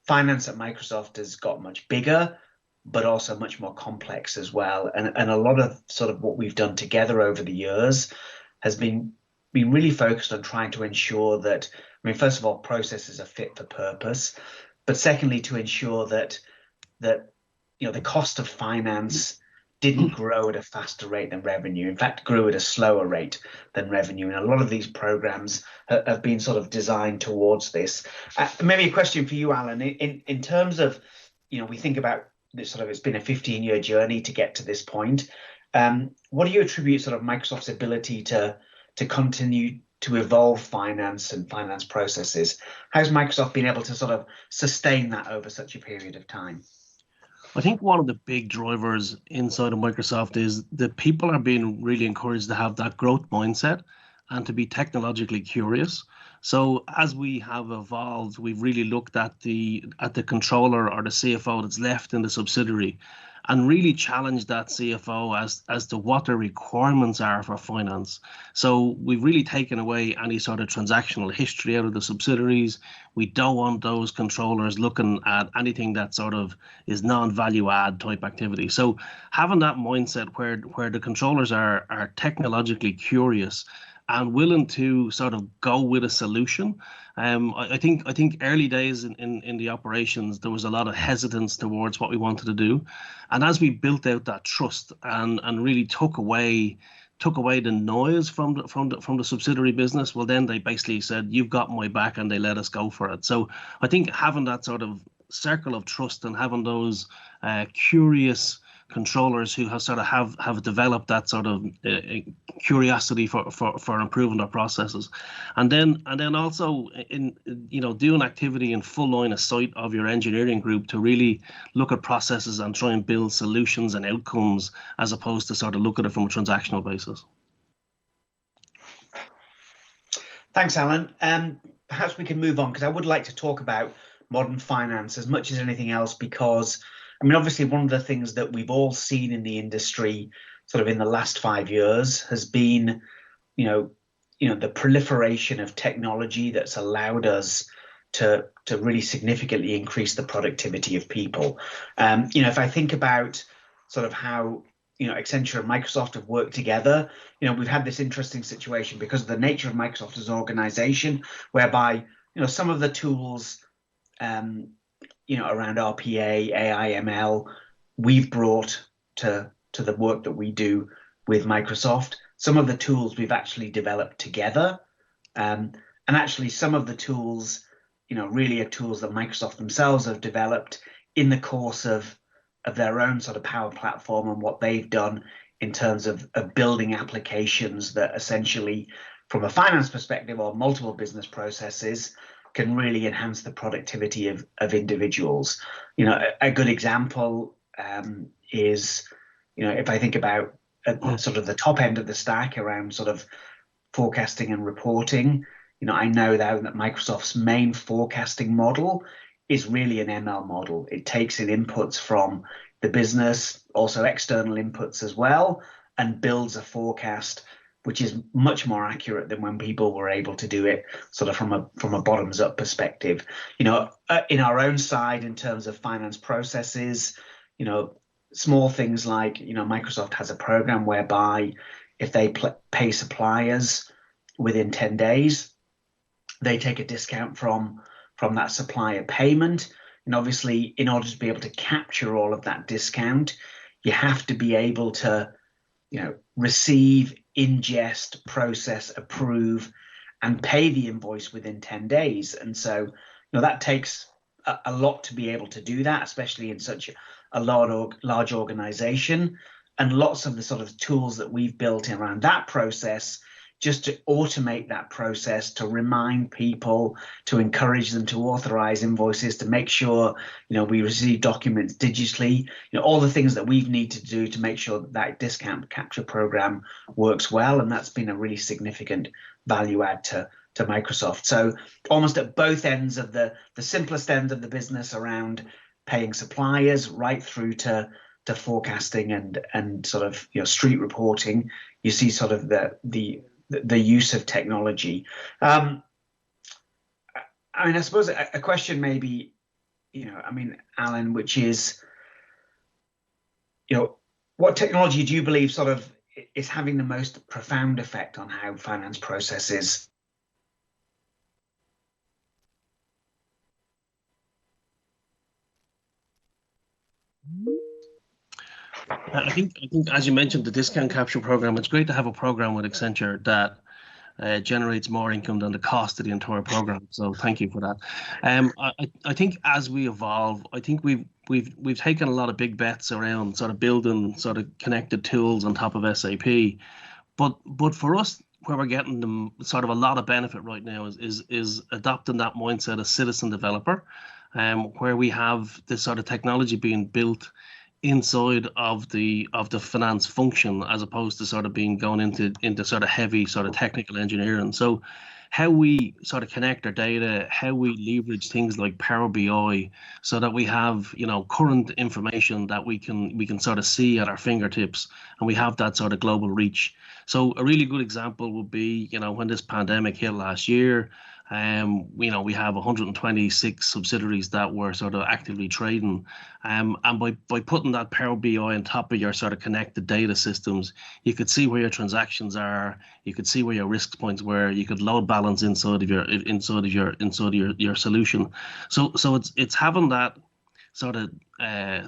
Finance at Microsoft has got much bigger, but also much more complex as well. And a lot of sort of what we've done together over the years has been really focused on trying to ensure that, first of all, processes are fit for purpose, but secondly, to ensure that the cost of finance didn't grow at a faster rate than revenue. In fact, grew at a slower rate than revenue. And a lot of these programs have been sort of designed towards this. Maybe a question for you, Alan, in terms of, we think about this sort of, it's been a 15-year journey to get to this point. What do you attribute sort of Microsoft's ability to continue to evolve finance and finance processes? How's Microsoft been able to sort of sustain that over such a period of time?
I think one of the big drivers inside of Microsoft is that people are being really encouraged to have that growth mindset and to be technologically curious. So as we have evolved, we've really looked at the controller or the CFO that's left in the subsidiary and really challenged that CFO as to what the requirements are for finance. So we've really taken away any sort of transactional history out of the subsidiaries. We don't want those controllers looking at anything that sort of is non-value add type activity. So having that mindset where the controllers are technologically curious and willing to sort of go with a solution. I think early days in the operations, there was a lot of hesitance towards what we wanted to do. And as we built out that trust and really took away the noise from the subsidiary business, well, then they basically said, you've got my back, and they let us go for it. So I think having that sort of circle of trust and having those curious controllers who have developed that sort of curiosity for improving their processes, and then also in doing activity in full line of sight of your engineering group to really look at processes and try and build solutions and outcomes as opposed to sort of look at it from a transactional basis.
Thanks, Alan. Perhaps we can move on, because I would like to talk about modern finance as much as anything else, because obviously one of the things that we've all seen in the industry sort of in the last 5 years has been, the proliferation of technology that's allowed us to really significantly increase the productivity of people. If I think about sort of how, Accenture and Microsoft have worked together, we've had this interesting situation because of the nature of Microsoft as an organization, whereby, some of the tools, around RPA, AI, ML, we've brought to the work that we do with Microsoft. Some of the tools we've actually developed together. And actually some of the tools, really are tools that Microsoft themselves have developed in the course of their own sort of Power Platform and what they've done in terms of building applications that essentially, from a finance perspective or multiple business processes, can really enhance the productivity of individuals. A good example is, if I think about sort of the top end of the stack around sort of forecasting and reporting, I know now that Microsoft's main forecasting model is really an ML model. It takes in inputs from the business, also external inputs as well, and builds a forecast which is much more accurate than when people were able to do it sort of from a bottoms up perspective. In our own side, in terms of finance processes, small things like, Microsoft has a program whereby if they pay suppliers within 10 days, they take a discount from that supplier payment. And obviously, in order to be able to capture all of that discount, you have to be able to, receive, ingest, process, approve, and pay the invoice within 10 days. And so, that takes a lot to be able to do that, especially in such a large organization. And lots of the sort of tools that we've built around that process, just to automate that process, to remind people, to encourage them to authorize invoices, to make sure, we receive documents digitally, all the things that we need to do to make sure that discount capture program works well. And that's been a really significant value add to Microsoft. So almost at both ends of the simplest end of the business around paying suppliers, right through to forecasting and sort of street reporting, you see sort of the use of technology. I mean, I suppose a question maybe, Alan, which is, what technology do you believe sort of is having the most profound effect on how finance processes?
I think as you mentioned, the discount capture program, it's great to have a program with Accenture that generates more income than the cost of the entire program. So thank you for that. I think as we evolve, I think we've taken a lot of big bets around sort of building sort of connected tools on top of SAP, but for us, where we're getting them sort of a lot of benefit right now is adopting that mindset of citizen developer, where we have this sort of technology being built inside of the finance function, as opposed to sort of being going into sort of heavy sort of technical engineering. So how we sort of connect our data, how we leverage things like Power BI, so that we have current information that we can sort of see at our fingertips, and we have that sort of global reach. So a really good example would be when this pandemic hit last year. We have 126 subsidiaries that were sort of actively trading, and by putting that Power BI on top of your sort of connected data systems, you could see where your transactions are, you could see where your risk points were, you could load balance inside of your solution. So it's having that sort of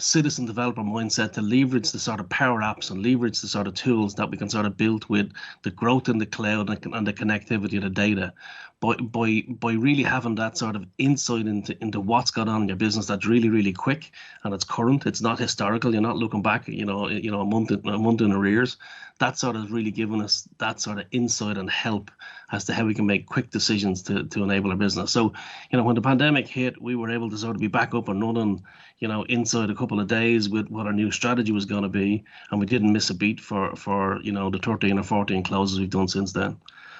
citizen developer mindset to leverage the sort of power apps and leverage the sort of tools that we can sort of build with the growth in the cloud and the connectivity of the data. By really having that sort of insight into what's going on in your business, that's really, really quick and it's current. It's not historical. You're not looking back, a month in arrears. That sort of really giving us that sort of insight and help as to how we can make quick decisions to enable our business. So, when the pandemic hit, we were able to sort of be back up and running, inside a couple of days with what our new strategy was going to be, and we didn't miss a beat for the 13 or 14 closes we've done since then.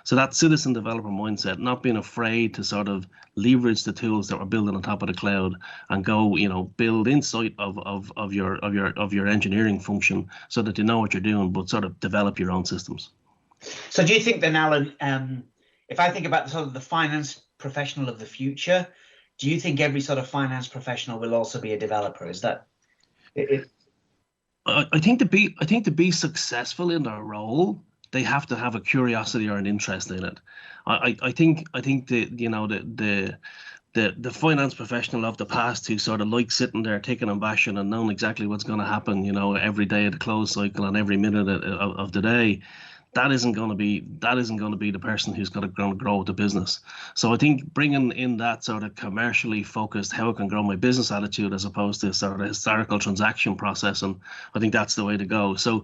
So that citizen developer mindset, not being afraid to sort of leverage the tools that we're building on top of the cloud and go, build insight of your engineering function so that you know what you're doing, but sort of develop your own systems.
So do you think then, Alan, if I think about sort of the finance professional of the future, do you think every sort of finance professional will also be a developer? Is that it?
I think to be successful in their role, they have to have a curiosity or an interest in it. I think the finance professional of the past who sort of like sitting there ticking and bashing and knowing exactly what's going to happen, every day of the close cycle and every minute of the day, that isn't going to be the person who's going to grow the business. So I think bringing in that sort of commercially focused, how I can grow my business attitude, as opposed to sort of historical transaction process, and I think that's the way to go. So,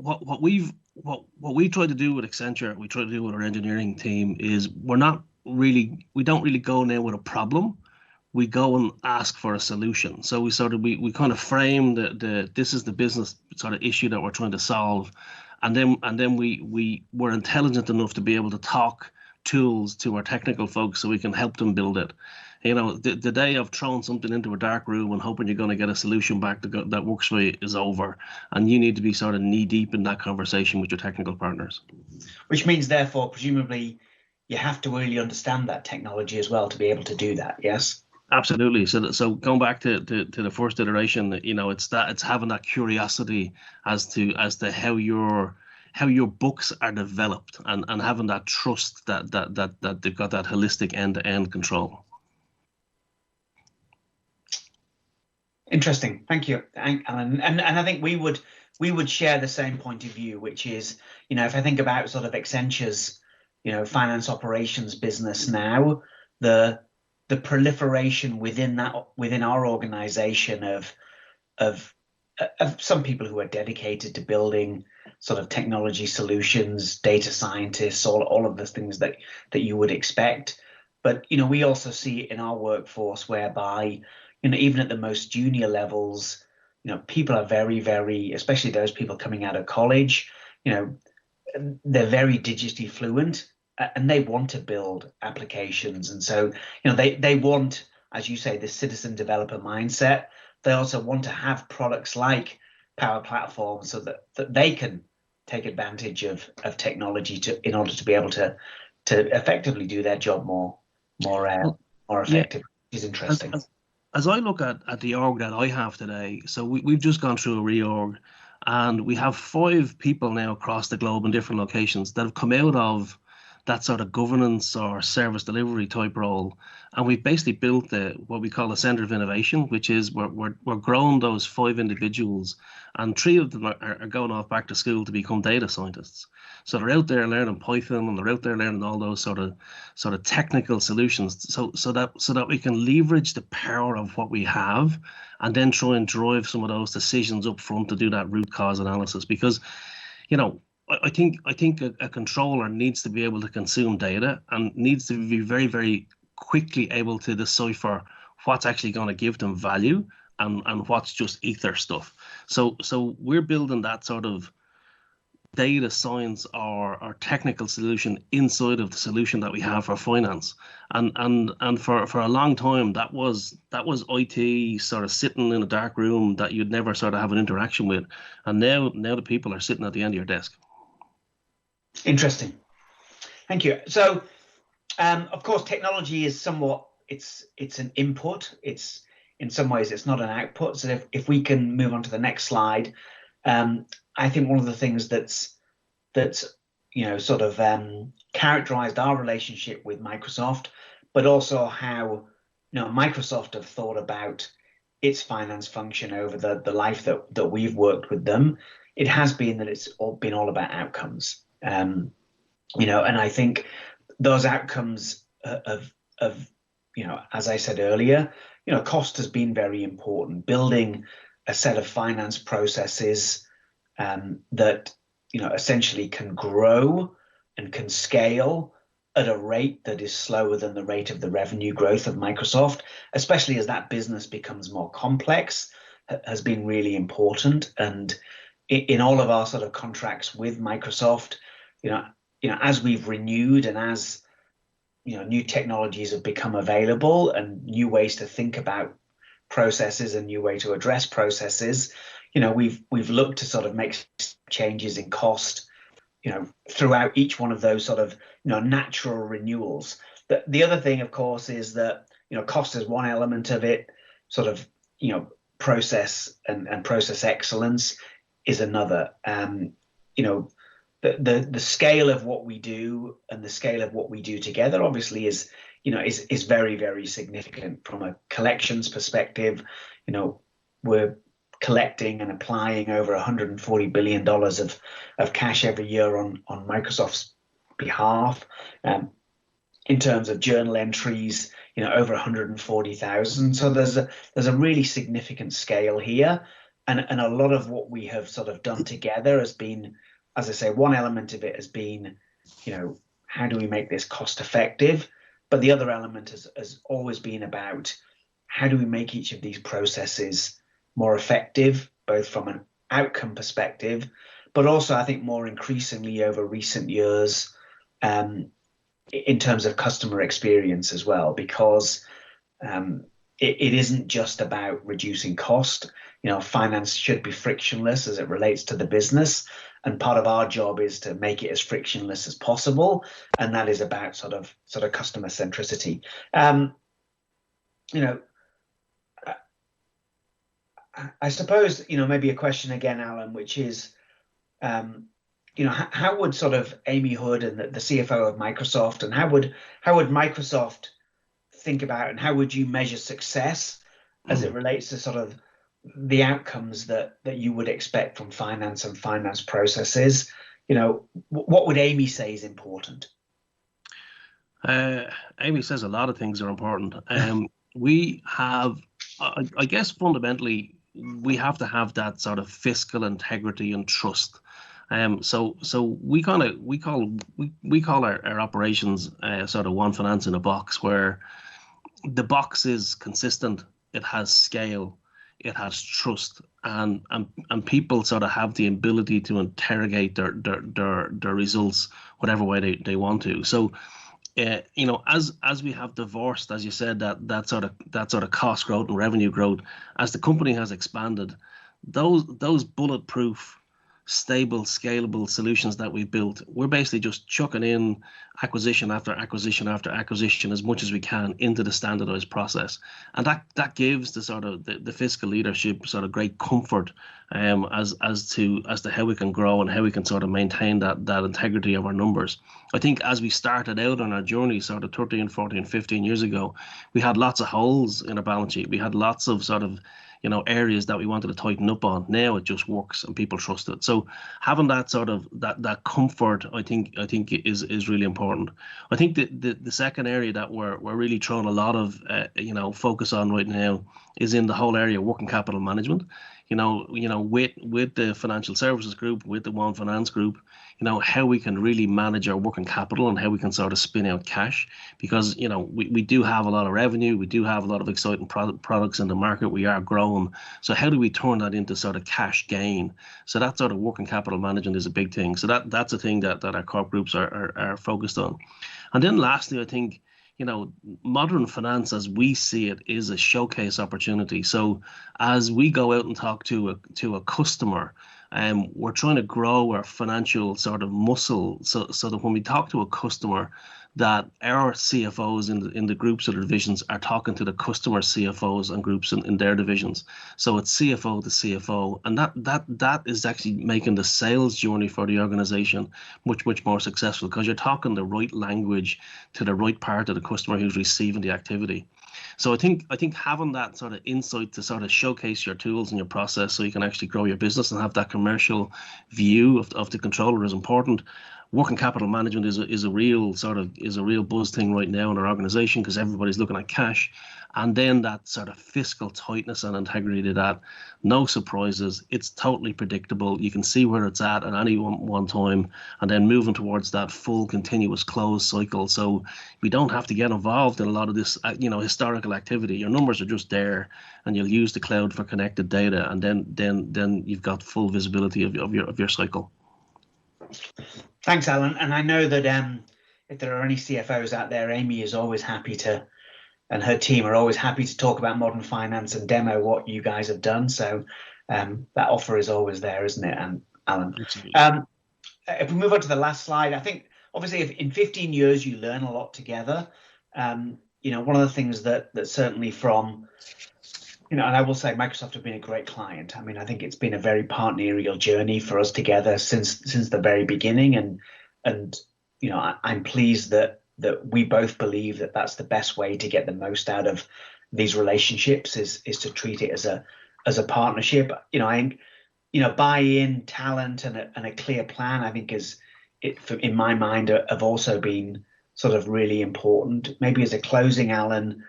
what we try to do with Accenture, we try to do with our engineering team is we don't really go now with a problem. We go and ask for a solution. So we kind of frame this is the business sort of issue that we're trying to solve, and then we're intelligent enough to be able to talk tools to our technical folks so we can help them build it. The day of throwing something into a dark room and hoping you're going to get a solution back that works for you is over, and you need to be sort of knee deep in that conversation with your technical partners. Which means, therefore, presumably, you have to really understand that technology as well to be able to do that. Yes. Absolutely. So going back to the first iteration, it's having that curiosity as to how your books are developed and having that trust that they've got that holistic end-to-end control. Interesting. Thank you, Alan. And I think we would share the same point of view, which is, if I think about sort of Accenture's, finance operations business now, the proliferation within our organization of some people who are dedicated to building sort of technology solutions, data scientists, all of the things that you would expect. But, we also see it in our workforce whereby, even at the most junior levels, people are very, very, especially those people coming out of college, they're very digitally fluent.
and they want to build applications. And so, they want, as you say, this citizen developer mindset. They also want to have products like Power Platform so that they can take advantage of technology in order to be able to effectively do their job more effective. Which is interesting.
As I look at the org that I have today, so we've just gone through a reorg, and we have 5 people now across the globe in different locations that have come out of that sort of governance or service delivery type role, and we've basically built what we call a center of innovation, which is we're growing those 5 individuals, and 3 of them are going off back to school to become data scientists. So they're out there learning Python, and they're out there learning all those sort of technical solutions, so that we can leverage the power of what we have, and then try and drive some of those decisions up front to do that root cause analysis. Because, I think a controller needs to be able to consume data and needs to be very, very quickly able to decipher what's actually going to give them value and what's just ether stuff. So we're building that sort of data science or technical solution inside of the solution that we have for finance. And for a long time that was IT sort of sitting in a dark room that you'd never sort of have an interaction with. And now the people are sitting at the end of your desk.
Interesting. Thank you. So, of course, technology is somewhat, it's an input. It's in some ways, it's not an output. So if we can move on to the next slide, I think one of the things that's sort of characterized our relationship with Microsoft, but also how Microsoft have thought about its finance function over the life that we've worked with them. It has been that it's been all about outcomes. And I think those outcomes of as I said earlier, cost has been very important. Building a set of finance processes that essentially can grow and can scale at a rate that is slower than the rate of the revenue growth of Microsoft, especially as that business becomes more complex, has been really important. And in all of our sort of contracts with Microsoft, as we've renewed and as new technologies have become available and new ways to think about processes and new way to address processes, we've looked to sort of make changes in cost, throughout each one of those sort of natural renewals. The other thing, of course, is that cost is one element of it. Sort of process and process excellence is another. The scale of what we do and the scale of what we do together obviously is very, very significant from a collections perspective. We're collecting and applying over $140 billion of cash every year on Microsoft's behalf. In terms of journal entries, over 140,000. So there's a really significant scale here, and a lot of what we have sort of done together has been, as I say, one element of it has been, how do we make this cost effective? But the other element has always been about how do we make each of these processes more effective, both from an outcome perspective, but also I think more increasingly over recent years in terms of customer experience as well, because it isn't just about reducing cost. Finance should be frictionless as it relates to the business. And part of our job is to make it as frictionless as possible. And that is about sort of customer centricity. I suppose, maybe a question again, Alan, which is, how would sort of Amy Hood and the CFO of Microsoft, and how would Microsoft think about, and how would you measure success as it relates to sort of the outcomes that you would expect from finance and finance processes? What would Amy say is important?
Amy says a lot of things are important. We have, I guess, fundamentally, we have to have that sort of fiscal integrity and trust. So we call our operations sort of one finance in a box, where the box is consistent, it has scale, it has trust, and people sort of have the ability to interrogate their results whatever way they want to. So you know, as we have divorced, as you said, that sort of cost growth and revenue growth, as the company has expanded, those bulletproof, stable, scalable solutions that we built, we're basically just chucking in acquisition after acquisition after acquisition as much as we can into the standardized process, and that gives the sort of the fiscal leadership sort of great comfort as to how we can grow and how we can sort of maintain that integrity of our numbers. I think as we started out on our journey sort of 13, 14, 15 years ago, we had lots of holes in our balance sheet. We had lots of sort of, you know, areas that we wanted to tighten up on. Now it just works and people trust it. So having that sort of that comfort, I think is really important. I think the second area that we're really throwing a lot of you know, focus on right now is in the whole area of working capital management. You know, with the financial services group, with the One Finance group, you know, how we can really manage our working capital and how we can sort of spin out cash, because, you know, we do have a lot of revenue, we do have a lot of exciting products in the market, we are growing. So how do we turn that into sort of cash gain? So that sort of working capital management is a big thing. So that's a thing that our corp groups are focused on. And then lastly, I think, you know, modern finance as we see it is a showcase opportunity. So as we go out and talk to a customer, we're trying to grow our financial sort of muscle, so that when we talk to a customer, that our CFOs in the groups or the divisions are talking to the customer CFOs and groups in their divisions. So it's CFO to CFO, and that is actually making the sales journey for the organization much more successful, because you're talking the right language to the right part of the customer who's receiving the activity. So I think having that sort of insight to sort of showcase your tools and your process so you can actually grow your business and have that commercial view of the controller is important. Working capital management is a real buzz thing right now in our organization, because everybody's looking at cash, and then that sort of fiscal tightness and integrity to that. No surprises. It's totally predictable. You can see where it's at any one time, and then moving towards that full continuous close cycle. So we don't have to get involved in a lot of this, you know, historical activity. Your numbers are just there, and you'll use the cloud for connected data, and then you've got full visibility of your cycle.
Thanks, Alan. And I know that if there are any CFOs out there, Amy is always happy to, and her team are always happy to talk about modern finance and demo what you guys have done. So that offer is always there, isn't it, Alan? If we move on to the last slide, I think obviously if in 15 years you learn a lot together. You know, one of the things that certainly from, you know, and I will say Microsoft have been a great client. I mean, I think it's been a very partnerial journey for us together since the very beginning, and you know, I'm pleased that we both believe that that's the best way to get the most out of these relationships is to treat it as a partnership. You know, buy-in, talent, and a clear plan, I think in my mind have also been sort of really important. Maybe as a closing, Alan,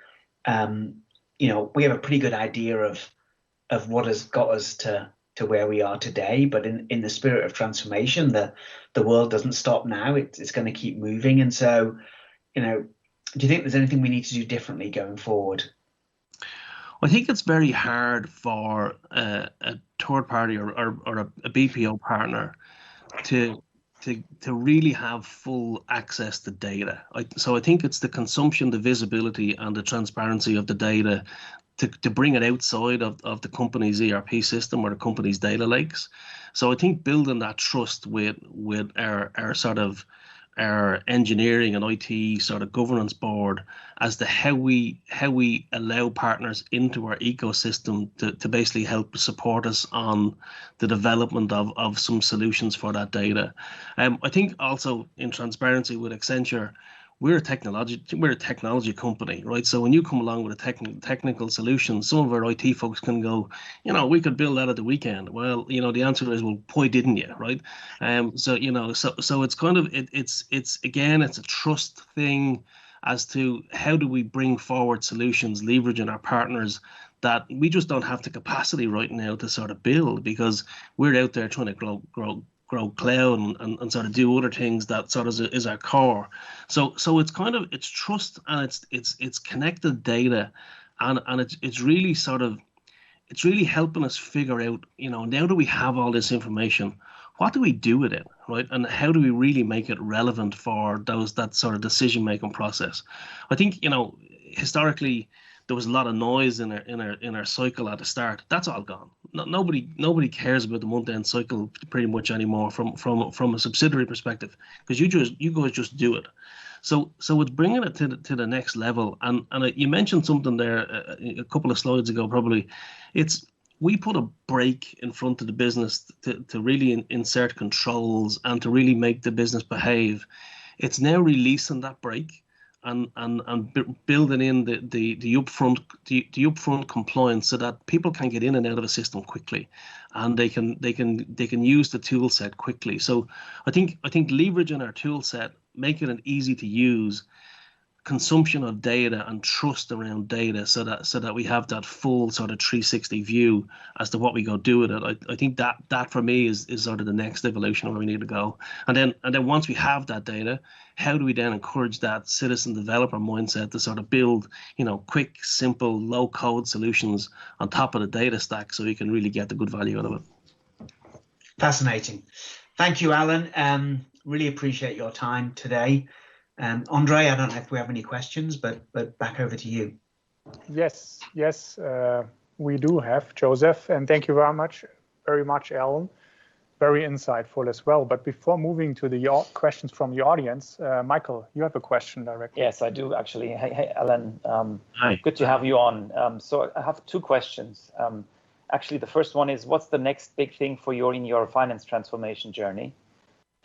you know, we have a pretty good idea of what has got us to where we are today, but in the spirit of transformation, the world doesn't stop now. It's going to keep moving. And so, you know, do you think there's anything we need to do differently going forward?
I think it's very hard for a third party or a BPO partner to really have full access to data. So I think it's the consumption, the visibility, and the transparency of the data to bring it outside of the company's ERP system or the company's data lakes. So I think building that trust with our sort of our engineering and IT sort of governance board as to how we allow partners into our ecosystem to basically help support us on the development of some solutions for that data. I think also in transparency with Accenture, we're a technology company, right? So when you come along with a technical solution, some of our IT folks can go, you know, we could build that at the weekend. Well, you know, the answer is, well, why didn't you, right? So you know, so it's kind of it's again, it's a trust thing as to how do we bring forward solutions, leveraging our partners that we just don't have the capacity right now to sort of build, because we're out there trying to grow cloud and sort of do other things that sort of is our core. So it's kind of, it's trust, and it's connected data, and it's really sort of, it's really helping us figure out, now that we have all this information, what do we do with it, right? And how do we really make it relevant for that sort of decision-making process? I think, historically, there was a lot of noise in our cycle at the start. That's all gone. Nobody cares about the month-end cycle pretty much anymore from a subsidiary perspective, because you guys just do it. So it's bringing it to the next level. And you mentioned something there a couple of slides ago, probably. We put a brake in front of the business to really insert controls and to really make the business behave. It's now releasing that brake and building in the upfront compliance so that people can get in and out of a system quickly, and they can use the tool set quickly. So I think leveraging our tool set, making it easy to use, consumption of data and trust around data, so that we have that full sort of 360 view as to what we go do with it. I think that for me is sort of the next evolution where we need to go. And then once we have that data, how do we then encourage that citizen developer mindset to sort of build, quick, simple, low code solutions on top of the data stack so we can really get the good value out of it.
Fascinating. Thank you, Alan. Really appreciate your time today. Andre, I don't know if we have any questions, but back over to you.
Yes, we do have, Joseph, and thank you very much, Alan. Very insightful as well. But before moving to the questions from the audience, Michael, you have a question directly.
Yes, I do actually. Hey Alan.
Hi.
Good to have you on. So I have two questions. Actually, the first one is, what's the next big thing for you in your finance transformation journey?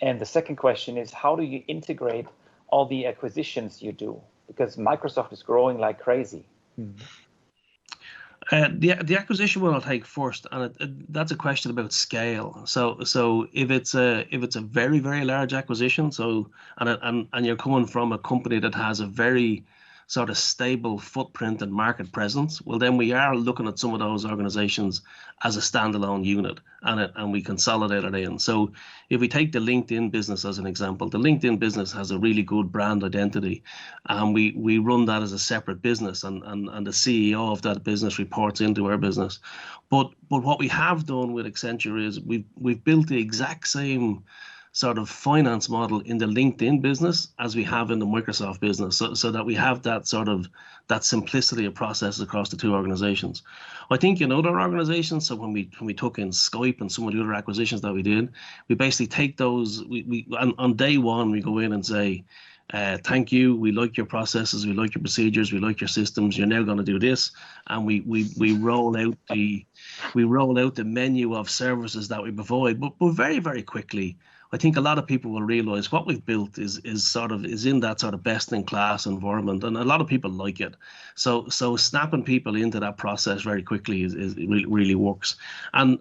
And the second question is, how do you integrate all the acquisitions you do? Because Microsoft is growing like crazy.
The acquisition one I'll take first, and that's a question about scale. So if it's a very, very large acquisition, and you're coming from a company that has a very sort of stable footprint and market presence, well, then we are looking at some of those organizations as a standalone unit, and we consolidate it in. So if we take the LinkedIn business as an example, the LinkedIn business has a really good brand identity, and we run that as a separate business, and the CEO of that business reports into our business. But what we have done with Accenture is we've built the exact same sort of finance model in the LinkedIn business as we have in the Microsoft business, so that we have that sort of that simplicity of processes across the two organizations. I think in other organizations, so when we took in Skype and some of the other acquisitions that we did, we basically take those, on day one we go in and say, thank you, we like your processes, we like your procedures, we like your systems, you're now going to do this, and we roll out the menu of services that we provide, but very, very quickly I think a lot of people will realize what we've built is in that sort of best in class environment, and a lot of people like it. So snapping people into that process very quickly really works. And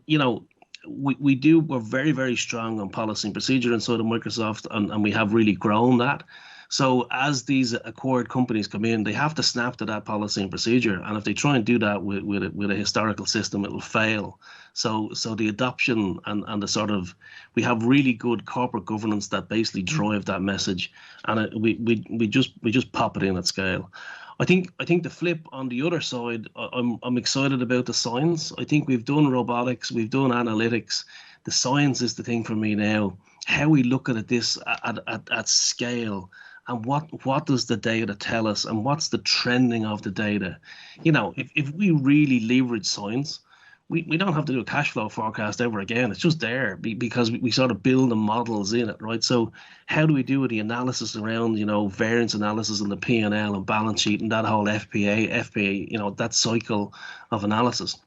we're very, very strong on policy and procedure inside of Microsoft, and we have really grown that. So as these acquired companies come in, they have to snap to that policy and procedure. And if they try and do that with a historical system, it will fail. So the adoption and the sort of, we have really good corporate governance that basically drive that message, and we just pop it in at scale. I think the flip on the other side, I'm excited about the science. I think we've done robotics, we've done analytics. The science is the thing for me now. How we look at this at scale. And what does the data tell us, and what's the trending of the data? If we really leverage science, we don't have to do a cash flow forecast ever again. It's just there because we sort of build the models in it, right? So how do we do the analysis around, variance analysis and the P&L and balance sheet and that whole FPA, that cycle of analysis?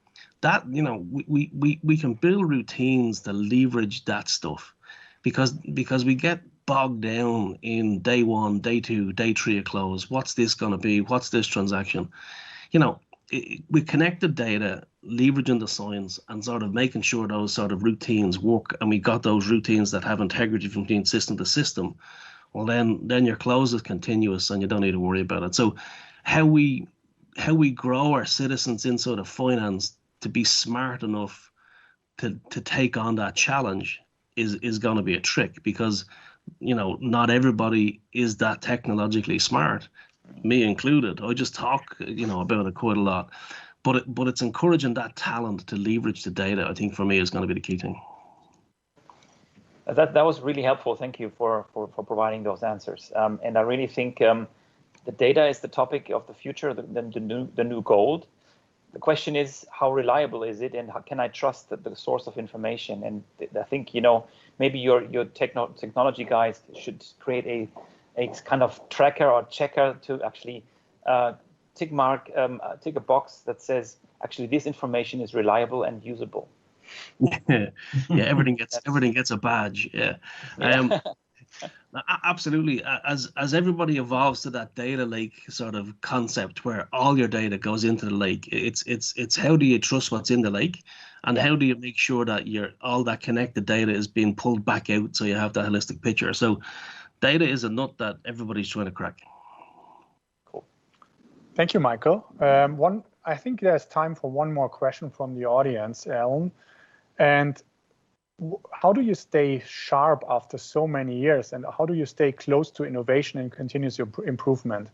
That, we can build routines to leverage that stuff because we get bogged down in day one, day two, day three of close. What's this going to be? What's this transaction? We connected data, leveraging the science, and sort of making sure those sort of routines work. And we got those routines that have integrity from being system to system. Well, then your close is continuous, and you don't need to worry about it. So, how we grow our citizens inside of finance to be smart enough to take on that challenge is going to be a trick, because not everybody is that technologically smart, me included. I just talk, about it quite a lot. but it's encouraging that talent to leverage the data. I think for me is going to be the key thing.
That was really helpful. Thank you for providing those answers. And I really think the data is the topic of the future, the new gold. The question is, how reliable is it, and how can I trust the source of information? And I think, maybe your technology guys should create a kind of tracker or checker to actually tick a box that says actually this information is reliable and usable.
Yeah, everything gets a badge. Yeah. Absolutely. As everybody evolves to that data lake sort of concept where all your data goes into the lake, it's how do you trust what's in the lake, and how do you make sure that all that connected data is being pulled back out so you have that holistic picture. So data is a nut that everybody's trying to crack.
Cool. Thank you, Michael. I think there's time for one more question from the audience, Alan. And how do you stay sharp after so many years, and how do you stay close to innovation and continuous improvement?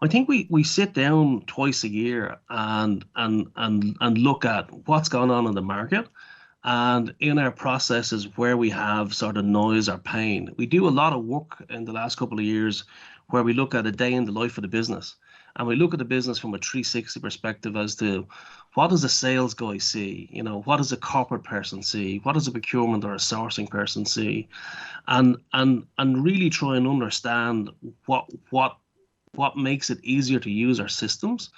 I think we sit down twice a year and look at what's going on in the market, and in our processes where we have sort of noise or pain. We do a lot of work in the last couple of years where we look at a day in the life of the business, and we look at the business from a 360 perspective as to what does a sales guy see, what does a corporate person see, what does a procurement or a sourcing person see, and really try and understand what makes it easier to use our systems,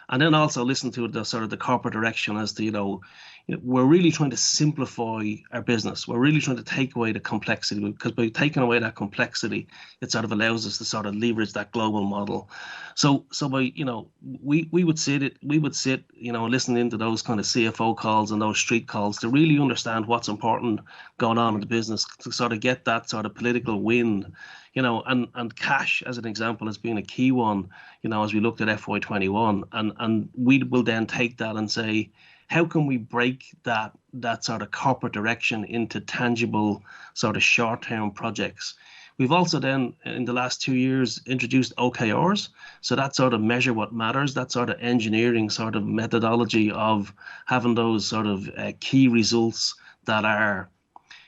and then also listen to the sort of the corporate direction as to we're really trying to simplify our business. We're really trying to take away the complexity, because by taking away that complexity, it sort of allows us to sort of leverage that global model. So by we would sit listening into those kind of CFO calls and those street calls to really understand what's important going on in the business, to sort of get that sort of political win. And cash, as an example, has been a key one, as we looked at FY21, and we will then take that and say, how can we break that sort of corporate direction into tangible sort of short-term projects? We've also then, in the last 2 years, introduced OKRs. So that sort of measure what matters, that sort of engineering sort of methodology of having those sort of key results that are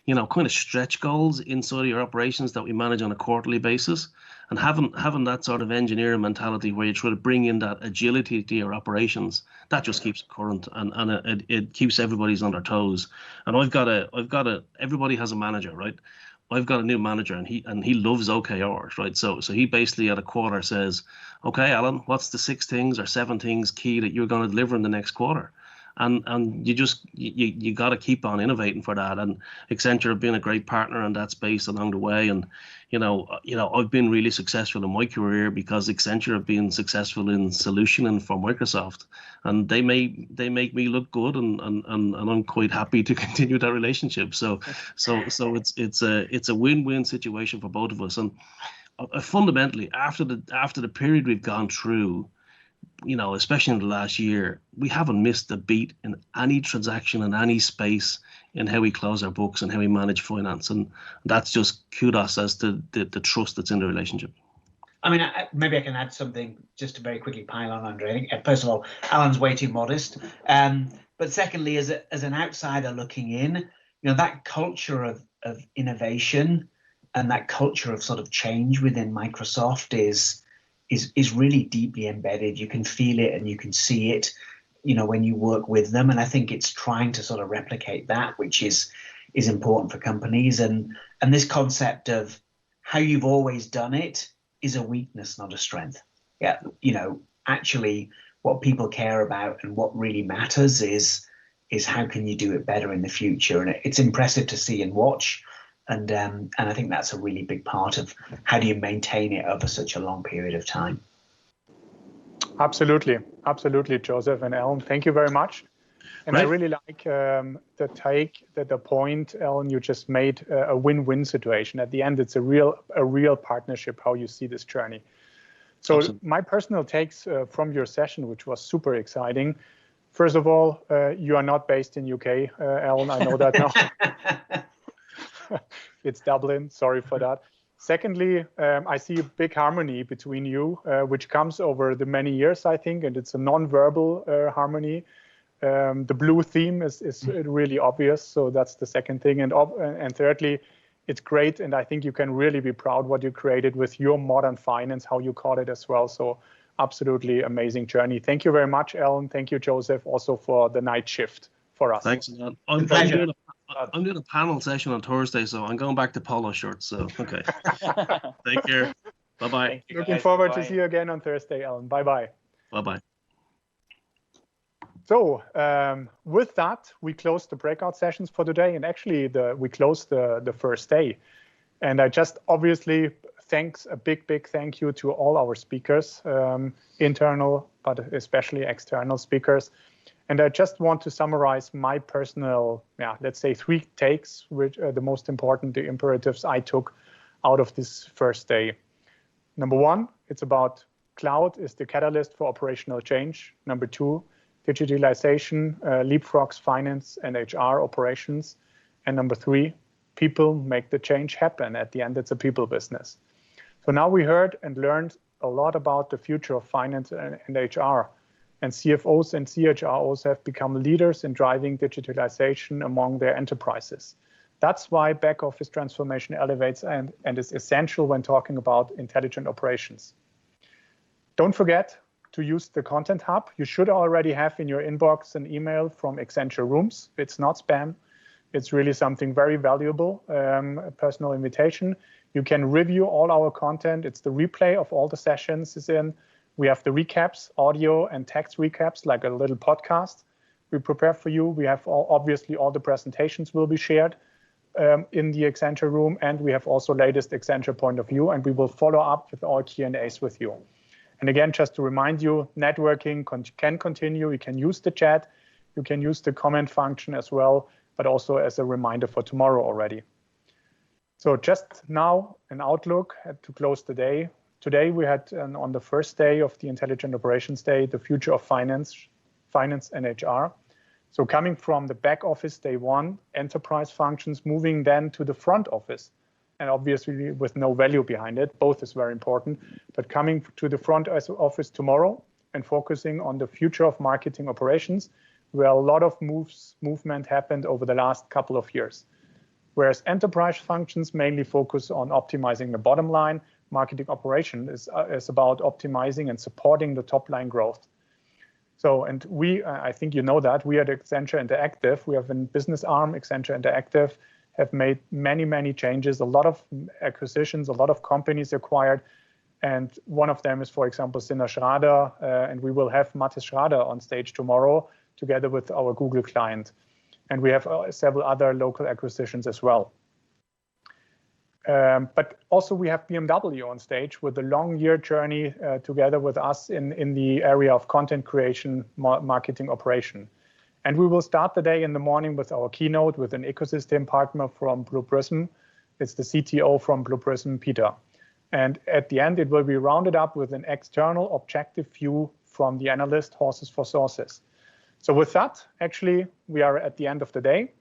kind of stretch goals inside of your operations that we manage on a quarterly basis, and having that sort of engineering mentality where you try to bring in that agility to your operations, that just keeps it current, and it keeps everybody's on their toes. And everybody has a manager, right? I've got a new manager, and he loves OKRs, right? So he basically at a quarter says, okay, Alan, what's the 6 things or 7 things key that you're going to deliver in the next quarter? And you got to keep on innovating for that. And Accenture have been a great partner in that space along the way. And I've been really successful in my career because Accenture have been successful in solutioning for Microsoft, and they make me look good, and I'm quite happy to continue that relationship. So it's a win-win situation for both of us. And fundamentally, after the period we've gone through, especially in the last year, we haven't missed a beat in any transaction in any space in how we close our books and how we manage finance. And that's just kudos as to the trust that's in the relationship.
I mean, maybe I can add something just to very quickly pile on, Andre. First of all, Alan's way too modest. But secondly, as an outsider looking in, that culture of innovation and that culture of sort of change within Microsoft is really deeply embedded. You can feel it and you can see it, when you work with them. And I think it's trying to sort of replicate that, which is important for companies. And this concept of how you've always done it is a weakness, not a strength. Yeah, actually what people care about and what really matters is how can you do it better in the future. And it's impressive to see and watch. And I think that's a really big part of how do you maintain it over such a long period of time.
Absolutely, Joseph and Alan, thank you very much. And right. I really like the point, Alan, you just made, a win-win situation. At the end, it's a real partnership, how you see this journey. So absolutely. My personal takes from your session, which was super exciting. First of all, you are not based in UK, Alan, I know that now. It's Dublin, sorry for that. Secondly, I see a big harmony between you, which comes over the many years, I think, and it's a non-verbal harmony. The blue theme is really obvious, so that's the second thing. And thirdly, it's great, and I think you can really be proud what you created with your modern finance, how you call it as well. So absolutely amazing journey. Thank you very much, Alan. Thank you, Joseph, also for the night shift for us.
Thanks, man. I'm doing a panel session on Thursday, so I'm going back to polo shirts. So, okay. Take care. Bye-bye.
Looking forward to see you again on Thursday, Alan. Bye-bye.
Bye-bye.
So with that, we close the breakout sessions for today, and actually we closed the first day. And I just obviously a big thank you to all our speakers, internal, but especially external speakers. And I just want to summarize my personal, let's say 3 takes, which are the most important, the imperatives I took out of this first day. Number 1, it's about cloud is the catalyst for operational change. Number 2, digitalization leapfrogs finance and HR operations. And number 3, people make the change happen. At the end, it's a people business. So now we heard and learned a lot about the future of finance and HR. And CFOs and CHROs have become leaders in driving digitalization among their enterprises. That's why back office transformation elevates and is essential when talking about intelligent operations. Don't forget to use the Content Hub. You should already have in your inbox an email from Accenture Rooms. It's not spam. It's really something very valuable, a personal invitation. You can review all our content. It's the replay of all the sessions is in. We have the recaps, audio and text recaps, like a little podcast we prepare for you. We have obviously all the presentations will be shared in the Accenture room, and we have also latest Accenture point of view, and we will follow up with all Q&As with you. And again, just to remind you, networking can continue. You can use the chat. You can use the comment function as well, but also as a reminder for tomorrow already. So just now an outlook to close the day. Today we had on the first day of the Intelligent Operations Day, the future of finance and HR. So coming from the back office day 1, enterprise functions, moving then to the front office, and obviously with no value behind it. Both is very important, but coming to the front office tomorrow and focusing on the future of marketing operations, where a lot of movement happened over the last couple of years. Whereas enterprise functions mainly focus on optimizing the bottom line, marketing operation is about optimizing and supporting the top line growth. So, and we, I think you know that, we at Accenture Interactive, we have a business arm, Accenture Interactive, have made many changes, a lot of acquisitions, a lot of companies acquired. And one of them is, for example, Sinner Schrader, and we will have Mathis Schrader on stage tomorrow together with our Google client. And we have several other local acquisitions as well. But also we have BMW on stage with a long year journey together with us in the area of content creation, marketing operation. And we will start the day in the morning with our keynote with an ecosystem partner from Blue Prism. It's the CTO from Blue Prism, Peter. And at the end, it will be rounded up with an external objective view from the analyst, Horses for Sources. So with that, actually, we are at the end of the day.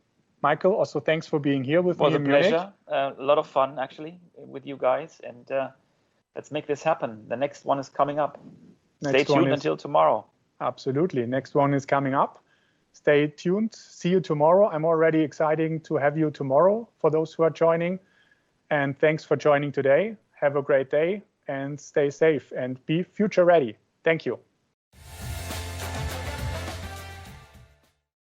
Michael, also thanks for being here with me in Munich.
It was a pleasure. A lot of fun, actually, with you guys. And let's make this happen. The next one is coming up. Stay tuned until tomorrow.
Absolutely. Next one is coming up. Stay tuned. See you tomorrow. I'm already excited to have you tomorrow for those who are joining. And thanks for joining today. Have a great day and stay safe and be future ready. Thank you.